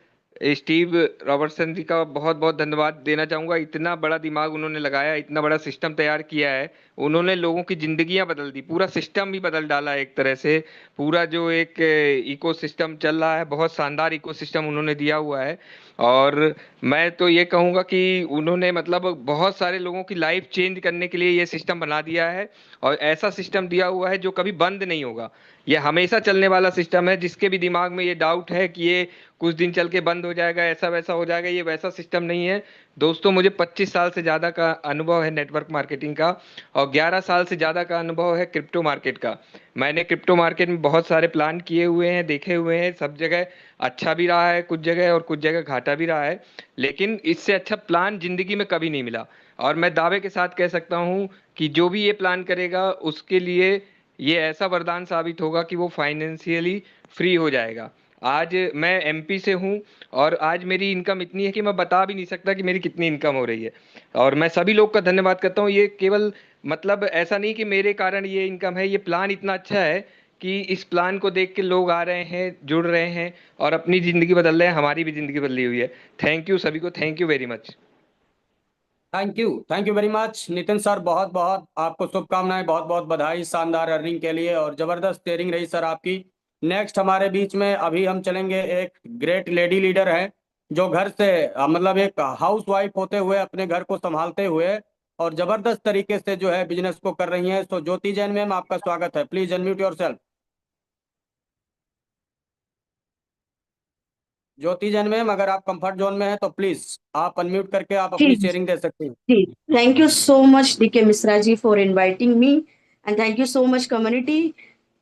स्टीव रॉबर्टसन जी का बहुत बहुत धन्यवाद देना चाहूँगा। इतना बड़ा दिमाग उन्होंने लगाया, इतना बड़ा सिस्टम तैयार किया है। उन्होंने लोगों की जिंदगियां बदल दी, पूरा सिस्टम भी बदल डाला है एक तरह से। पूरा जो एक इकोसिस्टम चल रहा है, बहुत शानदार इकोसिस्टम उन्होंने दिया हुआ है। और मैं तो ये कहूँगा कि उन्होंने मतलब बहुत सारे लोगों की लाइफ चेंज करने के लिए ये सिस्टम बना दिया है, और ऐसा सिस्टम दिया हुआ है जो कभी बंद नहीं होगा। ये हमेशा चलने वाला सिस्टम है। जिसके भी दिमाग में ये डाउट है कि ये कुछ दिन चल के बंद हो जाएगा, ऐसा वैसा हो जाएगा, ये वैसा सिस्टम नहीं है दोस्तों। मुझे 25 साल से ज़्यादा का अनुभव है नेटवर्क मार्केटिंग का, और 11 साल से ज़्यादा का अनुभव है क्रिप्टो मार्केट का। मैंने क्रिप्टो मार्केट में बहुत सारे प्लान किए हुए हैं, देखे हुए हैं। सब जगह अच्छा भी रहा है कुछ जगह, और कुछ जगह घाटा भी रहा है, लेकिन इससे अच्छा प्लान जिंदगी में कभी नहीं मिला। और मैं दावे के साथ कह सकता हूँ कि जो भी ये प्लान करेगा उसके लिए ये ऐसा वरदान साबित होगा कि वो फाइनेंशियली फ्री हो जाएगा। आज मैं एमपी से हूँ, और आज मेरी इनकम इतनी है कि मैं बता भी नहीं सकता कि मेरी कितनी इनकम हो रही है। और मैं सभी लोग का धन्यवाद करता हूँ। ये केवल मतलब ऐसा नहीं कि मेरे कारण ये इनकम है, ये प्लान इतना अच्छा है कि इस प्लान को देख के लोग आ रहे हैं, जुड़ रहे हैं, और अपनी ज़िंदगी बदल रहे हैं। हमारी भी ज़िंदगी बदली हुई है। थैंक यू सभी को, thank you very much. Thank you very much Nitin sir, बहुत बहुत आपको शुभकामनाएं, बहुत बहुत बधाई शानदार अर्निंग के लिए, और जबरदस्त शेयरिंग रही सर आपकी। नेक्स्ट हमारे बीच में अभी हम चलेंगे, एक ग्रेट लेडी लीडर है जो घर से मतलब एक हाउस वाइफ होते हुए अपने घर को संभालते हुए और जबरदस्त तरीके से जो है बिजनेस को कर रही हैं। तो ज्योति जैन मैम, आपका स्वागत है, please unmute yourself. Jyoti Jain ma'am, अगर आप कंफर्ट जोन में हैं तो प्लीज आप अनम्यूट करके आप जी अपनी शेयरिंग दे सकती हैं। जी, thank you so much DK Mishra ji for inviting me, and thank you so much community,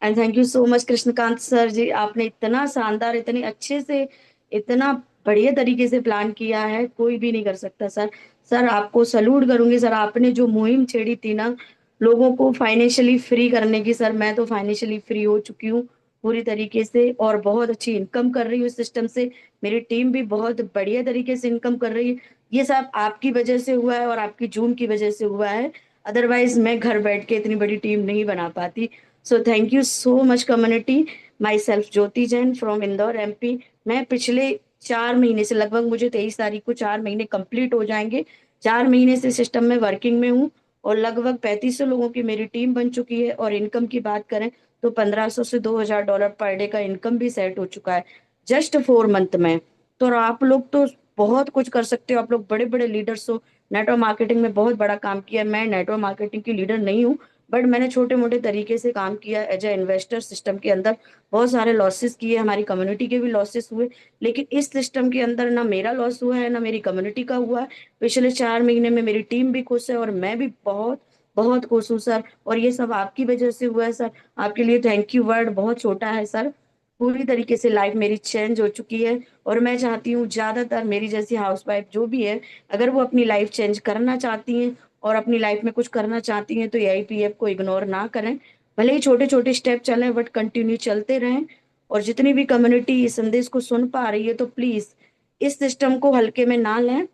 and thank you so much Krishnakant sir ji. आपने इतना शानदार, इतने अच्छे से, इतना बढ़िया तरीके से प्लान किया है, कोई भी नहीं कर सकता सर। सर आपको सलूट करूंगी सर, आपने जो मुहिम छेड़ी थी ना लोगों को फाइनेंशियली फ्री करने की, सर मैं तो फाइनेंशियली फ्री हो चुकी हूँ पूरी तरीके से, और बहुत अच्छी इनकम कर रही हूँ इस सिस्टम से। मेरी टीम भी बहुत बढ़िया तरीके से इनकम कर रही है। ये सब आपकी वजह से हुआ है और आपकी जूम की वजह से हुआ है, अदरवाइज मैं घर बैठ के इतनी बड़ी टीम नहीं बना पाती। सो thank you so much community. My self Jyoti Jain from Indore MP. मैं पिछले 4 महीने से, लगभग मुझे 23 तारीख को 4 महीने कंप्लीट हो जाएंगे, 4 महीने से सिस्टम में वर्किंग में हूँ, और लगभग 3500 लोगों की मेरी टीम बन चुकी है। और इनकम की बात करें तो 1500 से $2000 पर डे का इनकम भी सेट हो चुका है जस्ट 4 मंथ में। तो आप लोग तो बहुत कुछ कर सकते हो, आप लोग बड़े बड़े लीडर्स हो, नेटवर्क मार्केटिंग में बहुत बड़ा काम किया। मैं नेटवर्क मार्केटिंग की लीडर नहीं हूँ, बट मैंने छोटे मोटे तरीके से काम किया एज ए इन्वेस्टर सिस्टम के अंदर। बहुत सारे लॉसेस किए, हमारी कम्युनिटी के भी लॉसेस हुए, लेकिन इस सिस्टम के अंदर ना मेरा लॉस हुआ है ना मेरी कम्युनिटी का हुआ है। पिछले 4 महीने में मेरी टीम भी खुश है और मैं भी बहुत बहुत खुश हूँ सर। और ये सब आपकी वजह से हुआ है सर। आपके लिए थैंक यू वर्ड बहुत छोटा है सर। पूरी तरीके से लाइफ मेरी चेंज हो चुकी है और मैं चाहती हूँ ज्यादातर मेरी जैसी हाउसवाइफ जो भी है, अगर वो अपनी लाइफ चेंज करना चाहती हैं और अपनी लाइफ में कुछ करना चाहती हैं तो AIPF को इग्नोर ना करें। भले ही छोटे छोटे स्टेप चलें बट कंटिन्यू चलते रहें। और जितनी भी कम्युनिटी इस संदेश को सुन पा रही है तो प्लीज इस सिस्टम को हल्के में ना लें।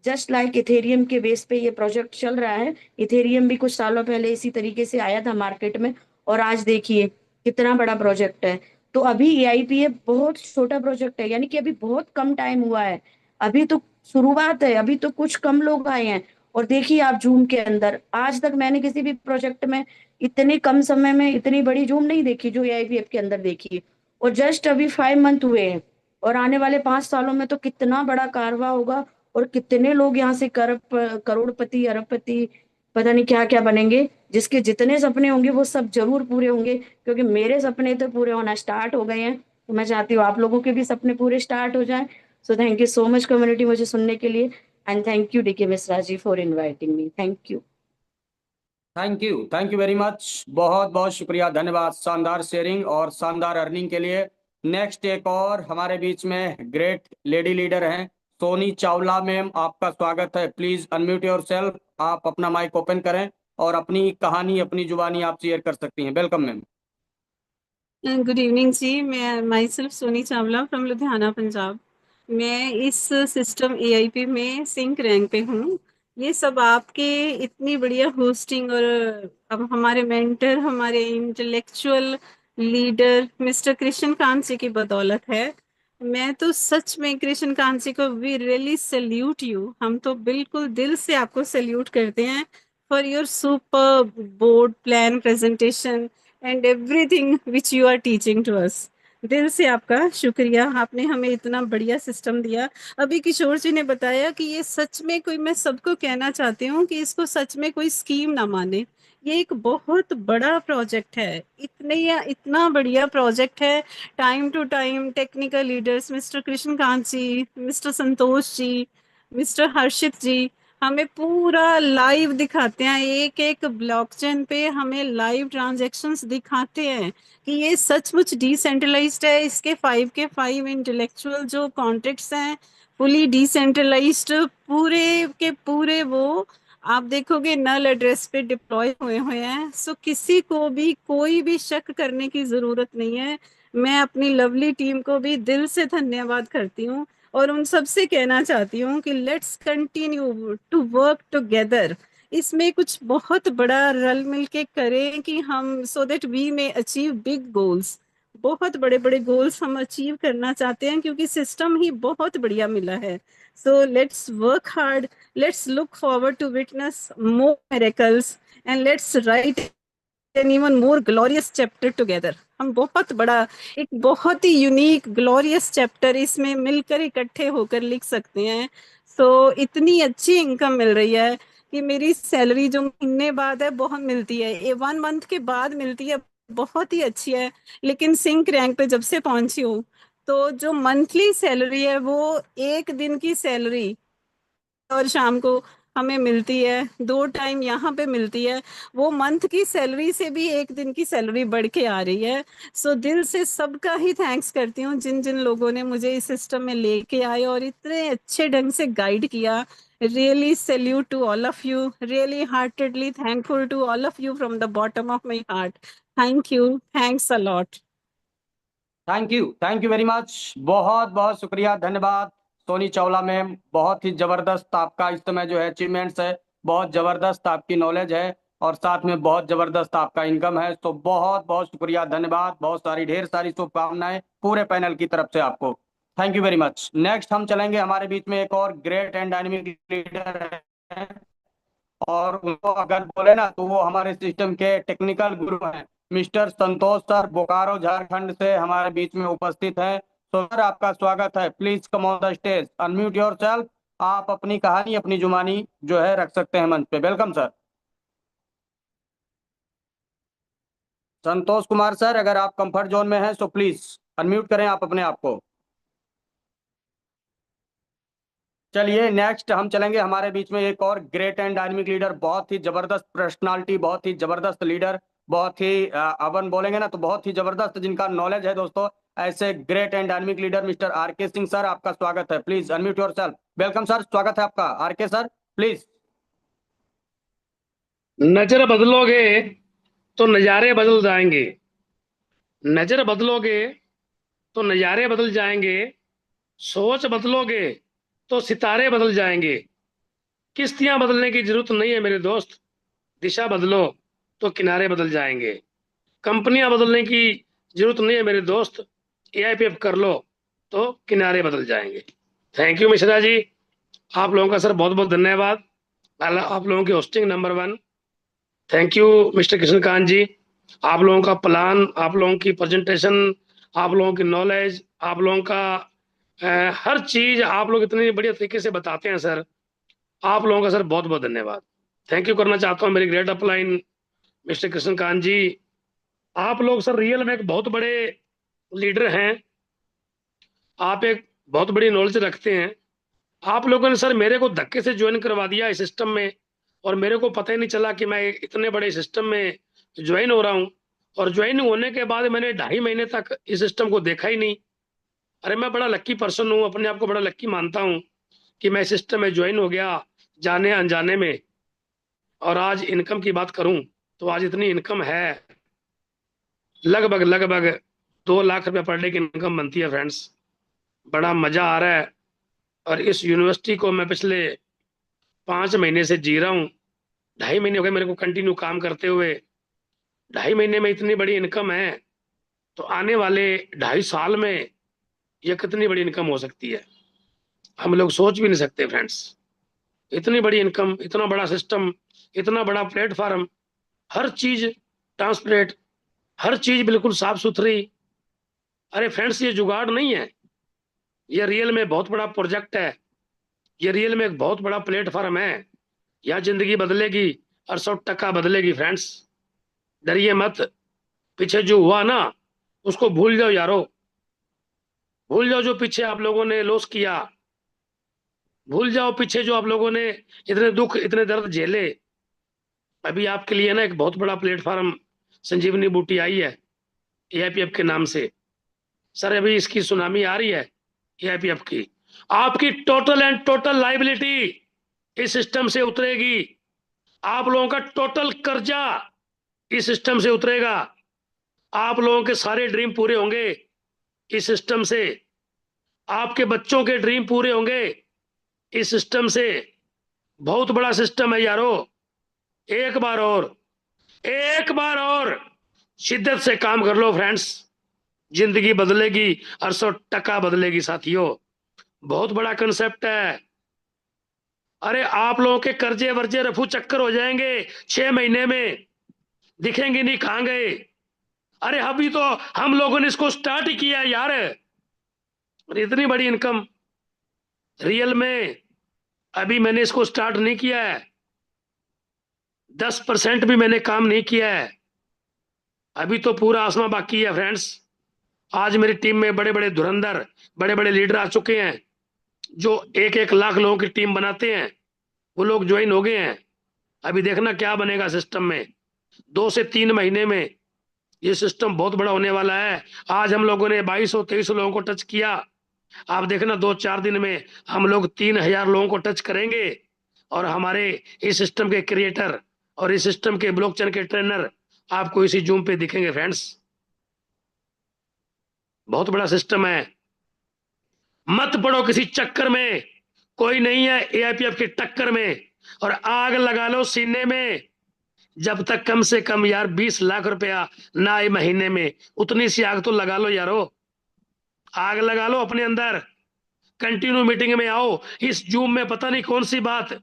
जस्ट लाइक इथेरियम के बेस पे ये प्रोजेक्ट चल रहा है। इथेरियम भी कुछ सालों पहले इसी तरीके से आया था मार्केट में और आज देखिए कितना बड़ा प्रोजेक्ट है। तो अभी AIPF बहुत छोटा प्रोजेक्ट है, यानी कि अभी बहुत कम टाइम हुआ है, अभी तो शुरुआत है, अभी तो कुछ कम लोग आए हैं। और देखिए आप जूम के अंदर आज तक मैंने किसी भी प्रोजेक्ट में इतने कम समय में इतनी बड़ी जूम नहीं देखी जो AIPF के अंदर देखी है। और जस्ट अभी 5 मंथ हुए हैं और आने वाले 5 सालों में तो कितना बड़ा कारवा होगा और कितने लोग यहाँ से करोड़पति अरबपति पता नहीं क्या क्या बनेंगे। जिसके जितने सपने होंगे वो सब जरूर पूरे होंगे, क्योंकि मेरे सपने तो पूरे होना स्टार्ट हो गए हैं। तो मैं चाहती हूँ आप लोगों के भी सपने पूरे स्टार्ट हो जाएं। So thank you so much community मुझे सुनने के लिए। And thank you DK Mishra ji for inviting me. Thank you. Thank you very much. बहुत बहुत शुक्रिया, धन्यवाद शानदार शेयरिंग और शानदार अर्निंग के लिए। नेक्स्ट एक और हमारे बीच में ग्रेट लेडी लीडर हैं सोनी चावला मैम, आपका स्वागत है। प्लीज अनम्यूट योर सेल्फ, आप अपना माइक ओपन करें और अपनी कहानी अपनी जुबानी आप शेयर कर सकती हैं। Welcome ma'am. गुड इवनिंग जी। मैं myself Soni Chawla from Ludhiana Punjab. मैं इस सिस्टम AIP में सिंक रैंक पे हूँ। ये सब आपके इतनी बढ़िया होस्टिंग और अब हमारे मेंटर हमारे intellectual leader mister Krishna Kant ji की बदौलत है। मैं तो सच में कृष्ण कांत जी को वी रियली सल्यूट यू। हम तो बिल्कुल दिल से आपको सल्यूट करते हैं for your super board plan presentation and everything which you are teaching to us. दिल से आपका शुक्रिया, आपने हमें इतना बढ़िया सिस्टम दिया। अभी किशोर जी ने बताया कि ये सच में कोई, मैं सबको कहना चाहती हूँ कि इसको सच में कोई स्कीम ना माने। ये एक बहुत बड़ा प्रोजेक्ट है, इतना बढ़िया प्रोजेक्ट है। Time to time technical leaders mister Krishna Kant ji, mister Santosh ji, mister Harshit ji हमें पूरा लाइव दिखाते हैं। एक एक ब्लॉकचेन पे हमें लाइव ट्रांजैक्शंस दिखाते हैं कि ये सचमुच डिसेंट्रलाइज्ड है। इसके 5 के 5 इंटेलेक्चुअल जो कॉन्ट्रैक्ट्स हैं फुली डिसेंट्रलाइज्ड, पूरे के पूरे वो आप देखोगे नल एड्रेस पे डिप्लॉय हुए हुए हैं। सो किसी को भी कोई भी शक करने की जरूरत नहीं है। मैं अपनी लवली टीम को भी दिल से धन्यवाद करती हूँ और उन सबसे कहना चाहती हूँ कि let's continue to work together. इसमें कुछ बहुत बड़ा रल मिल के करें कि हम so that we may achieve big goals. बहुत बड़े बड़े गोल्स हम अचीव करना चाहते हैं क्योंकि सिस्टम ही बहुत बढ़िया मिला है। So let's work hard, let's look forward to witness more miracles and let's write an even more glorious chapter together. हम बहुत बड़ा, एक बहुत ही यूनिक ग्लोरियस चैप्टर इसमें मिलकर इकट्ठे होकर लिख सकते हैं। सो इतनी अच्छी इनकम मिल रही है कि मेरी सैलरी जो महीने बाद है बहुत मिलती है, ये 1 मंथ के बाद मिलती है, बहुत ही अच्छी है। लेकिन सिंक रैंक पे जब से पहुंची हूँ तो जो मंथली सैलरी है वो 1 दिन की सैलरी और शाम को हमें मिलती है, 2 टाइम यहाँ पे मिलती है। वो मंथ की सैलरी से भी 1 दिन की सैलरी बढ़ के आ रही है। सो दिल से सबका ही थैंक्स करती हूँ जिन जिन लोगों ने मुझे इस सिस्टम में लेके आए और इतने अच्छे ढंग से गाइड किया। Really salute to all of you, really heartedly thankful to all of you from the bottom of my heart. Thank you, thanks a lot. Thank you very much. बहुत बहुत शुक्रिया, धन्यवाद सोनी चावला मैम। बहुत ही जबरदस्त आपका इस समय जो है अचीवमेंट्स है, बहुत जबरदस्त आपकी नॉलेज है और साथ में बहुत जबरदस्त आपका इनकम है। तो बहुत बहुत शुक्रिया, धन्यवाद, बहुत सारी ढेर सारी शुभकामनाएं पूरे पैनल की तरफ से आपको। Thank you very much. Next हम चलेंगे, हमारे बीच में एक और ग्रेट एंड डायनेमिक लीडर है और उनको अगर बोले ना तो वो हमारे सिस्टम के टेक्निकल गुरु हैं, मिस्टर संतोष सर, बोकारो झारखंड से हमारे बीच में उपस्थित हैं। तो सर आपका स्वागत है। Please come on the stage, unmute yourself, आप अपनी कहानी अपनी जुबानी जो है रख सकते हैं मंच पे। Welcome sir. Santosh Kumar sir, अगर आप कंफर्ट जोन में हैं तो प्लीज अनम्यूट करें आप अपने आप को। चलिए नेक्स्ट हम चलेंगे, हमारे बीच में एक और ग्रेट एंड डायनेमिक लीडर, बहुत ही जबरदस्त पर्सनालिटी, बहुत ही जबरदस्त लीडर, बहुत ही अपन बोलेंगे ना तो बहुत ही जबरदस्त जिनका नॉलेज है दोस्तों, ऐसे great and dynamic leader mister RK Singh sir, आपका स्वागत है। Please unmute yourself. Welcome sir, स्वागत है आपका। RK sir please. नजर बदलोगे तो नजारे बदल जाएंगे, नजर बदलोगे तो नजारे बदल जाएंगे, सोच बदलोगे तो सितारे बदल जाएंगे। किश्तियां बदलने की जरूरत नहीं है मेरे दोस्त, दिशा बदलो तो किनारे बदल जाएंगे। कंपनियां बदलने की जरूरत नहीं है मेरे दोस्त, AIPF कर लो तो किनारे बदल जाएंगे। थैंक यू मिश्रा जी, आप लोगों का सर बहुत बहुत धन्यवाद, आप लोगों की hosting number 1। Thank you mister Krishnakant ji, आप लोगों का प्लान, आप लोगों की प्रेजेंटेशन, आप लोगों की नॉलेज, आप लोगों का हर चीज आप लोग इतनी बढ़िया तरीके से बताते हैं सर, आप लोगों का सर बहुत बहुत धन्यवाद। थैंक यू करना चाहता हूँ मेरी great upline mister Krishnakant ji. आप लोग सर रियल में एक बहुत बड़े लीडर हैं, आप एक बहुत बड़ी नॉलेज रखते हैं। आप लोगों ने सर मेरे को धक्के से ज्वाइन करवा दिया इस सिस्टम में, और मेरे को पता ही नहीं चला कि मैं इतने बड़े सिस्टम में ज्वाइन हो रहा हूँ। और ज्वाइन होने के बाद मैंने 2.5 महीने तक इस सिस्टम को देखा ही नहीं। अरे मैं बड़ा लक्की पर्सन हूँ, अपने आप को बड़ा लक्की मानता हूँ कि मैं सिस्टम में ज्वाइन हो गया जाने अनजाने में। और आज इनकम की बात करूं तो आज इतनी इनकम है, लगभग 2 लाख रुपया पर डे की इनकम बनती है फ्रेंड्स। बड़ा मजा आ रहा है, और इस यूनिवर्सिटी को मैं पिछले 5 महीने से जी रहा हूँ। 2.5 महीने हो गए मेरे को कंटिन्यू काम करते हुए। 2.5 महीने में इतनी बड़ी इनकम है, तो आने वाले 2.5 साल में ये कितनी बड़ी इनकम हो सकती है, हम लोग सोच भी नहीं सकते फ्रेंड्स। इतनी बड़ी इनकम, इतना बड़ा सिस्टम, इतना बड़ा प्लेटफॉर्म, हर चीज ट्रांसपेरेंट, हर चीज बिल्कुल साफ सुथरी। अरे फ्रेंड्स ये जुगाड़ नहीं है, ये रियल में बहुत बड़ा प्रोजेक्ट है, ये रियल में एक बहुत बड़ा प्लेटफॉर्म है। यहाँ जिंदगी बदलेगी और 100% बदलेगी फ्रेंड्स, डरिए मत। पीछे जो हुआ ना उसको भूल जाओ यारो, भूल जाओ जो पीछे आप लोगों ने लॉस किया, भूल जाओ पीछे जो आप लोगों ने इतने दुख इतने दर्द झेले। अभी आपके लिए ना एक बहुत बड़ा प्लेटफॉर्म संजीवनी बूटी आई है AIPF के नाम से। सर अभी इसकी सुनामी आ रही है AIPF की, आपकी टोटल एंड टोटल लाइबिलिटी इस सिस्टम से उतरेगी, आप लोगों का टोटल कर्जा इस सिस्टम से उतरेगा, आप लोगों के सारे ड्रीम पूरे होंगे इस सिस्टम से, आपके बच्चों के ड्रीम पूरे होंगे इस सिस्टम से। बहुत बड़ा सिस्टम है यारो, एक बार और शिद्दत से काम कर लो फ्रेंड्स, जिंदगी बदलेगी और 100% बदलेगी साथियों। बहुत बड़ा कंसेप्ट है। अरे आप लोगों के कर्जे वर्जे रफू चक्कर हो जाएंगे 6 महीने में, दिखेंगे नहीं कहां गए। अरे अभी तो हम लोगों ने इसको स्टार्ट ही किया यार, और इतनी बड़ी इनकम रियल में अभी मैंने इसको स्टार्ट नहीं किया है, 10% भी मैंने काम नहीं किया है, अभी तो पूरा आसमां बाकी है फ्रेंड्स। आज मेरी टीम में बड़े बड़े धुरंधर, बड़े बड़े लीडर आ चुके हैं, जो 1-1 लाख लोगों की टीम बनाते हैं, वो लोग ज्वाइन हो गए हैं। अभी देखना क्या बनेगा सिस्टम में, 2 से 3 महीने में ये सिस्टम बहुत बड़ा होने वाला है। आज हम लोगों ने 2223 लोगों को टच किया, आप देखना 2-4 दिन में हम लोग 3000 लोगों को टच करेंगे, और हमारे इस सिस्टम के क्रिएटर और इस सिस्टम के ब्लॉकचेन के ट्रेनर आपको इसी जूम पे दिखेंगे फ्रेंड्स। बहुत बड़ा सिस्टम है, मत पड़ो किसी चक्कर में, कोई नहीं है AIPF के टक्कर में। और आग लगा लो सीने में, जब तक कम से कम यार 20 लाख रुपया ना आए महीने में, उतनी सी आग तो लगा लो यारो, आग लगा लो अपने अंदर। कंटिन्यू मीटिंग में आओ, इस जूम में पता नहीं कौन सी बात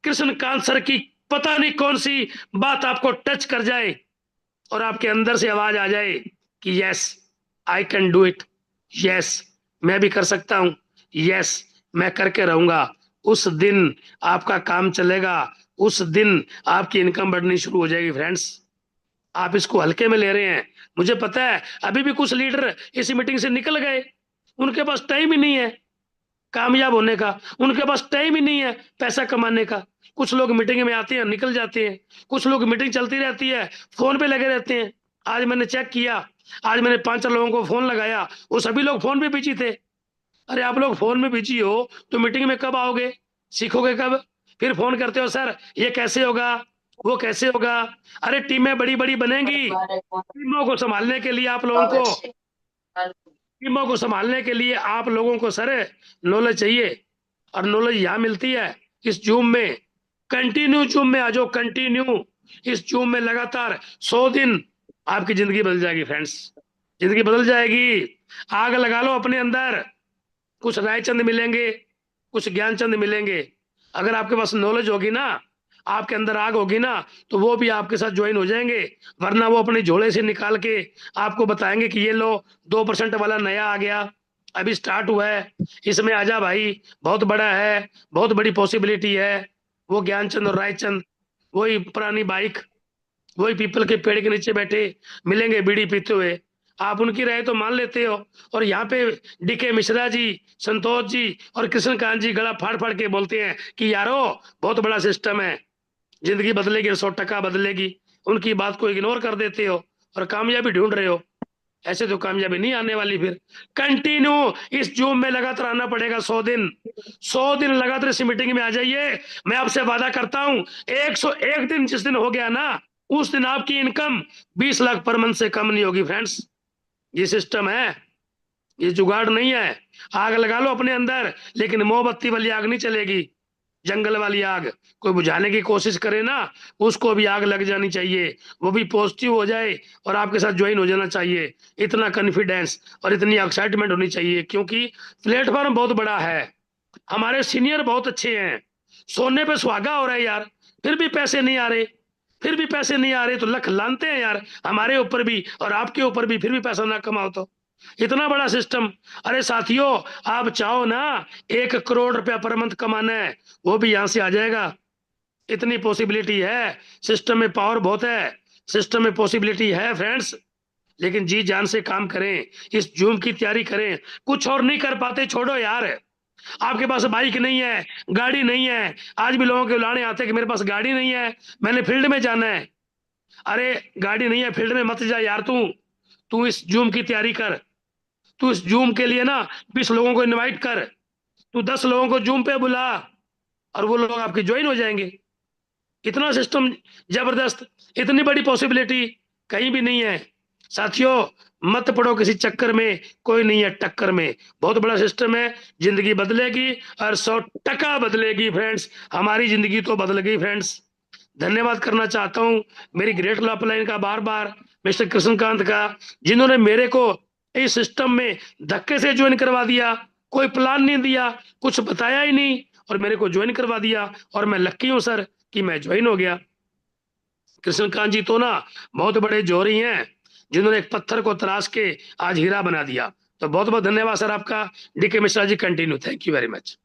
कृष्णकांत सर की, पता नहीं कौन सी बात आपको टच कर जाए, और आपके अंदर से आवाज आ जाए कि yes I can do it, yes मैं भी कर सकता हूं, यस मैं करके रहूंगा। उस दिन आपका काम चलेगा, उस दिन आपकी इनकम बढ़नी शुरू हो जाएगी फ्रेंड्स। आप इसको हल्के में ले रहे हैं। मुझे पता है अभी भी कुछ लीडर इस मीटिंग से निकल गए, उनके पास टाइम ही नहीं है कामयाब होने का, उनके पास टाइम ही नहीं है पैसा कमाने का। कुछ लोग मीटिंग में आते हैं निकल जाते हैं, कुछ लोग मीटिंग चलती रहती है फोन पे लगे रहते हैं। आज मैंने चेक किया, आज मैंने 5 लोगों को फोन लगाया, वो सभी लोग फोन पे बिजी थे। अरे आप लोग फोन में बिजी हो तो मीटिंग में कब आओगे, सीखोगे कब? फिर फोन करते हो सर ये कैसे होगा, वो कैसे होगा। अरे टीमें बड़ी बड़ी बनेंगी, टीमों को संभालने के लिए आप लोगों को, टीमों को संभालने के लिए आप लोगों को सर नॉलेज चाहिए, और नॉलेज यहाँ मिलती है इस जूम में। कंटिन्यू जूम में आ जाओ, कंटिन्यू इस जूम में लगातार 100 दिन, आपकी जिंदगी बदल जाएगी फ्रेंड्स, जिंदगी बदल जाएगी। आग लगा लो अपने अंदर, कुछ रायचंद मिलेंगे, कुछ ज्ञानचंद मिलेंगे। अगर आपके पास नॉलेज होगी ना, आपके अंदर आग होगी ना, तो वो भी आपके साथ ज्वाइन हो जाएंगे। वरना वो अपने झोले से निकाल के आपको बताएंगे कि ये लो 2% वाला नया आ गया, अभी स्टार्ट हुआ है, इसमें आजा भाई, बहुत बड़ा है, बहुत बड़ी पॉसिबिलिटी है। वो ज्ञानचंद और रायचंद वही पुरानी बाइक, वही पीपल के पेड़ के नीचे बैठे मिलेंगे बीड़ी पीते हुए। आप उनकी राय तो मान लेते हो, और यहाँ पे डीके मिश्रा जी, संतोष जी और कृष्णकांत जी गला फाड़ फाड़ के बोलते हैं कि यारो बहुत बड़ा सिस्टम है, जिंदगी बदलेगी, 100% बदलेगी। उनकी बात को इग्नोर कर देते हो और कामयाबी ढूंढ रहे हो। ऐसे तो कामयाबी नहीं आने वाली। फिर कंटिन्यू इस जूम में लगातार आना पड़ेगा। 100 दिन लगातार इस मीटिंग में आ जाइए। मैं आपसे वादा करता हूं 101 दिन जिस दिन हो गया ना, उस दिन आपकी इनकम 20 लाख पर मंथ से कम नहीं होगी फ्रेंड्स। ये सिस्टम है, ये जुगाड़ नहीं है। आग लगा लो अपने अंदर, लेकिन मोमबत्ती वाली आग नहीं चलेगी, जंगल वाली आग। कोई बुझाने की कोशिश करे ना, उसको भी आग लग जानी चाहिए, वो भी पॉजिटिव हो जाए और आपके साथ ज्वाइन हो जाना चाहिए। इतना कॉन्फिडेंस और इतनी एक्साइटमेंट होनी चाहिए, क्योंकि प्लेटफॉर्म बहुत बड़ा है, हमारे सीनियर बहुत अच्छे हैं, सोने पे सुहागा हो रहा है यार, फिर भी पैसे नहीं आ रहे, फिर भी पैसे नहीं आ रहे, तो लख लानते हैं यार हमारे ऊपर भी और आपके ऊपर भी, फिर भी पैसा ना कमाओ तो। इतना बड़ा सिस्टम। अरे साथियों, आप चाहो ना 1 करोड़ रुपया पर मंथ कमाना है, वो भी यहां से आ जाएगा। इतनी पॉसिबिलिटी है, सिस्टम में पावर बहुत है, सिस्टम में पॉसिबिलिटी है फ्रेंड्स। लेकिन जी जान से काम करें, इस जूम की तैयारी करें। कुछ और नहीं कर पाते छोड़ो यार, आपके पास बाइक नहीं है, गाड़ी नहीं है। आज भी लोगों के लाने आते कि मेरे पास गाड़ी नहीं है, मैंने फील्ड में जाना है। अरे गाड़ी नहीं है, फील्ड में मत जा यार, तू इस जूम की तैयारी कर। तू इस जूम के लिए ना 20 लोगों को इनवाइट कर, तू 10 लोगों को जूम पे बुला, और वो लोग आपके ज्वाइन हो जाएंगे। इतना सिस्टम जबरदस्त, इतनी बड़ी पॉसिबिलिटी कहीं भी नहीं है साथियों। मत पड़ो किसी चक्कर में, कोई नहीं है टक्कर में। बहुत बड़ा सिस्टम है, जिंदगी बदलेगी और 100% बदलेगी फ्रेंड्स। हमारी जिंदगी तो बदल गई फ्रेंड्स। धन्यवाद करना चाहता हूं मेरी ग्रेट लॉ अपलाइन का, बार बार मिस्टर कृष्णकांत का, जिन्होंने मेरे को इस सिस्टम में धक्के से ज्वाइन करवा दिया। कोई प्लान नहीं दिया, कुछ बताया ही नहीं, और मेरे को ज्वाइन करवा दिया। और मैं लक्की हूं सर कि मैं ज्वाइन हो गया। कृष्णकांत जी तो ना बहुत बड़े जोरी हैं, जिन्होंने एक पत्थर को तराश के आज हीरा बना दिया। तो बहुत बहुत धन्यवाद सर आपका। DK Mishra ji continue, thank you very much.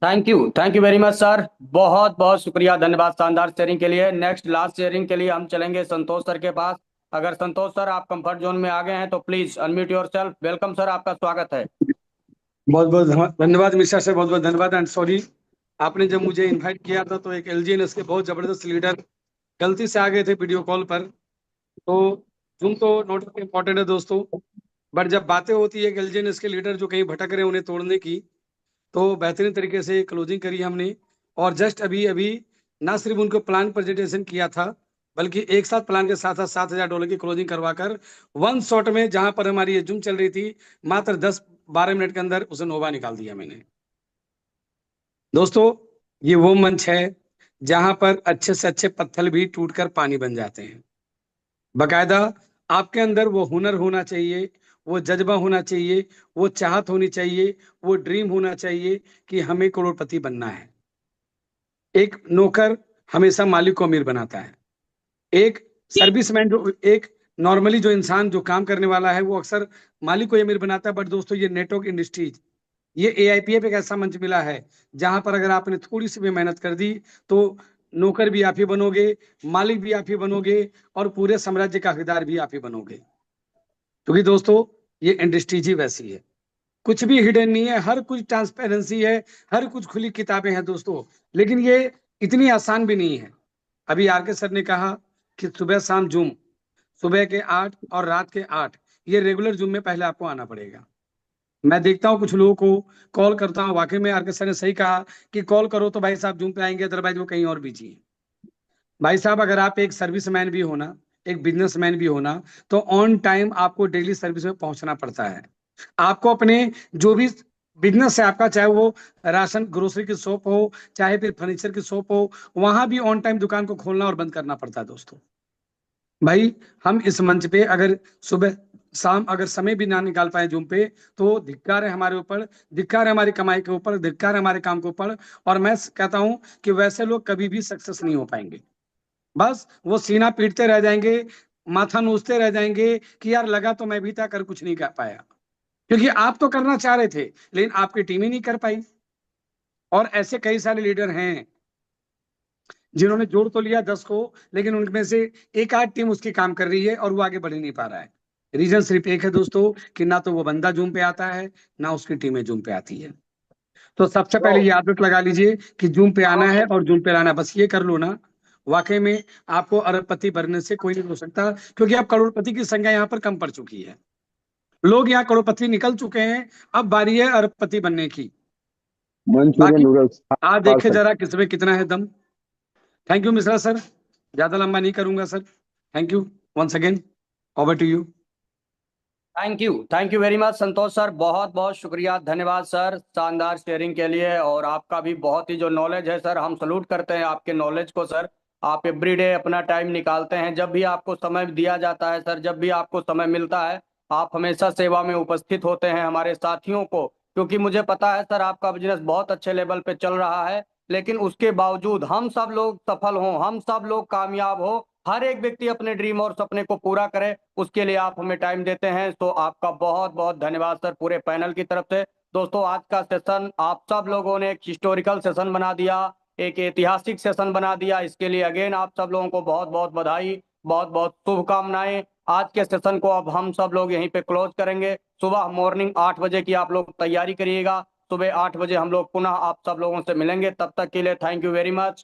Thank you very much sir, बहुत बहुत शुक्रिया, धन्यवाद शानदार शेयरिंग के लिए। नेक्स्ट लास्ट शेयरिंग के लिए हम चलेंगे संतोष सर के पास। अगर संतोष सर आप कंफर्ट जोन में आ गए हैं तो please unmute yourself. Welcome sir, आपका स्वागत है। बहुत बहुत धन्यवाद मिश्रा सर, बहुत बहुत धन्यवाद। एंड सॉरी, आपने जब मुझे इनवाइट किया था तो एक एलजीएनएस के बहुत जबरदस्त लीडर गलती से आ गए थे वीडियो कॉल पर। तो जूम तो नोट इम्पोर्टेंट है दोस्तों, बट जब बातें होती है एलजीएनएस के लीडर जो कहीं भटक रहे हैं उन्हें तोड़ने की, तो बेहतरीन तरीके से क्लोजिंग करी हमने। और जस्ट अभी ना सिर्फ उनको प्लान प्रेजेंटेशन किया था, बल्कि एक साथ प्लान के साथ $7,000 की क्लोजिंग करवाकर वन शॉट में, जहां पर हमारी ये जूम चल रही थी, मात्र 10-12 मिनट के अंदर उसे नोवा निकाल दिया मैंने। दोस्तों, ये वो मंच है जहां पर अच्छे से अच्छे पत्थर भी टूटकर पानी बन जाते हैं। बकायदा आपके अंदर वो हुनर होना चाहिए, वो जज्बा होना चाहिए, वो चाहत होनी चाहिए, वो ड्रीम होना चाहिए कि हमें करोड़पति बनना है। एक नौकर हमेशा मालिक को अमीर बनाता है। एक सर्विसमैन, जो एक नॉर्मली जो इंसान जो काम करने वाला है, वो अक्सर मालिक को अमीर बनाता है। बट दोस्तों, ये नेटवर्क इंडस्ट्रीज, ये AIPF एक ऐसा मंच मिला है जहां पर अगर आपने थोड़ी सी भी मेहनत कर दी तो नौकर भी आप ही बनोगे, मालिक भी आप ही बनोगे, और पूरे साम्राज्य का हकदार भी आप ही बनोगे। क्योंकि दोस्तों ये इंडस्ट्री ही वैसी है, कुछ भी हिडन नहीं है, हर कुछ ट्रांसपेरेंसी है, हर कुछ खुली किताबें हैं दोस्तों। लेकिन ये इतनी आसान भी नहीं है। अभी आर के सर ने कहा कि सुबह शाम जूम, सुबह के 8 और रात के 8, ये रेगुलर जूम में पहले आपको आना पड़ेगा। मैं देखता हूँ कुछ लोगों को कॉल करता हूँ, वाकई में आर के सर ने सही कहा कि कॉल करो तो भाई साहब जूम पे आएंगे, अदरवाइज वो कहीं और बिजी है। भाई साहब अगर आप एक सर्विसमैन भी होना, एक बिजनेसमैन भी होना, तो ऑन टाइम आपको डेली सर्विस में पहुंचना पड़ता है। आपको अपने जो भी बिजनेस है आपका, चाहे वो राशन ग्रोसरी की शॉप हो, चाहे फिर फर्नीचर की शॉप हो, वहां भी ऑन टाइम दुकान को खोलना और बंद करना पड़ता है दोस्तों। भाई हम इस मंच पे अगर सुबह शाम अगर समय भी ना निकाल पाए जूम पे, तो धिक्कार है हमारे ऊपर, धिक्कार है हमारी कमाई के ऊपर, धिक्कार है हमारे काम के ऊपर। और मैं कहता हूं कि वैसे लोग कभी भी सक्सेस नहीं हो पाएंगे। बस वो सीना पीटते रह जाएंगे, माथा नोचते रह जाएंगे कि यार लगा तो मैं भी था, कर कुछ नहीं कर पाया। क्योंकि आप तो करना चाह रहे थे, लेकिन आपकी टीम ही नहीं कर पाई। और ऐसे कई सारे लीडर हैं जिन्होंने जोड़ तो लिया 10 को, लेकिन उनमें से एक आध टीम उसकी काम कर रही है और वो आगे बढ़ ही नहीं पा रहा है। रीजन सिर्फ एक है दोस्तों, कि ना तो वो बंदा जूम पे आता है, ना उसकी टीमें जूम पे आती है। तो सबसे पहले ये आदत लगा लीजिए कि जूम पे आना है और जूम पे लाना, बस ये कर लो ना, वाकई में आपको अरबपति बनने से कोई नहीं रोक सकता। क्योंकि अब करोड़पति की संख्या यहाँ पर कम पड़ चुकी है, लोग यहाँ करोड़पति निकल चुके हैं, अब बारी है अरबपति बनने की। मंचूरियन नूडल्स आज देखे जरा किसमें कितना है दम। थैंक यू मिश्रा सर, ज्यादा लंबा नहीं करूंगा sir. Thank you once again, over to you. Thank you very much Santosh sir, बहुत बहुत शुक्रिया, धन्यवाद सर शानदार शेयरिंग के लिए। और आपका भी बहुत ही जो नॉलेज है सर, हम सलूट करते हैं आपके नॉलेज को सर। आप एवरीडे अपना टाइम निकालते हैं, जब भी आपको समय दिया जाता है सर, जब भी आपको समय मिलता है, आप हमेशा सेवा में उपस्थित होते हैं हमारे साथियों को। क्योंकि मुझे पता है सर आपका बिजनेस बहुत अच्छे लेवल पे चल रहा है, लेकिन उसके बावजूद हम सब लोग सफल हों, हम सब लोग कामयाब हो, हर एक व्यक्ति अपने ड्रीम और सपने को पूरा करे, उसके लिए आप हमें टाइम देते हैं। तो आपका बहुत बहुत धन्यवाद सर पूरे पैनल की तरफ से। दोस्तों आज का सेशन आप सब लोगों ने एक हिस्टोरिकल सेशन बना दिया, एक ऐतिहासिक सेशन बना दिया, इसके लिए अगेन आप सब लोगों को बहुत बहुत बधाई, बहुत बहुत शुभकामनाएं। आज के सेशन को अब हम सब लोग यहीं पे क्लोज करेंगे। सुबह मॉर्निंग 8 बजे की आप लोग तैयारी करिएगा, सुबह 8 बजे हम लोग पुनः आप सब लोगों से मिलेंगे। तब तक के लिए थैंक यू वेरी मच।